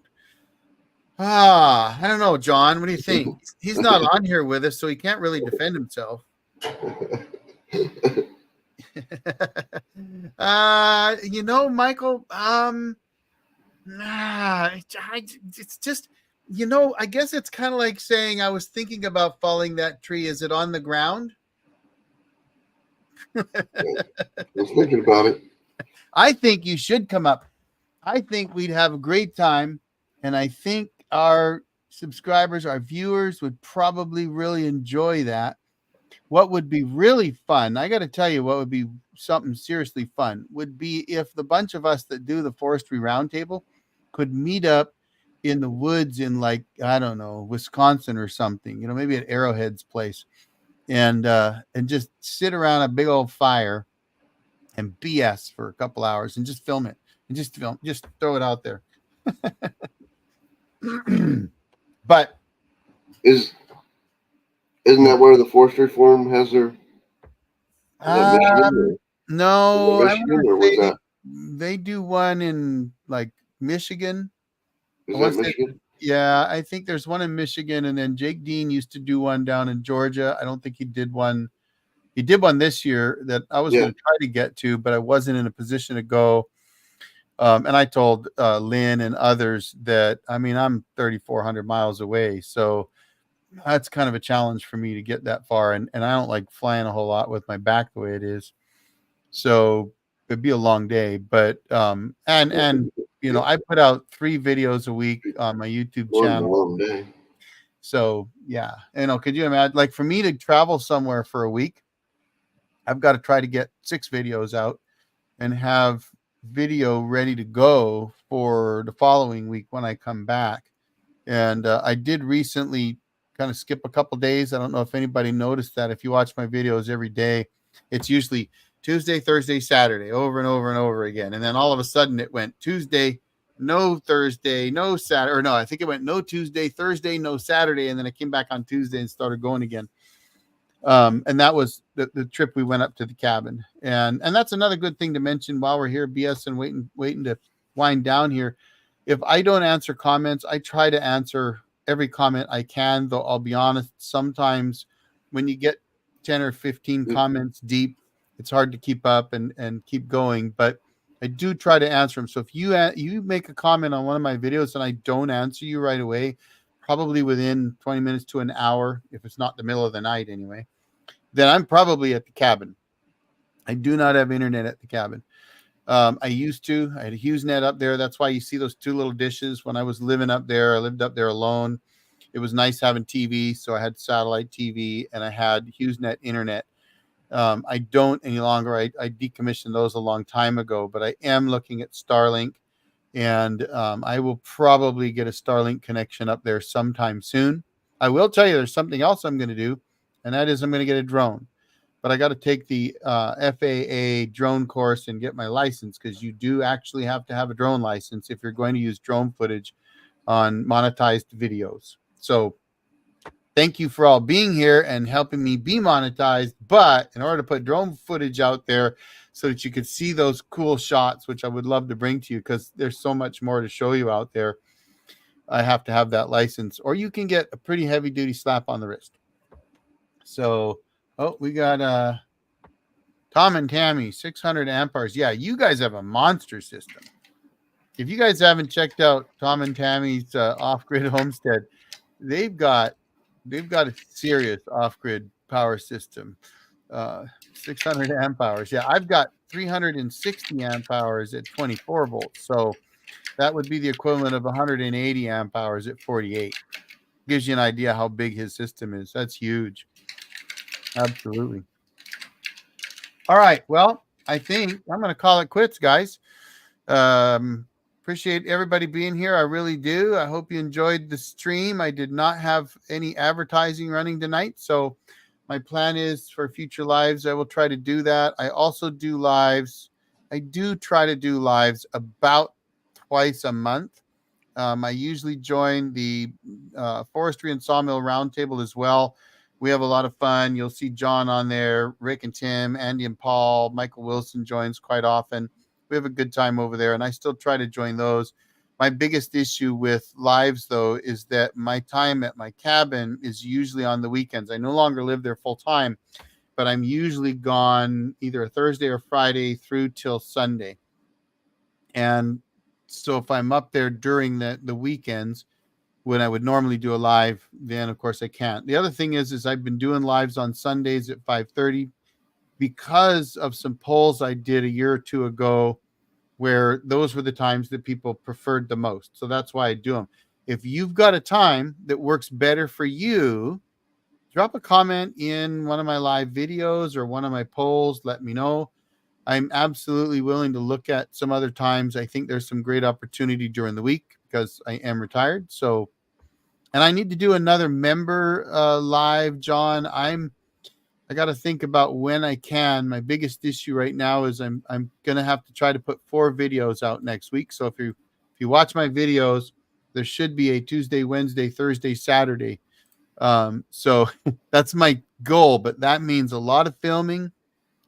A: I don't know, John. What do you think? He's not on here with us, so he can't really defend himself. You know, Michael, it's just, you know, I guess it's kind of like saying I was thinking about falling that tree. Is it on the ground?
B: I was thinking about it.
A: I think you should come up. I think we'd have a great time, and I think our subscribers, our viewers would probably really enjoy that. What would be really fun, I got to tell you, what would be something seriously fun would be if the bunch of us that do the forestry roundtable could meet up in the woods in, like, I don't know, Wisconsin or something, you know, maybe at Arrowhead's place, and just sit around a big old fire and BS for a couple hours and just film it and just throw it out there. But
B: isn't that where the forestry forum has their?
A: No,
B: Michigan,
A: they do one in like Michigan.
B: Is that Michigan?
A: Yeah, I think there's one in Michigan, and then Jake Dean used to do one down in Georgia. I don't think he did one He did one this year that I was
B: Yeah.
A: going to try to get to, but I wasn't in a position to go. And I told Lynn and others that, I mean, I'm 3,400 miles away. So that's kind of a challenge for me to get that far. And I don't like flying a whole lot with my back the way it is. So it'd be a long day. But, and, you know, I put out 3 videos a week on my YouTube
B: More than a
A: channel.
B: long day.
A: So yeah, you know, could you imagine, like, for me to travel somewhere for a week, I've got to try to get 6 videos out and have video ready to go for the following week when I come back. And I did recently kind of skip a couple days. I don't know if anybody noticed that. If you watch my videos every day, it's usually Tuesday, Thursday, Saturday, over and over and over again. And then all of a sudden it went Tuesday, no Thursday, no Saturday, or no, I think it went no Tuesday, Thursday, no Saturday. And then I came back on Tuesday and started going again. And that was the trip we went up to the cabin. And that's another good thing to mention while we're here, BS, and waiting to wind down here. If I don't answer comments, I try to answer every comment I can, though I'll be honest, sometimes when you get 10 or 15 comments deep, it's hard to keep up and keep going, but I do try to answer them. So if you make a comment on one of my videos and I don't answer you right away, probably within 20 minutes to an hour, if it's not the middle of the night anyway, then I'm probably at the cabin. I do not have internet at the cabin. I used to. I had a HughesNet up there. That's why you see those 2 little dishes. When I was living up there, I lived up there alone. It was nice having TV, so I had satellite TV and I had HughesNet internet. I don't any longer. I decommissioned those a long time ago, but I am looking at Starlink, and I will probably get a Starlink connection up there sometime soon. I will tell you there's something else I'm going to do, and that is I'm going to get a drone. But I got to take the FAA drone course and get my license, because you do actually have to have a drone license if you're going to use drone footage on monetized videos. So thank you for all being here and helping me be monetized. But in order to put drone footage out there so that you could see those cool shots, which I would love to bring to you because there's so much more to show you out there, I have to have that license, or you can get a pretty heavy duty slap on the wrist. So, oh, we got Tom and Tammy, 600 amp hours. Yeah, you guys have a monster system. If you guys haven't checked out Tom and Tammy's off-grid homestead, they've got a serious off-grid power system. 600 amp hours. Yeah, I've got 360 amp hours at 24 volts. So that would be the equivalent of 180 amp hours at 48. Gives you an idea how big his system is. That's huge. Absolutely. All right. Well, I think I'm going to call it quits, guys. Appreciate everybody being here. I really do. I hope you enjoyed the stream. I did not have any advertising running tonight, so my plan is for future lives, I will try to do that. I also do lives. I do try to do lives about twice a month. I usually join the Forestry and Sawmill Roundtable as well. We have a lot of fun. You'll see John on there, Rick and Tim, Andy and Paul, Michael Wilson joins quite often. We have a good time over there, and I still try to join those. My biggest issue with lives, though, is that my time at my cabin is usually on the weekends. I no longer live there full time, but I'm usually gone either a Thursday or Friday through till Sunday. And so if I'm up there during the weekends, when I would normally do a live, then of course I can't. The other thing is I've been doing lives on Sundays at 5:30 because of some polls I did a year or two ago, where those were the times that people preferred the most. So that's why I do them. If you've got a time that works better for you, drop a comment in one of my live videos or one of my polls. Let me know. I'm absolutely willing to look at some other times. I think there's some great opportunity during the week because I am retired. So, and I need to do another member live, John. I got to think about when I can. My biggest issue right now is I'm going to have to try to put 4 videos out next week. So if you watch my videos, there should be a Tuesday, Wednesday, Thursday, Saturday. So that's my goal, but that means a lot of filming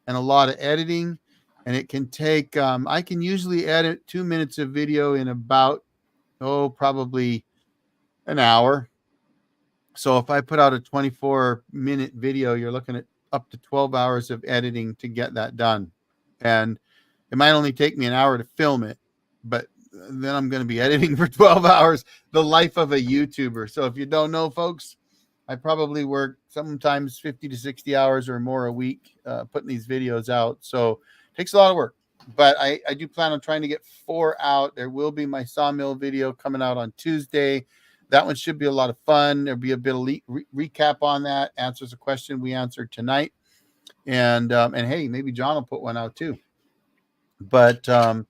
A: and a lot of editing, and it can take I can usually edit 2 minutes of video in about probably an hour. So if I put out a 24-minute video, you're looking at up to 12 hours of editing to get that done. And it might only take me an hour to film it, but then I'm going to be editing for 12 hours, the life of a YouTuber. So if you don't know, folks, I probably work sometimes 50 to 60 hours or more a week putting these videos out. So it takes a lot of work, but I do plan on trying to get 4 out. There will be my sawmill video coming out on Tuesday. That one should be a lot of fun. There'll be a bit of recap on that, answers a question we answered tonight. And hey, maybe John will put one out too. But then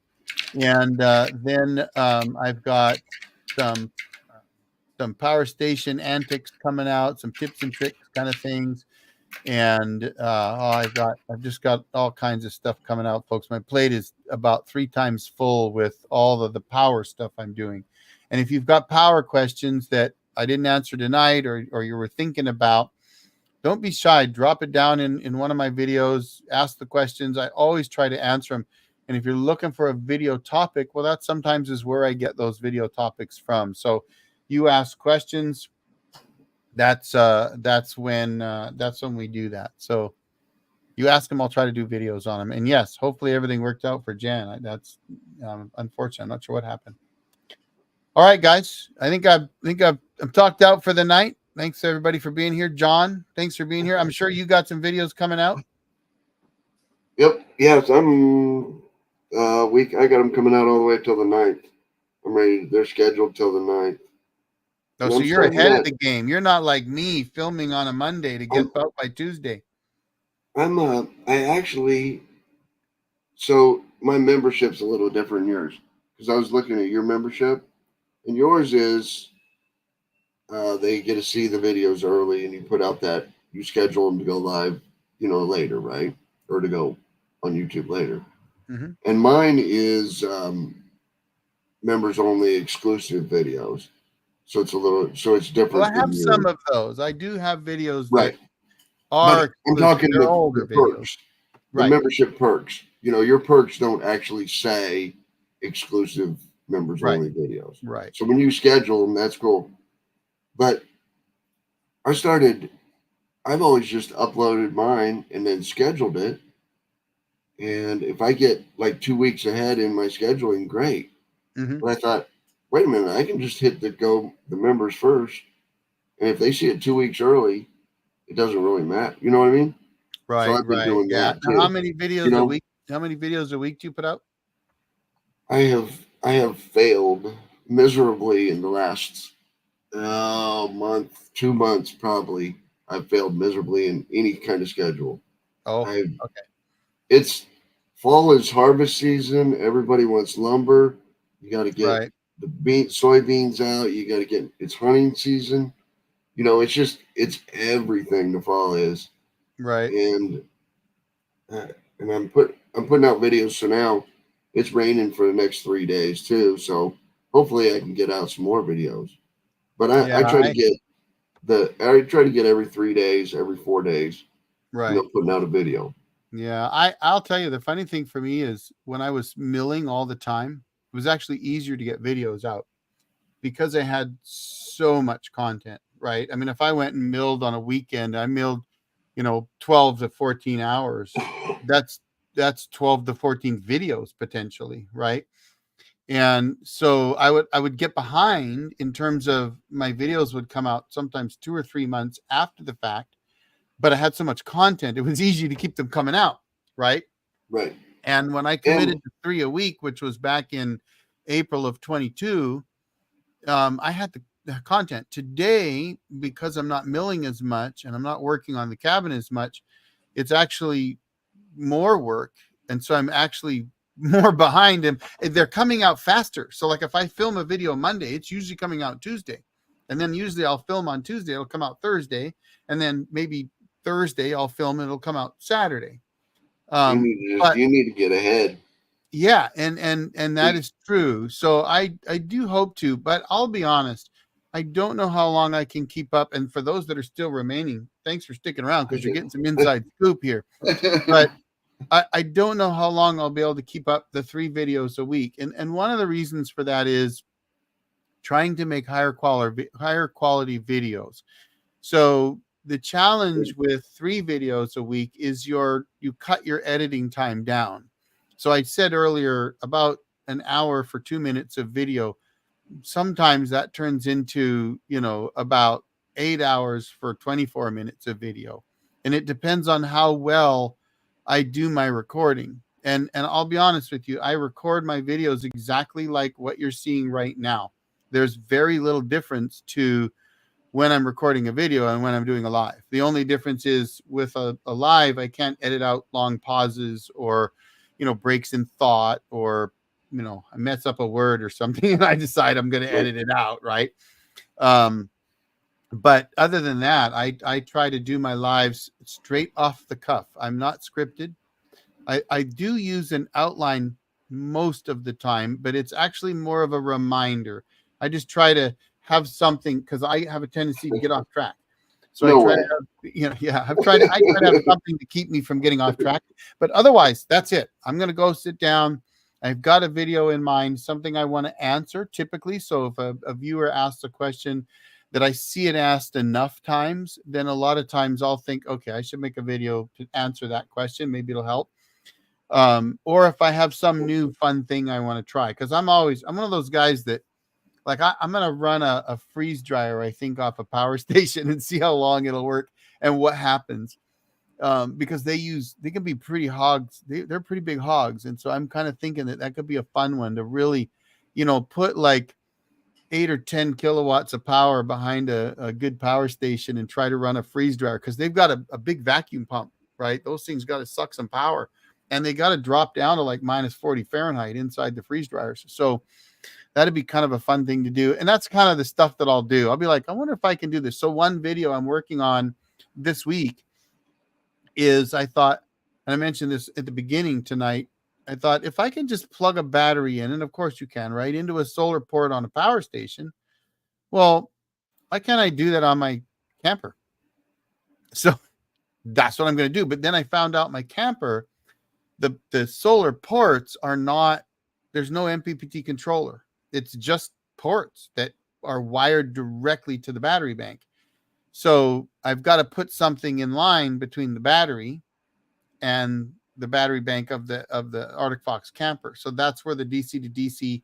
A: I've got some power station antics coming out, some tips and tricks kind of things. And I've just got all kinds of stuff coming out, folks. My plate is about 3 times full with all of the power stuff I'm doing. And if you've got power questions that I didn't answer tonight or you were thinking about, don't be shy. Drop it down in one of my videos. Ask the questions. I always try to answer them. And if you're looking for a video topic, well, that sometimes is where I get those video topics from. So you ask questions. That's when we do that. So you ask them, I'll try to do videos on them. And yes, hopefully everything worked out for Jan. That's unfortunate. I'm not sure what happened. All right, guys. I think I'm talked out for the night. Thanks everybody for being here. John, thanks for being here. I'm sure you got some videos coming out.
B: Yep. Yes, I'm I got them coming out all the way till the 9th. I'm ready. They're scheduled till the 9th.
A: Oh, so you're ahead of the game. You're not like me filming on a Monday to get out by Tuesday.
B: So my membership's a little different than yours, because I was looking at your membership, and yours is they get to see the videos early, and you put out that you schedule them to go live, later, right? Or to go on YouTube later.
A: Mm-hmm.
B: And mine is members only exclusive videos. So it's different.
A: Well, I have some of those. I do have videos
B: right.
A: that are.
B: But I'm talking the
A: older
B: perks, the membership perks. Your perks don't actually say exclusive members only videos.
A: Right.
B: So when you schedule them, that's cool. But I've always just uploaded mine and then scheduled it. And if I get like 2 weeks ahead in my scheduling, great.
A: Mm-hmm.
B: But I thought, wait a minute, I can just hit the members first. And if they see it 2 weeks early, it doesn't really matter. You know what I mean?
A: Right.
B: So I've been doing that too.
A: Now, how many videos a week? How many videos a week do you put out?
B: I have failed miserably in the last month, 2 months probably. I've failed miserably in any kind of schedule.
A: Oh, okay.
B: It's fall is harvest season. Everybody wants lumber. You got to get the soybeans out. You got to get it's hunting season. It's everything. The fall is
A: right,
B: and I'm putting out videos. So now it's raining for the next 3 days too. So hopefully I can get out some more videos. But I try to get every 3 days, every 4 days, putting out a video.
A: Yeah, I'll tell you, the funny thing for me is when I was milling all the time, it was actually easier to get videos out because I had so much content, right? I mean, if I went and milled on a weekend, I milled, 12 to 14 hours. That's 12 to 14 videos potentially, right? And so I would get behind in terms of my videos would come out sometimes 2 or 3 months after the fact. But I had so much content, it was easy to keep them coming out, right?
B: Right.
A: And when I committed to 3 a week, which was back in April of 22, I had the content. Today, because I'm not milling as much and I'm not working on the cabin as much, it's actually more work. And so I'm actually more behind them. They're coming out faster. So like if I film a video Monday, it's usually coming out Tuesday. And then usually I'll film on Tuesday, it'll come out Thursday. And then maybe Thursday I'll film and it'll come out Saturday.
B: You need to get ahead.
A: Yeah, and that is true. So I do hope to, but I'll be honest, I don't know how long I can keep up. And for those that are still remaining, thanks for sticking around because you're getting some inside scoop here. But I don't know how long I'll be able to keep up the 3 videos a week. And one of the reasons for that is trying to make higher quality videos. So the challenge with 3 videos a week is you cut your editing time down. So I said earlier about an hour for 2 minutes of video. Sometimes that turns into, about 8 hours for 24 minutes of video. And it depends on how well I do my recording. And I'll be honest with you, I record my videos exactly like what you're seeing right now. There's very little difference to when I'm recording a video and when I'm doing a live. The only difference is with a live, I can't edit out long pauses or, breaks in thought, or, I mess up a word or something and I decide I'm going to edit it out. Right. But other than that, I try to do my lives straight off the cuff. I'm not scripted. I do use an outline most of the time, but it's actually more of a reminder. I just try to have something because I have a tendency to get off track. So I try to have, I try to have something to keep me from getting off track. But otherwise, that's it. I'm going to go sit down. I've got a video in mind, something I want to answer typically. So if a viewer asks a question that I see it asked enough times, then a lot of times I'll think, okay, I should make a video to answer that question. Maybe it'll help. Or if I have some new fun thing I want to try, because I'm one of those guys that like I'm going to run a freeze dryer, I think, off a power station and see how long it'll work and what happens. Because they can be pretty hogs. They're pretty big hogs. And so I'm kind of thinking that could be a fun one to really, put like 8 or 10 kilowatts of power behind a good power station and try to run a freeze dryer. Cause they've got a big vacuum pump, right? Those things got to suck some power and they got to drop down to like -40 Fahrenheit inside the freeze dryers. So that'd be kind of a fun thing to do. And that's kind of the stuff that I'll do. I'll be like, I wonder if I can do this. So one video I'm working on this week is I thought, and I mentioned this at the beginning tonight, I thought if I can just plug a battery in, and of course you can, right, into a solar port on a power station, well, why can't I do that on my camper? So that's what I'm going to do. But then I found out my camper, the solar ports are not, there's no MPPT controller. It's just ports that are wired directly to the battery bank. So I've got to put something in line between the battery and the battery bank of the Arctic Fox camper. So that's where the DC to DC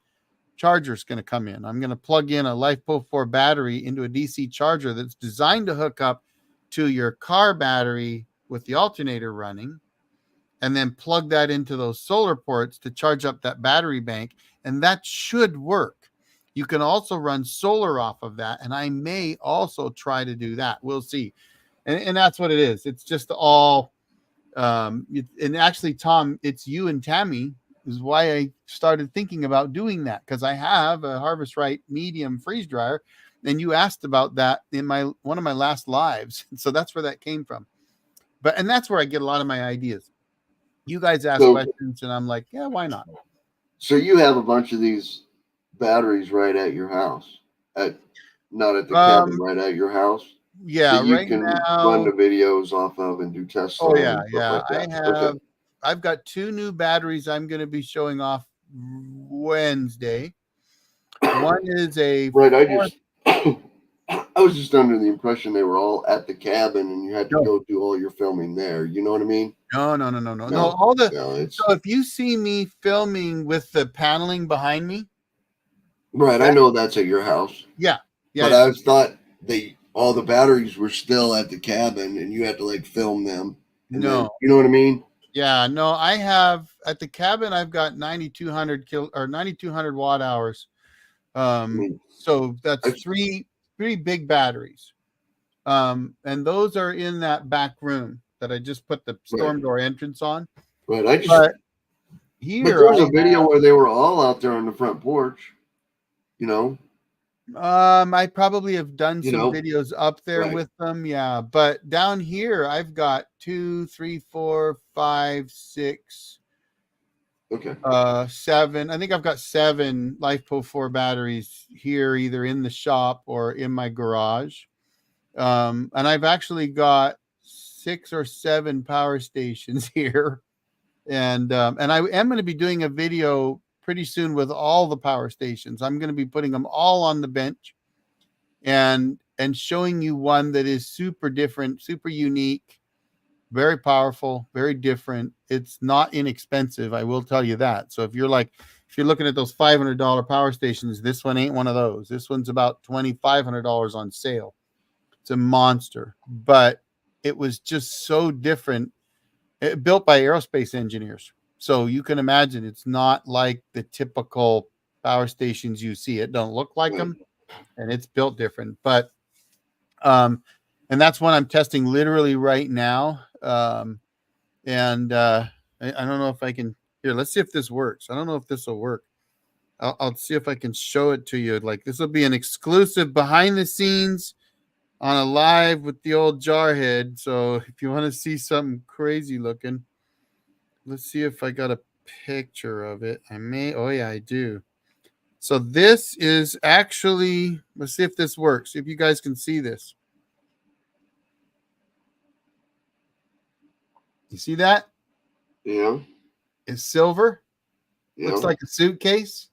A: charger is going to come in. I'm going to plug in a LiFePO4 battery into a DC charger that's designed to hook up to your car battery with the alternator running, and then plug that into those solar ports to charge up that battery bank. And that should work. You can also run solar off of that. And I may also try to do that. We'll see. And that's what it is. It's just all, and actually, Tom, it's you and Tammy is why I started thinking about doing that. Cause I have a Harvest Right medium freeze dryer. And you asked about that in one of my last lives. So that's where that came from. And that's where I get a lot of my ideas. You guys ask questions and I'm like, yeah, why not?
B: So you have a bunch of these batteries right at your house, not at the cabin, right at your house.
A: Yeah,
B: that you
A: right
B: can
A: now,
B: run the videos off of and do tests.
A: Oh yeah, yeah. Like I've got 2 new batteries I'm going to be showing off Wednesday. One is a
B: right. I was just under the impression they were all at the cabin and you had to go do all your filming there. You know what I mean?
A: No. So if you see me filming with the paneling behind me,
B: right? I know that's at your house.
A: Yeah.
B: But I thought all the batteries were still at the cabin and you had to like film them. And then, you know what I mean?
A: Yeah. No, I have at the cabin. I've got 9,200 watt hours. So that's three big batteries. And those are in that back room that I just put the storm door entrance on.
B: Right. But there's a video where they were all out there on the front porch,
A: I probably have done some videos up there with them. Yeah. But down here, I've got 2, 3, 4, 5, 6.
B: Okay.
A: 7. I think I've got 7 LiFePO4 batteries here, either in the shop or in my garage. And I've actually got 6 or 7 power stations here. And I am going to be doing a video pretty soon with all the power stations. I'm going to be putting them all on the bench and and showing you one that is super different, super unique, very powerful, very different. It's not inexpensive, I will tell you that. So if you're looking at those $500 power stations, this one ain't one of those. This one's about $2,500 on sale. It's a monster, but it was just so different. Built by aerospace engineers. So you can imagine it's not like the typical power stations you see. It don't look like them, and it's built different. But and that's one I'm testing literally right now. And I don't know if I can. Here, let's see if this works. I don't know if this will work. I'll see if I can show it to you. Like, this will be an exclusive behind the scenes on a live with the old Jarhead. So if you want to see something crazy looking, let's see if I got a picture of it. I may. Oh yeah, I do. So this is actually, let's see if this works. See if you guys can see this. You see that?
B: Yeah.
A: It's silver.
B: Yeah.
A: Looks like a suitcase.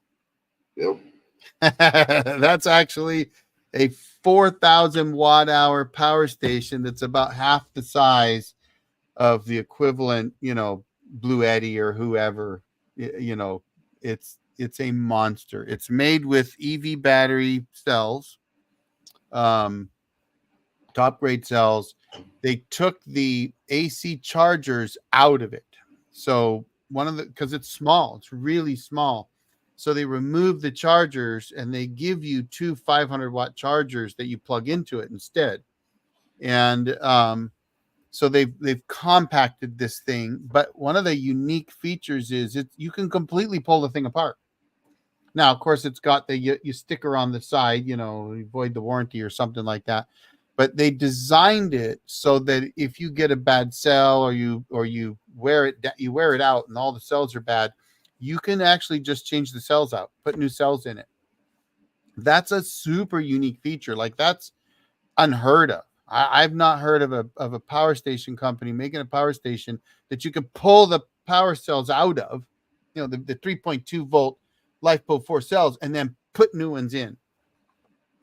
B: Yep.
A: That's actually a 4,000 watt hour power station that's about half the size of the equivalent, Blue Eddy or whoever. It's a monster. It's made with EV battery cells, top grade cells. They took the AC chargers out of it. So because it's small, it's really small. So they remove the chargers and they give you two 500 watt chargers that you plug into it instead. And so they've compacted this thing. But one of the unique features is you can completely pull the thing apart. Now, of course, it's got the you sticker on the side, avoid the warranty or something like that. But they designed it so that if you get a bad cell or you wear it out and all the cells are bad, you can actually just change the cells out, put new cells in it. That's a super unique feature. Like, that's unheard of. I've not heard of a power station company making a power station that you can pull the power cells out of, the 3.2 volt LifePo 4 cells, and then put new ones in.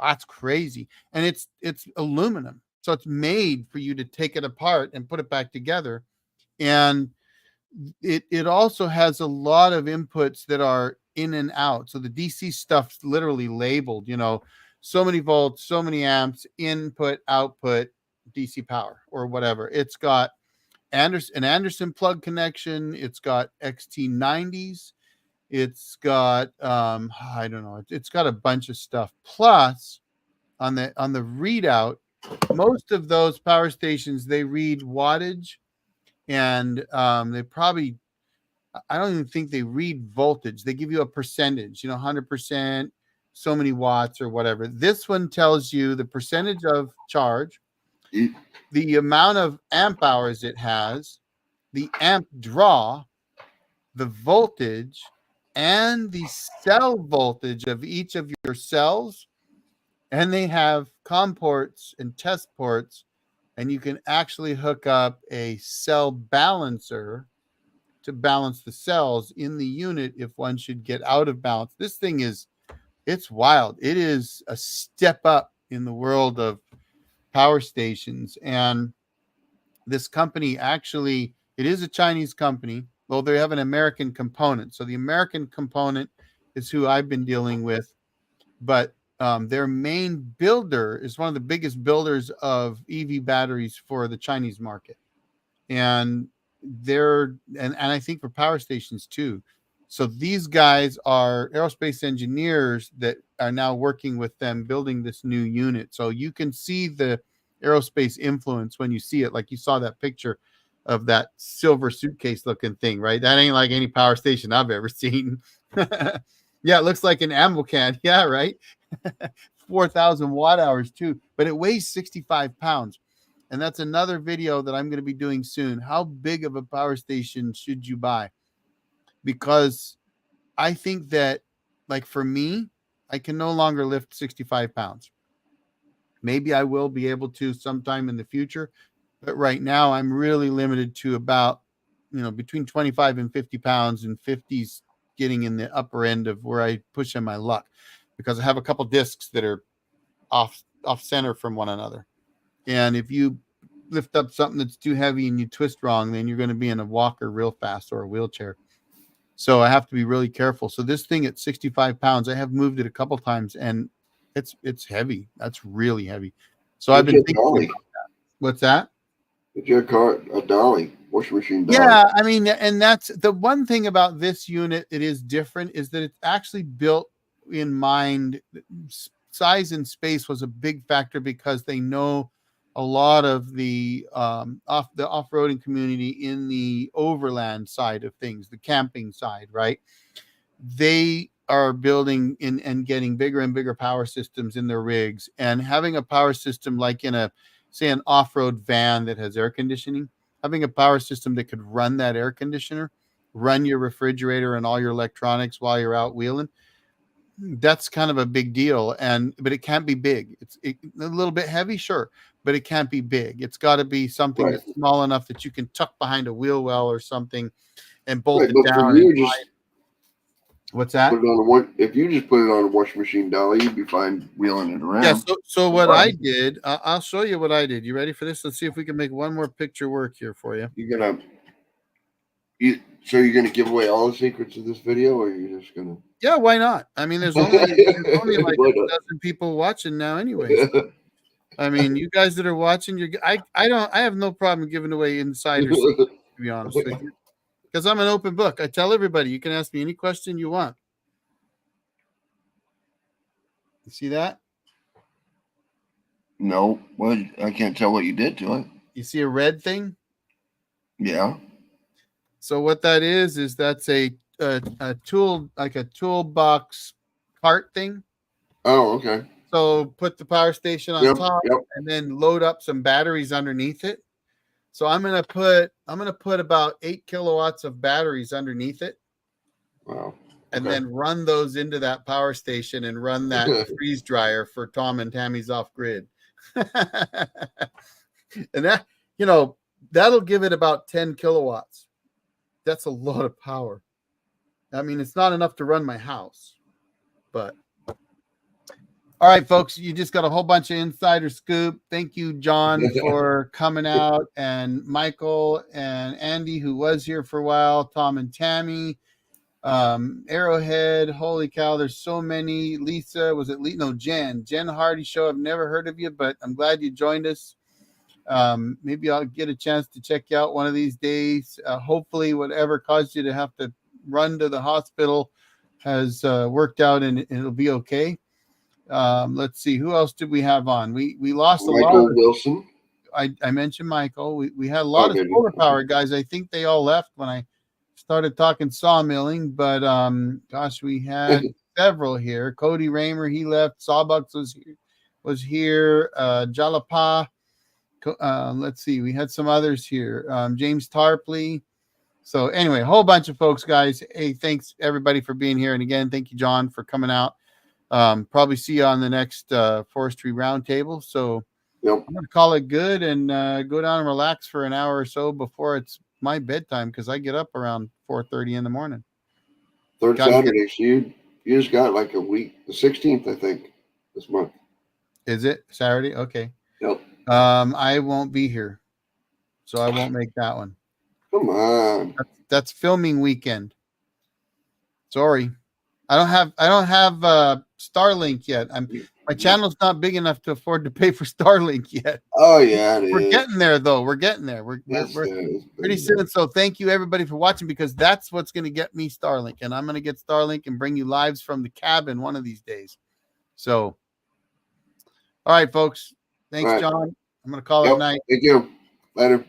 A: That's crazy. And it's aluminum. So it's made for you to take it apart and put it back together. And it also has a lot of inputs that are in and out. So the DC stuff's literally labeled, so many volts, so many amps, input, output, DC power or whatever. It's got an Anderson plug connection. It's got XT90s. It's got I don't know. It's got a bunch of stuff. Plus, on the readout, most of those power stations, they read wattage, and they probably, I don't even think they read voltage. They give you a percentage, 100%, so many watts or whatever. This one tells you the percentage of charge, the amount of amp hours it has, the amp draw, the voltage, and the cell voltage of each of your cells. And they have COM ports and test ports, and you can actually hook up a cell balancer to balance the cells in the unit if one should get out of balance. This thing it's wild. It is a step up in the world of power stations. And this company actually, it is a Chinese company, though they have an American component. So the American component is who I've been dealing with, but their main builder is one of the biggest builders of EV batteries for the Chinese market. And and I think for power stations too. So these guys are aerospace engineers that are now working with them building this new unit. So you can see the aerospace influence when you see it. Like, you saw that picture of that silver suitcase looking thing, right? That ain't like any power station I've ever seen. Yeah, it looks like an ammo can. Yeah, right. 4,000 watt hours too, but it weighs 65 pounds. And that's another video that I'm going to be doing soon. How big of a power station should you buy? Because I think that, like, for me, I can no longer lift 65 pounds. Maybe I will be able to sometime in the future, but right now I'm really limited to about, between 25 and 50 pounds, and 50's getting in the upper end of where I push in my luck, because I have a couple discs that are off off center from one another. And if you lift up something that's too heavy and you twist wrong, then you're going to be in a walker real fast or a wheelchair. So I have to be really careful. So this thing at 65 pounds, I have moved it a couple times, and it's heavy. That's really heavy. So I've been thinking about that. What's that?
B: It's your car, a dolly, washing machine dolly.
A: Yeah, I mean, and that's the one thing about this unit. It is different, is that it's actually built in mind. Size and space was a big factor because they know a lot of the off-roading community in the overland side of things, the camping side, right? They are building in and getting bigger and bigger power systems in their rigs, and having a power system like in say an off-road van that has air conditioning, having a power system that could run that air conditioner, run your refrigerator and all your electronics while you're out wheeling, that's kind of a big deal. But it can't be big. It's a little bit heavy, sure, but it can't be big. It's got to be something that's small enough that you can tuck behind a wheel well or something and bolt it down. What's that?
B: Put it on if you just put it on a washing machine dolly, you'd be fine wheeling it around.
A: Yeah. So what I did, I'll show you what I did. You ready for this? Let's see if we can make one more picture work here for you.
B: So you're gonna give away all the secrets of this video, or you're just gonna?
A: Yeah, why not? I mean, there's only like a dozen people watching now, anyways. I mean, you guys that are watching, I have no problem giving away insider secrets, to be honest with you, because I'm an open book. I tell everybody, you can ask me any question you want. You see that?
B: No, well, I can't tell what you did to it.
A: You see a red thing?
B: Yeah.
A: So what that is that's a tool, like a toolbox cart thing.
B: Oh, okay.
A: So put the power station on top and then load up some batteries underneath it. So I'm gonna put about 8 kilowatts of batteries underneath it.
B: Wow.
A: And then run those into that power station and run that freeze dryer for Tom and Tammy's off grid. And that, that'll give it about 10 kilowatts. That's a lot of power. I mean, it's not enough to run my house, but all right, folks, you just got a whole bunch of insider scoop. Thank you, John, for coming out, and Michael and Andy, who was here for a while, Tom and Tammy, Arrowhead. Holy cow, there's so many. Lisa, was it Jen Hardy show. I've never heard of you, but I'm glad you joined us. Maybe I'll get a chance to check you out one of these days. Hopefully whatever caused you to have to run to the hospital has worked out and it'll be okay. Let's see, who else did we have on? We lost
B: Michael Wilson.
A: I mentioned Michael. We had a lot of solar power guys. I think they all left when I started talking sawmilling, but gosh, we had several here. Cody Raymer, he left. Sawbucks was here. Jalapa. Let's see, we had some others here. James Tarpley. So anyway, a whole bunch of folks, guys. Hey, thanks everybody for being here. And again, thank you, John, for coming out. Probably see you on the next forestry roundtable. So I'm going to call it good and go down and relax for an hour or so before it's my bedtime, because I get up around 4:30 in the morning.
B: Third Saturday. So you just got like a week, the 16th, I think, this month.
A: Is it Saturday? Okay.
B: Yep.
A: I won't be here, so I won't make that one.
B: Come on.
A: That's filming weekend. Sorry. I don't have Starlink yet. My channel's not big enough to afford to pay for Starlink yet.
B: Oh yeah,
A: we're getting there though. We're getting there. We're pretty soon. So thank you everybody for watching, because that's what's going to get me Starlink, and I'm going to get Starlink and bring you lives from the cabin one of these days. So, all right, folks. Thanks, John. I'm going to call it night.
B: Thank you. Later.